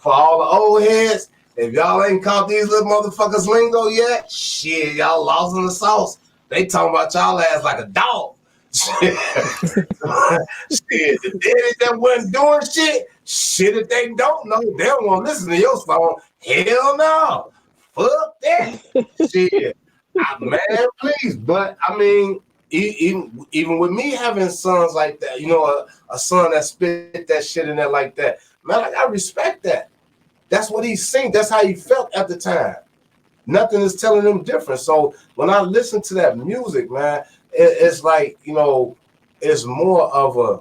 for all the old heads, if y'all ain't caught these little motherfuckers lingo yet, shit, y'all lost in the sauce. They talking about y'all ass like a dog. Shit, the daddies that wasn't doing shit if they don't know, they don't want to listen to your song. Hell no. Fuck that. Shit. Man, please. But I mean, even with me having sons like that, you know, a son that spit that shit in there like that, man, like, I respect that. That's what he sing. That's how he felt at the time. Nothing is telling him different. So when I listen to that music, man, it's like, you know, it's more of a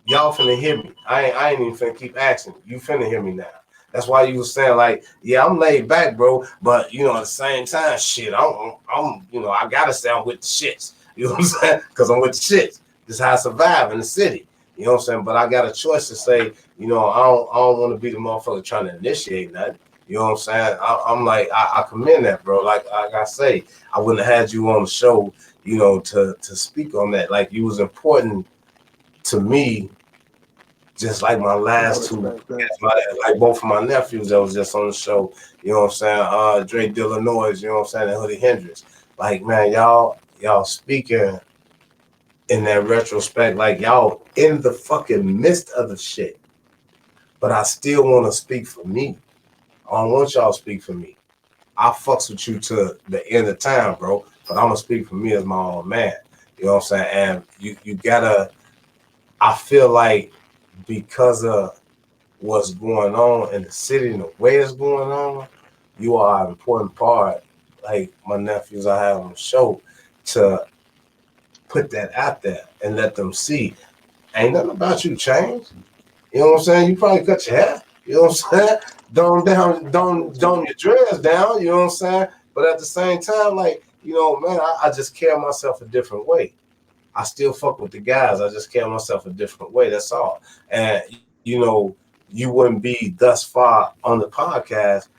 y'all finna hear me. I ain't even finna keep asking. You finna hear me now. That's why you was saying like, yeah, I'm laid back, bro. But you know, at the same time, shit, I'm you know, I gotta say I'm with the shits. You know what I'm saying? Because I'm with the shits. This is how I survive in the city. You know what I'm saying? But I got a choice to say, you know, I don't want to be the motherfucker trying to initiate nothing. You know what I'm saying? I'm like, I commend that, bro. Like I say, I wouldn't have had you on the show, you know, to speak on that. Like you was important to me, just like my last two, like both of my nephews that was just on the show. You know what I'm saying? Dre Dillanois, you know what I'm saying? And Hoodie Hendrix. Like, man, y'all speaking in that retrospect, like y'all in the fucking midst of the shit. But I still want to speak for me. I don't want y'all to speak for me. I fucks with you to the end of time, bro. But I'm gonna speak for me as my own man. You know what I'm saying? And you gotta, I feel like because of what's going on in the city and the way it's going on, you are an important part, like my nephews I have on the show, to put that out there and let them see. Ain't nothing about you changed. You know what I'm saying? You probably cut your hair. You know what I'm saying? Don't your dreads down. You know what I'm saying? But at the same time, like, you know, man, I just carry myself a different way. I still fuck with the guys. I just carry myself a different way. That's all. And, you know, you wouldn't be thus far on the podcast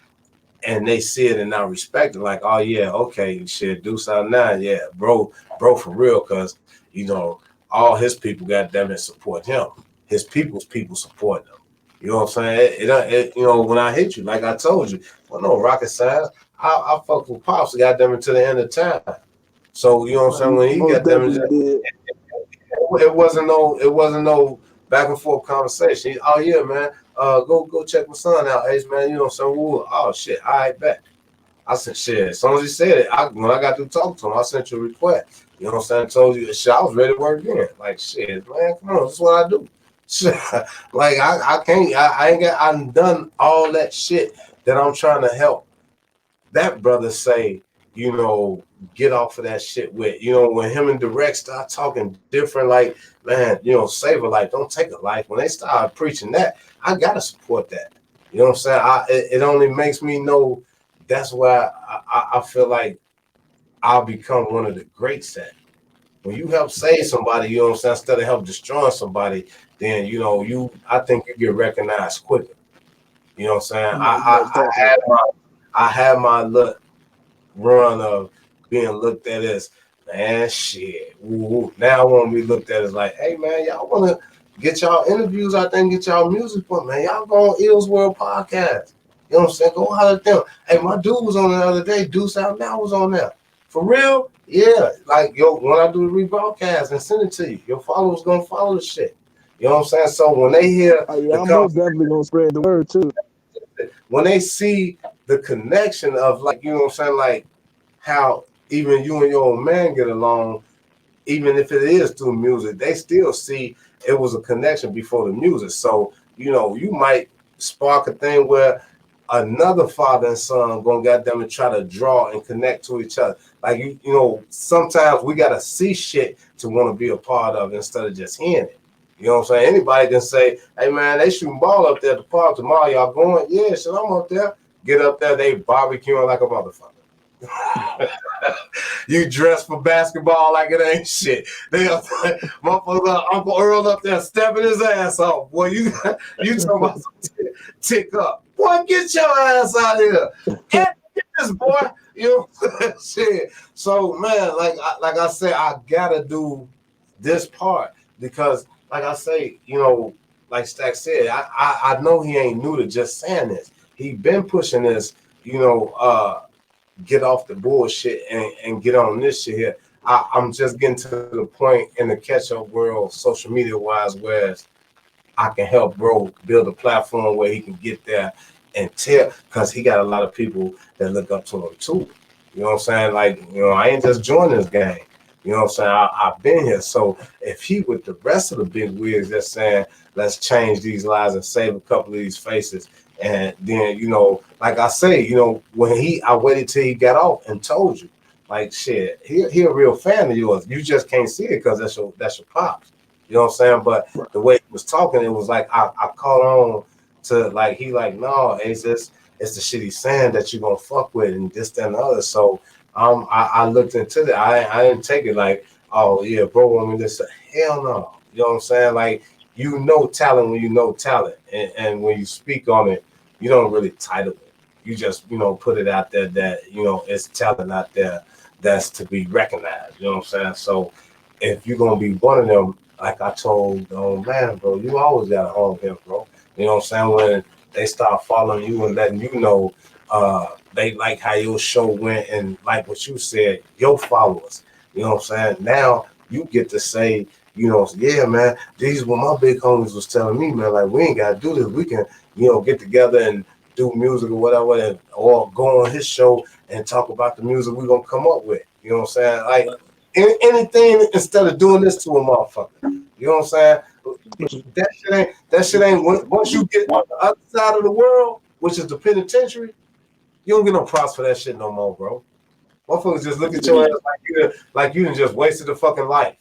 and they see it and not respect it. Like, oh, yeah, okay, shit, Duece Outnow. Yeah, bro, for real. Because, you know, all his people, goddamn it, support him. His people's people support him. You know what I'm saying? It, you know, when I hit you, like I told you, well, no rocket science. I fuck with Pops, goddamn it, to the end of time. So, you know what I'm saying? When he got them, it wasn't no back and forth conversation. Oh yeah, man. Go check my son out, Ace, man. You know what I'm saying? Oh shit, all right, bet. I said shit. As soon as he said it, when I got through talking to him, I sent you a request. You know what I'm saying? I told you shit, I was ready to work again. Like shit, man, come on, this is what I do. Like I can't, I ain't got, I'm done all that shit that I'm trying to help that brother say, you know, get off of that shit with, you know, when him and Direct start talking different, like, man, you know, save a life, don't take a life. When they start preaching that, I gotta support that. You know what I'm saying? It only makes me know that's why I feel like I'll become one of the greats at. When you help save somebody, you know what I'm saying, instead of help destroying somebody, then you know, I think you get recognized quicker. You know what I'm saying? I had my look run of being looked at as, man, shit. Ooh. Now I want to be looked at as like, hey man, y'all want to get y'all interviews out there and get y'all music, but man, y'all go on Ill's World Podcast. You know what I'm saying? Go holler at them. Hey, my dude was on the other day. Duece Outnow was on there. For real? Yeah. Like, yo, when I do the rebroadcast and send it to you, your followers gonna follow the shit. You know what I'm saying? So when they hear I'm most definitely gonna spread the word too. When they see the connection of, like, you know what I'm saying, like how even you and your old man get along, even if it is through music, they still see it was a connection before the music. So, you know, you might spark a thing where another father and son gonna get them and try to draw and connect to each other. Like, you know, sometimes we gotta see shit to want to be a part of it instead of just hearing it. You know what I'm saying? Anybody can say, hey man, they shooting ball up there at the park tomorrow. Y'all going? Yeah, shit, I'm up there. Get up there, they barbecuing like a motherfucker. You dress for basketball like it ain't shit. They motherfucker Uncle Earl up there stepping his ass off. Boy, you talking about some tick up. Boy, get your ass out of here. Get this, boy. You know shit. So man, like I said, I gotta do this part because like I say, you know, like Staxx said, I know he ain't new to just saying this. He been pushing this, you know, get off the bullshit and get on this shit here. I'm just getting to the point in the catch-up world, social media-wise, where I can help bro build a platform where he can get there and tell, because he got a lot of people that look up to him too. You know what I'm saying? Like, you know, I ain't just joined this game. You know what I'm saying? I've been here. So if he with the rest of the big wigs that's saying, let's change these lives and save a couple of these faces, and then, you know, like I say, you know, when I waited till he got off and told you, like, shit, he a real fan of yours. You just can't see it because that's your pops. You know what I'm saying? But the way he was talking, it was like I caught on to, like, he like, no, it's the shit he's saying that you gonna fuck with and this, that, and the other. So I looked into that. I didn't take it like, oh yeah, bro, want me to say, hell no. You know what I'm saying? Like, you know talent when you know talent, and when you speak on it, you don't really title it. You just, you know, put it out there that, you know, it's talent out there that's to be recognized. You know what I'm saying? So if you're gonna be one of them, like I told man, bro, you always gotta own him, bro. You know what I'm saying? When they start following you and letting you know they like how your show went and like what you said, your followers. You know what I'm saying? Now you get to say, you know, yeah, man, these were my big homies was telling me, man, like, we ain't got to do this. We can, you know, get together and do music or whatever, or go on his show and talk about the music we're going to come up with. You know what I'm saying? Like, anything instead of doing this to a motherfucker. You know what I'm saying? That shit ain't, once you get on the other side of the world, which is the penitentiary, you don't get no props for that shit no more, bro. Motherfuckers just look at your ass like you done just wasted a fucking life.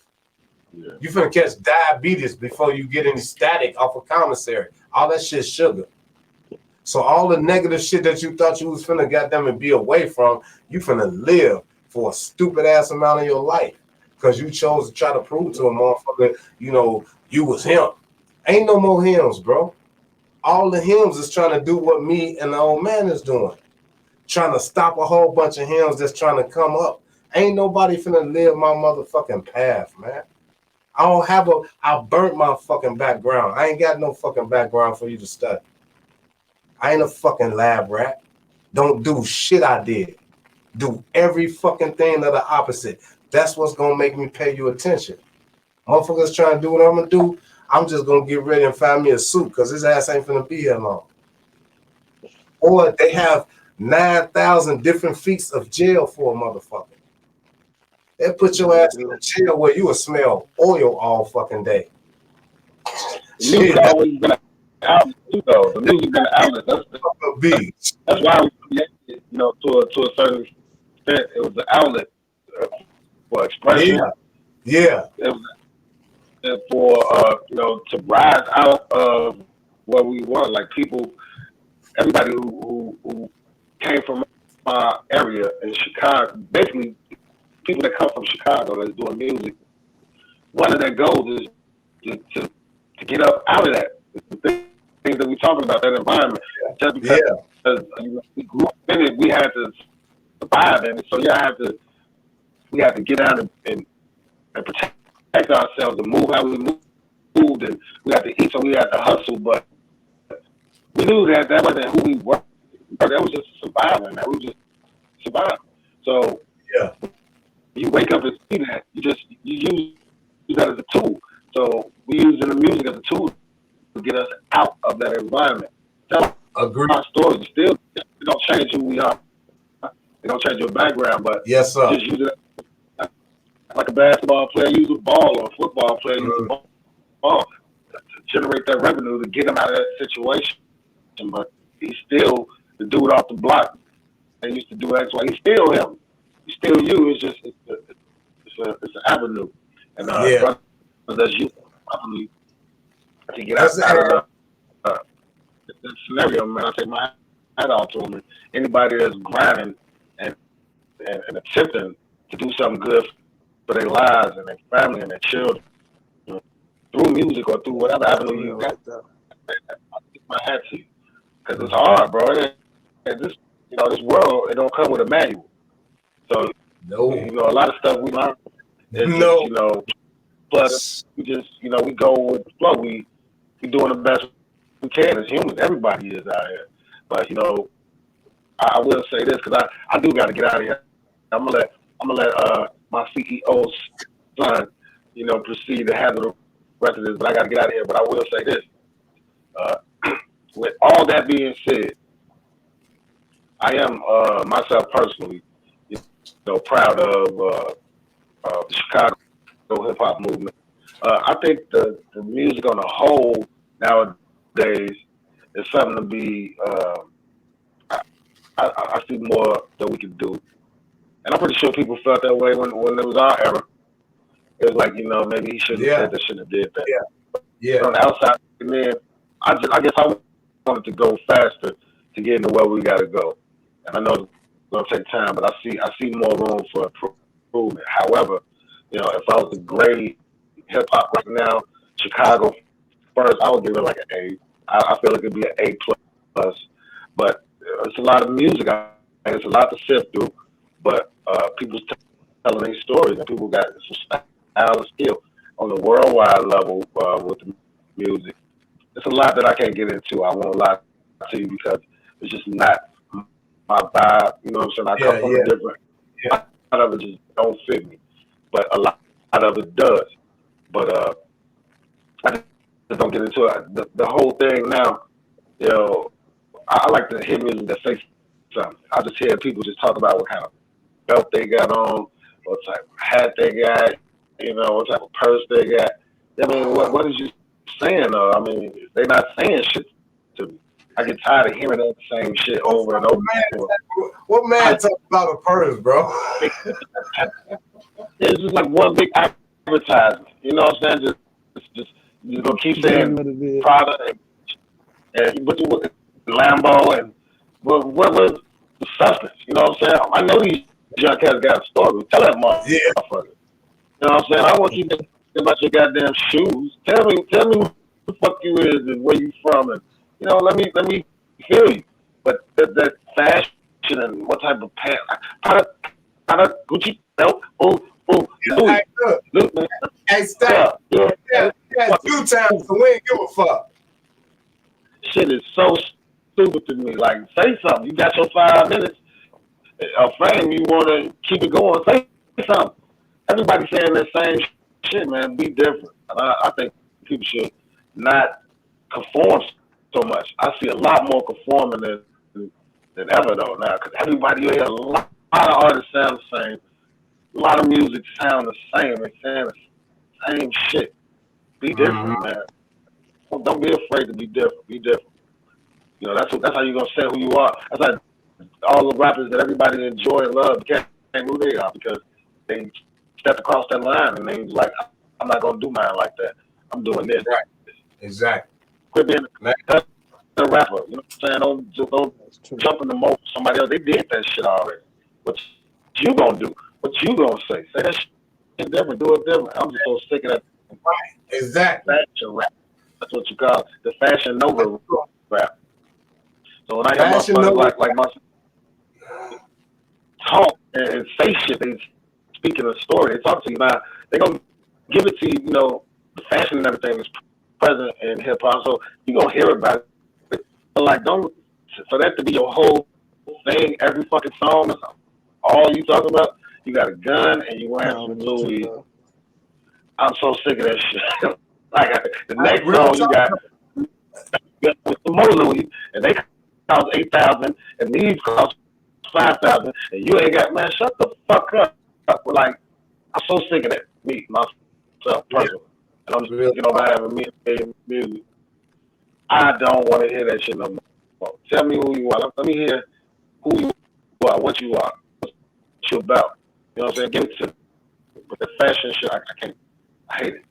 Yeah. You finna catch diabetes before you get any static off of commissary. All that shit's sugar. So all the negative shit that you thought you was finna goddamn and be away from, you finna live for a stupid ass amount of your life. Because you chose to try to prove to a motherfucker, you know, you was him. Ain't no more hymns, bro. All the hymns is trying to do what me and the old man is doing. Trying to stop a whole bunch of hymns that's trying to come up. Ain't nobody finna live my motherfucking path, man. I burnt my fucking background. I ain't got no fucking background for you to study. I ain't a fucking lab rat. Don't do shit I did. Do every fucking thing of the opposite. That's what's gonna make me pay you attention. Motherfuckers trying to do what I'm gonna do, I'm just gonna get ready and find me a suit because his ass ain't finna be here long. Or they have 9,000 different feats of jail for a motherfucker. They put your ass in a jail where you will smell oil all fucking day. Music always been an outlet too, though. The music been an outlet. That's why we created it, you know, to a certain extent. It was an outlet for expression. Yeah. It was for you know, to rise out of what we were. Like people, everybody who came from my area in Chicago, basically people that come from Chicago that's doing music, one of their goals is to get up out of that. The things that we're talking about, that environment. Just because we grew up in it, we had to survive in it. So we have to get out and protect ourselves and move how we moved, and we have to eat, so we had to hustle. But we knew that wasn't who we were. That was just surviving. That was just surviving. So you wake up and see that, you use that as a tool. So we using the music as a tool to get us out of that environment. Tell our stories. Still, it don't change who we are. It don't change your background, but yes, sir. Just use it like a basketball player use a ball or a football player use a ball to generate that revenue to get him out of that situation. But he's still the dude off the block. They used to do X, Y. He's still him. He's still you. It's just it's an avenue. And that's you. To get out of the scenario, man, I take my hat off to him. Anybody that's grinding and and attempting to do something good for their lives and their family and their children through music or through whatever avenue you got. I tip my hat to you because it's hard, bro. And this, this world, it don't come with a manual. So, a lot of stuff we learn is just, but we just, we go with the flow. We doing the best we can as humans. Everybody is out here. But, I will say this because I do got to get out of here. I'm gonna let my CEO's son, proceed to handle the rest of this. But I got to get out of here. But I will say this: with all that being said, I am myself personally, proud of the Chicago hip hop movement. I think the music on the whole nowadays is something to be. I see more that we can do. And I'm pretty sure people felt that way when it was our era. It was like, maybe he shouldn't have said that, shouldn't have did that. Yeah. But on the outside, man, I guess I wanted to go faster to get into where we got to go. And I know it's going to take time, but I see more room for improvement. However, if I was to grade hip hop right now, Chicago first, I would give it like an A. I feel like it'd be an A plus. But it's a lot of music. It's a lot to sift through. But people's telling their stories, and people got some style and skill on the worldwide level with the music. It's a lot that I can't get into. I won't lie to you because it's just not my vibe. You know what I'm saying? I come from a different. A lot of it just don't fit me, but a lot of it does. But I just don't get into it. The whole thing now, I like to hear music that says something. I just hear people just talk about what kind of belt they got on, what type of hat they got, what type of purse they got. I mean, what is you saying though? I mean, they're not saying shit to me. I get tired of hearing that same shit over and over. What man talk about a purse, bro? It's just like one big advertisement. You know what I'm saying? Just you're gonna keep saying product and what Lambo and what was the substance? You know what I'm saying? I know these junk cats got a story. Tell that motherfucker. You know what I'm saying? I want you to think about your goddamn shoes. Tell me who the fuck you is and where you from, and let me feel you. But that fashion and what type of pants, product, Gucci belt, Louis. Look, man. Hey, Staxx. Yeah, 2 times, so we ain't give a fuck. Shit is so stupid to me. Like, say something. You got your 5 minutes. A frame, you want to keep it going. Say something. Everybody saying the same shit, man. Be different. I think people should not conform so much. I see a lot more conforming than ever, though, now. Because everybody here, a lot of artists sound the same. A lot of music sound the same. They saying the same shit. Be different, man. Don't be afraid to be different. Be different. That's how you're going to say who you are. That's like all the rappers that everybody enjoy and love can't who they are because they stepped across that line and they was like, I'm not going to do mine like that. I'm doing this. Right. Exactly. Quit being a rapper. You know what I'm saying? Don't jump in the mode of somebody else. They did that shit already. What you going to do? What you going to say? Say that shit different. Do it different. I'm just so sick of that. Right. Exactly. Fashion rap. That's what you call it. The Fashion Nova rap. So when I hear motherfuckers like my talk and say shit, they speaking a story. They talk to you now. They gonna give it to you. The fashion and everything is present in hip hop, so you gonna hear about it. But like, don't for that to be your whole thing. Every fucking song, that's all you talking about. You got a gun and you wearing some Louis. I'm so sick of that shit. Like the next song you got with the more Louis, and they cost $8,000, and these cost $5,000, and you ain't got, man, shut the fuck up. Like, I'm so sick of that. Me, myself, personally. And I'm just thinking about having music. I don't want to hear that shit no more. Tell me who you are. Let me hear who you are, what you are, what you about. You know what I'm saying? Give it to me. But the fashion shit, I can't. I hate it.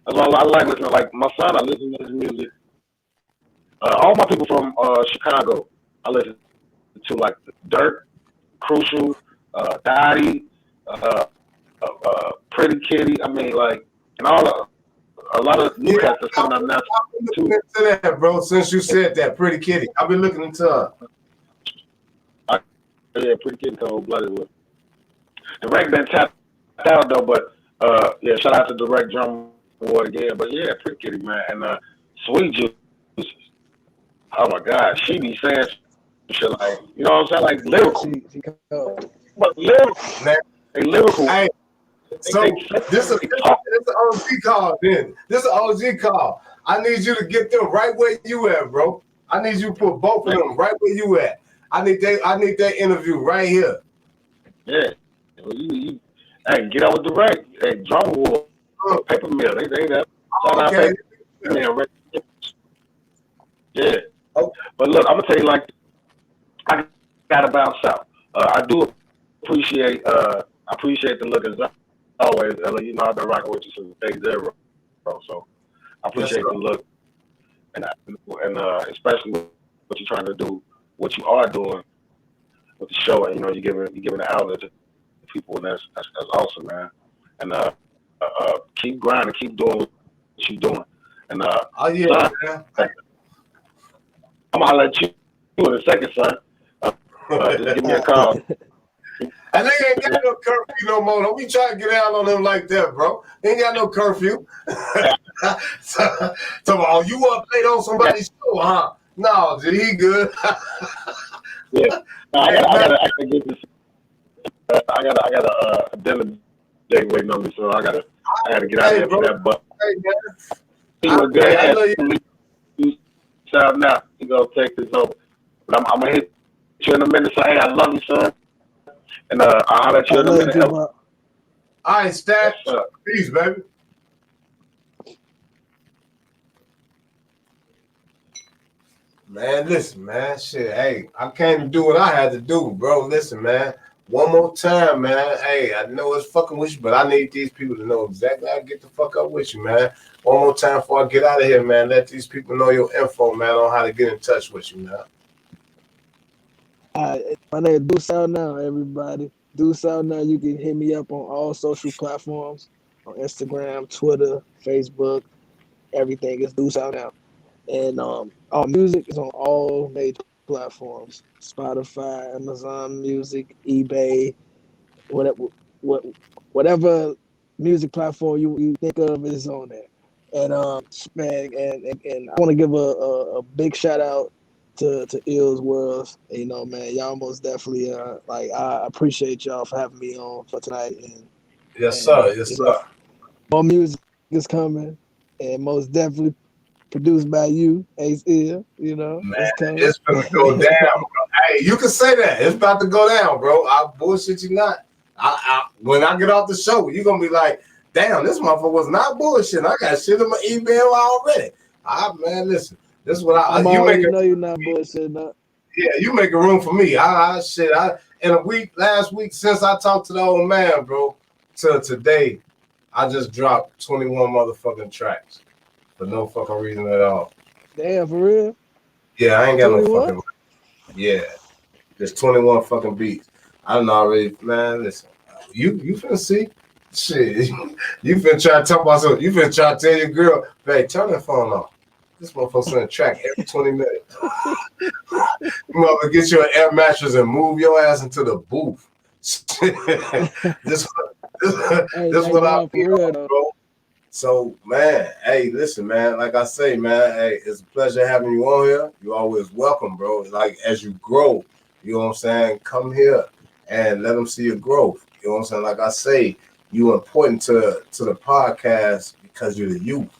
That's why I like listening. Like my son, I listen to his music. All my people from Chicago, I listen to like Dirt, Crucial, Dottie, Pretty Kitty. I mean, like, and all a lot of new cats that's coming out now too. Into that, bro. Since you said that, Pretty Kitty, I've been looking into her. Yeah, Pretty Kitty cold blooded with. Direct been tapped out though, but yeah, shout out to Direct Drum War again. But yeah, Pretty Kitty, man, and Sweet Juice. Oh my God, she be saying shit like, you know what I'm saying, like lyrical. But lyrical, man, they lyrical. Hey, so this is an OG call, then. This is an OG call. I need you to get them right where you at, bro. I need you to put both of them right where you at. I need that interview right here. Yeah. You hey, get out with Direct. Hey, Drum War, Paper Mill. They that. Okay. Yeah. But look, I'm gonna tell you like, I gotta bounce out. I do appreciate the look as always. You know, I've been rocking with you since day zero, bro. So I appreciate the look, and especially what you're trying to do, what you are doing with the show. And you know, you're giving an outlet to people, and that's awesome, man. And keep grinding, keep doing what you're doing. And oh yeah, son, I'm gonna let you in a second, son. Just give me a call. And they ain't got no curfew no more. Don't be trying to get out on them like that, bro. They ain't got no curfew. So oh, you up late on somebody's show, huh? No, he good. Yeah, I gotta get this. I got a dinner date waiting on me, so I gotta get out of here for that. But I love you. Shout now, you gonna take this over. But I'm gonna hit you in a minute. Say, hey, I love you, son. And I'll let you in a minute. All right, Staxx. Peace, baby. Man, listen, man. Shit, hey, I came to do what I had to do, bro. Listen, man. One more time, man. Hey, I know it's fucking with you, but I need these people to know exactly how to get the fuck up with you, man. One more time before I get out of here, man. Let these people know your info, man, on how to get in touch with you, man. My name is Duece Outnow, everybody. Duece Outnow. You can hit me up on all social platforms, on Instagram, Twitter, Facebook. Everything is Duece Outnow. And our music is on all major platforms: Spotify, Amazon Music, eBay, whatever music platform you think of is on there. And man, and I want to give a big shout out to Ill's Worlds. You know, man, y'all most definitely like, I appreciate y'all for having me on for tonight. And yes, sir. Yes, sir. More music is coming, and most definitely produced by you, Ace Ill. You know, man, it's gonna go down, bro. Hey, you can say that. It's about to go down, bro. I bullshit you not. When I get off the show, you're gonna be like, damn, this motherfucker was not bullshit. I got shit in my email already. Man, listen, this is what you make. Know you're not bullshit, not. Yeah, you make a room for me. Last week since I talked to the old man, bro, till today, I just dropped 21 motherfucking tracks for no fucking reason at all. Damn, for real? Yeah, I ain't got 21? no fucking. Yeah, there's 21 fucking beats. I don't know already, man. Listen, you finna see. Shit, you finna try to talk about something. You finna try to tell your girl, babe, turn that phone off. This motherfucker's sending a track every 20 minutes. You motherfucker, get you an air mattress and move your ass into the booth. this what I feel, bro. So, man, hey, listen, man. Like I say, man, hey, it's a pleasure having you on here. You're always welcome, bro. Like, as you grow, you know what I'm saying? Come here and let them see your growth. You know what I'm saying? Like I say, you're important to the podcast because you're the youth.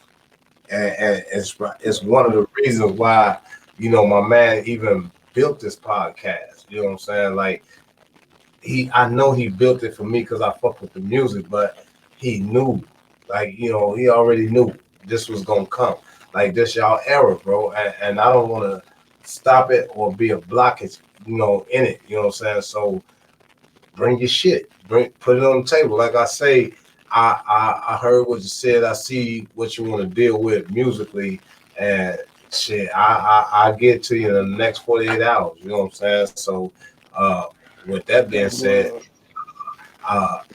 And it's one of the reasons why, you know, my man even built this podcast. You know what I'm saying? Like, I know he built it for me because I fuck with the music, but he knew, like, you know, he already knew this was gonna come. Like, this y'all era, bro. And I don't want to stop it or be a blockage, you know, in it. You know what I'm saying? So bring your shit, put it on the table. Like I say, I heard what you said. I see what you want to deal with musically, and shit, I get to you in the next 48 hours. You know what I'm saying? So, with that being said,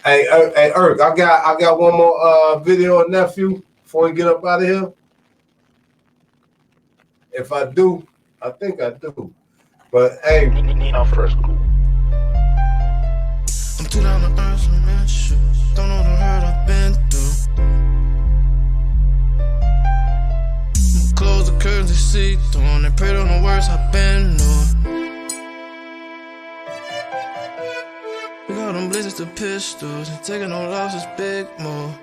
Hey, Eric, I got one more video of nephew before we get up out of here. If I do, I think I do. But hey, first group. I'm too down to earn some issues. Don't know the hurt I've been through. I'ma close the curtains and see through, and they prayed on the worst I've been through. We got them blizzards to pistols, and taking no losses, big move.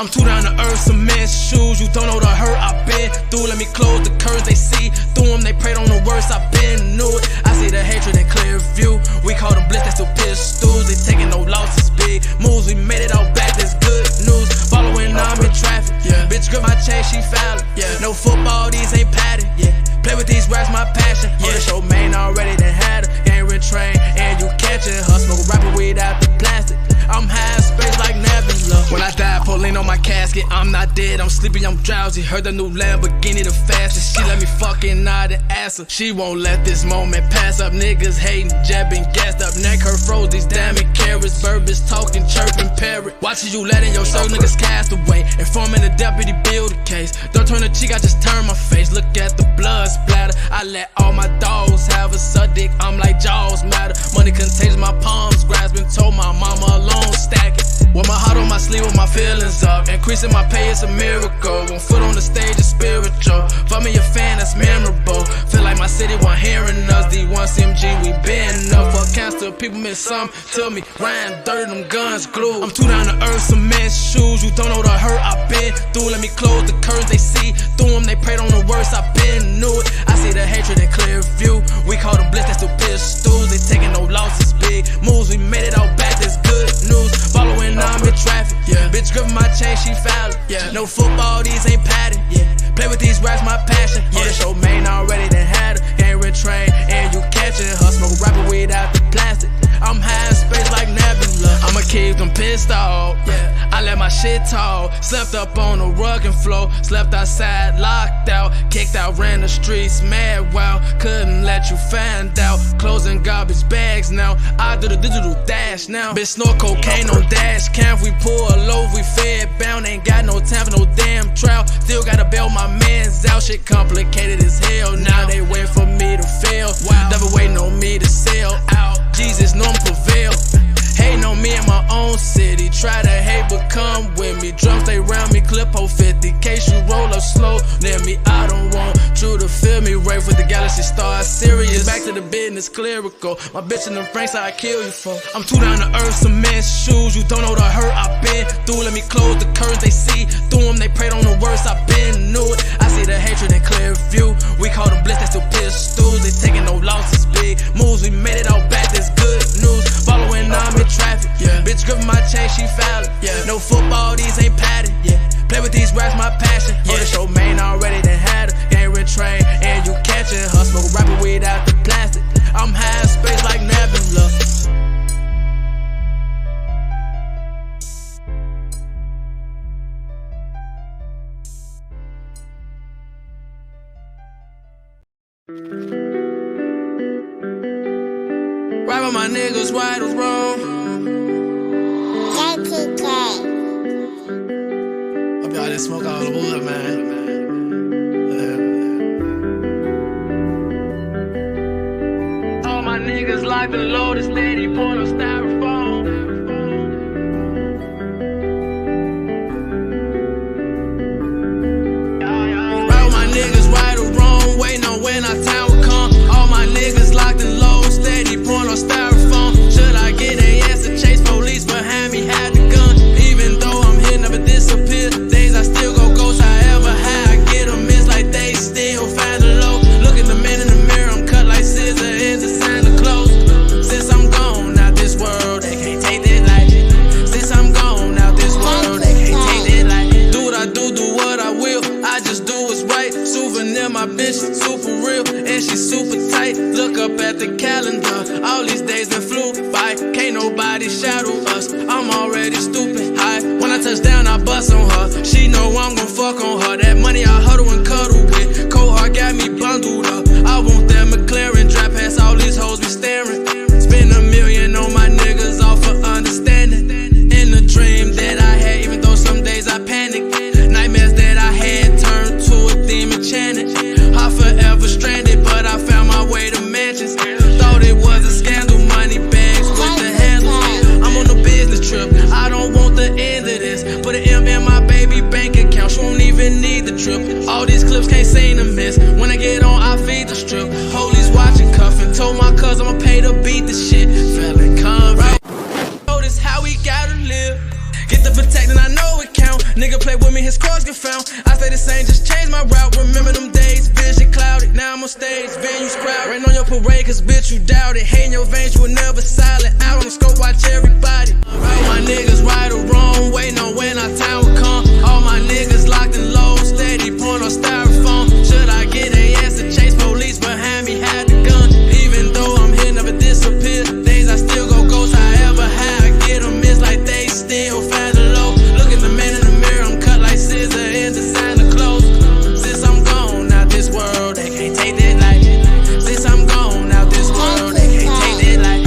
I'm too down to earth, some men's shoes. You don't know the hurt I've been through. Let me close the curtains, they see through them. They prayed on the worst I've been, knew it. I see the hatred in clear view. We call them blitz, that's still pistols. They taking no losses, big moves. We made it all back, that's good news. Following I'm in traffic, yeah. Bitch grip my chain, she foul it, yeah. No football, these ain't padded, yeah. Play with these raps, my passion, yeah. The show main already done had her. Game retrained, and you catching her. Smoke rapper weed out the plastic. I'm high in space like Nebula. When I die, pulling on my casket. I'm not dead, I'm sleepy, I'm drowsy. Heard the new Lamborghini the fastest. She let me fucking nod and ask her. She won't let this moment pass up. Niggas hating, jabbing, gassed up. Neck her froze, these diamond carrots. Burbis talking, chirping, parrot. Watching you letting your soul niggas cast away. Informing the deputy build a case. Don't turn the cheek, I just turn my face. Look at the blood splatter. I let all my dogs have a suck dick. I'm like Jaws matter. Money contagious, my palms grasping. Told my mama alone. Stack it. With my heart on my sleeve, with my feelings up. Increasing my pay, it's a miracle. One foot on the stage is spiritual. For me, a fan that's memorable. Feel like my city want hearing us. D1CMG, we been up. For cancer, people miss some. Tell me, Ryan, dirty, them guns glue. I'm too down to earth, some men's shoes. You don't know the hurt I've been through. Let me close the curtains, they see through them. They prayed on the worst I've been, knew it. I see the hatred in clear view. We call them blitz, that's still pistols. They taking no losses, big moves. We made it all back, that's good news. Following I'm in traffic, yeah. Bitch gripping my chain, she foul it, yeah. No football, these ain't padded, yeah. Play with these raps, my passion, yeah. The show main already done had her. Game retrained, and you catching her. Smoke rapper weed out the plastic. I'm high in space like Nebula. I'ma keep them pissed off, yeah. I let my shit talk. Slept up on the rug and floor. Slept outside, locked out. Kicked out, ran the streets, mad wow. Couldn't let you find out. Closing garbage bags now. I do the digital dash now. Bitch snort cocaine on dash cam. We pull a loaf, we fed bound. Ain't got no time for no damn trial. Still gotta bail my mans out. Shit complicated as hell. Now they wait for me to fail. Never waiting on me to sell out. Jesus, no prevail. Hating on me in my own city. Try to hate, but come with me. Drums stay round me, clip hold 50. Case you roll up slow near me. I don't want you to feel me. Rave with the galaxy star, serious. Back to the business, clerical. My bitch in them franks, I kill you for. I'm too down to earth, some men's shoes. You don't know the hurt I've been through. Let me close the curtains, they see through them. They prayed on the worst I've been, knew it. I see the hatred in clear view. We call them blitz, that's still pistols. They taking no losses, big moves. We made it all back, that's good news. Following I'm in traffic, yeah. Bitch gripping my chain, she foul it, yeah. No football, these ain't padded, yeah. Play with these raps, my passion, yeah. The show main already done had her. Game retrained, and you catching her. Smoke rapper weed out the plastic. I'm high in space like Nebula. Right with my niggas, right or wrong. Hope y'all didn't smoke all the wood, man. All my niggas locked and loaded, steady pouring on styrofoam. Right with my niggas, right or wrong, waiting on when our time will come. All my niggas locked and loaded, steady pouring on styrofoam. Should I get a yes to chase police behind me, had the gun. Even though I'm here, never disappear. Days I still go ghost, however high I get them. It's like they still find the low. Look at the man in the mirror, I'm cut like scissor. Is a sign of close. Since I'm gone out this world, they can't take that life. Since I'm gone out this world, they can't take that life. Do what I do what I will. I just do what's right. Souvenir, my bitch, super real. And she super tight. Look up at the calendar. All these days that flew by. Can't nobody shadow us. I'm already stupid high. When I touch down, I bust on her. She know I'm gon' fuck on her. That money I huddle and cuddle with. Cold heart got me bundled up. All these clips can't seem to miss. When I get on, I feed the strip. Police watching, cuffing. Told my cousin I'ma pay to beat the shit. Feeling convict. Notice how we gotta live. Get the protect and I know it count. Nigga play with me, his cars get found. I stay the same, just change my route. Remember them days, vision clouded. Now I'm on stage, venues crowded. Rain on your parade, cause bitch you doubt it. Hate in your veins, you were never silent. Out on the scope, watch everybody. All my niggas right or wrong, waiting on when our time will come. All my niggas locked and low, steady point on styrofoam. Should I get a yes to chase police behind me, had the gun. Even though I'm here, never disappear. Days I still go ghost, however high I get them, it's like they still find the low. Look at the man in the mirror, I'm cut like scissor in designer clothes. Since I'm gone out this world, they can't take that life. Since I'm gone out this world, they can't take that life.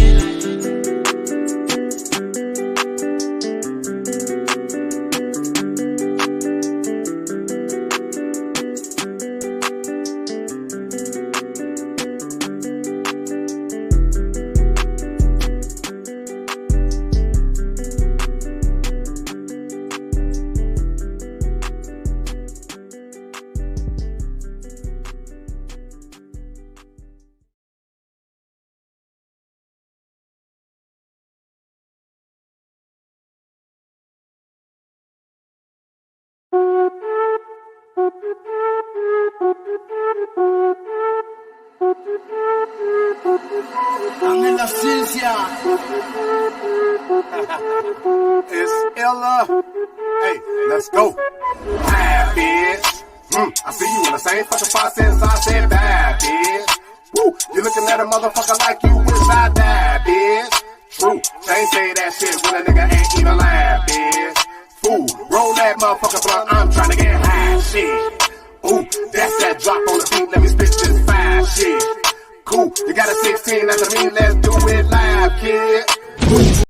En la ciencia. It's Ella. Hey, let's go. Bad bitch. I see you in the same fucking spot since I said bad bitch. Woo, you looking at a motherfucker like you wish I died, bitch. True, they say that shit when a nigga ain't even lying, bitch. Fool, roll that motherfucker blunt, I'm trying to get high, shit. Ooh, that's that drop on the beat, let me spit this fine shit. Cool, you got a 16 after me, let's do it live, kid.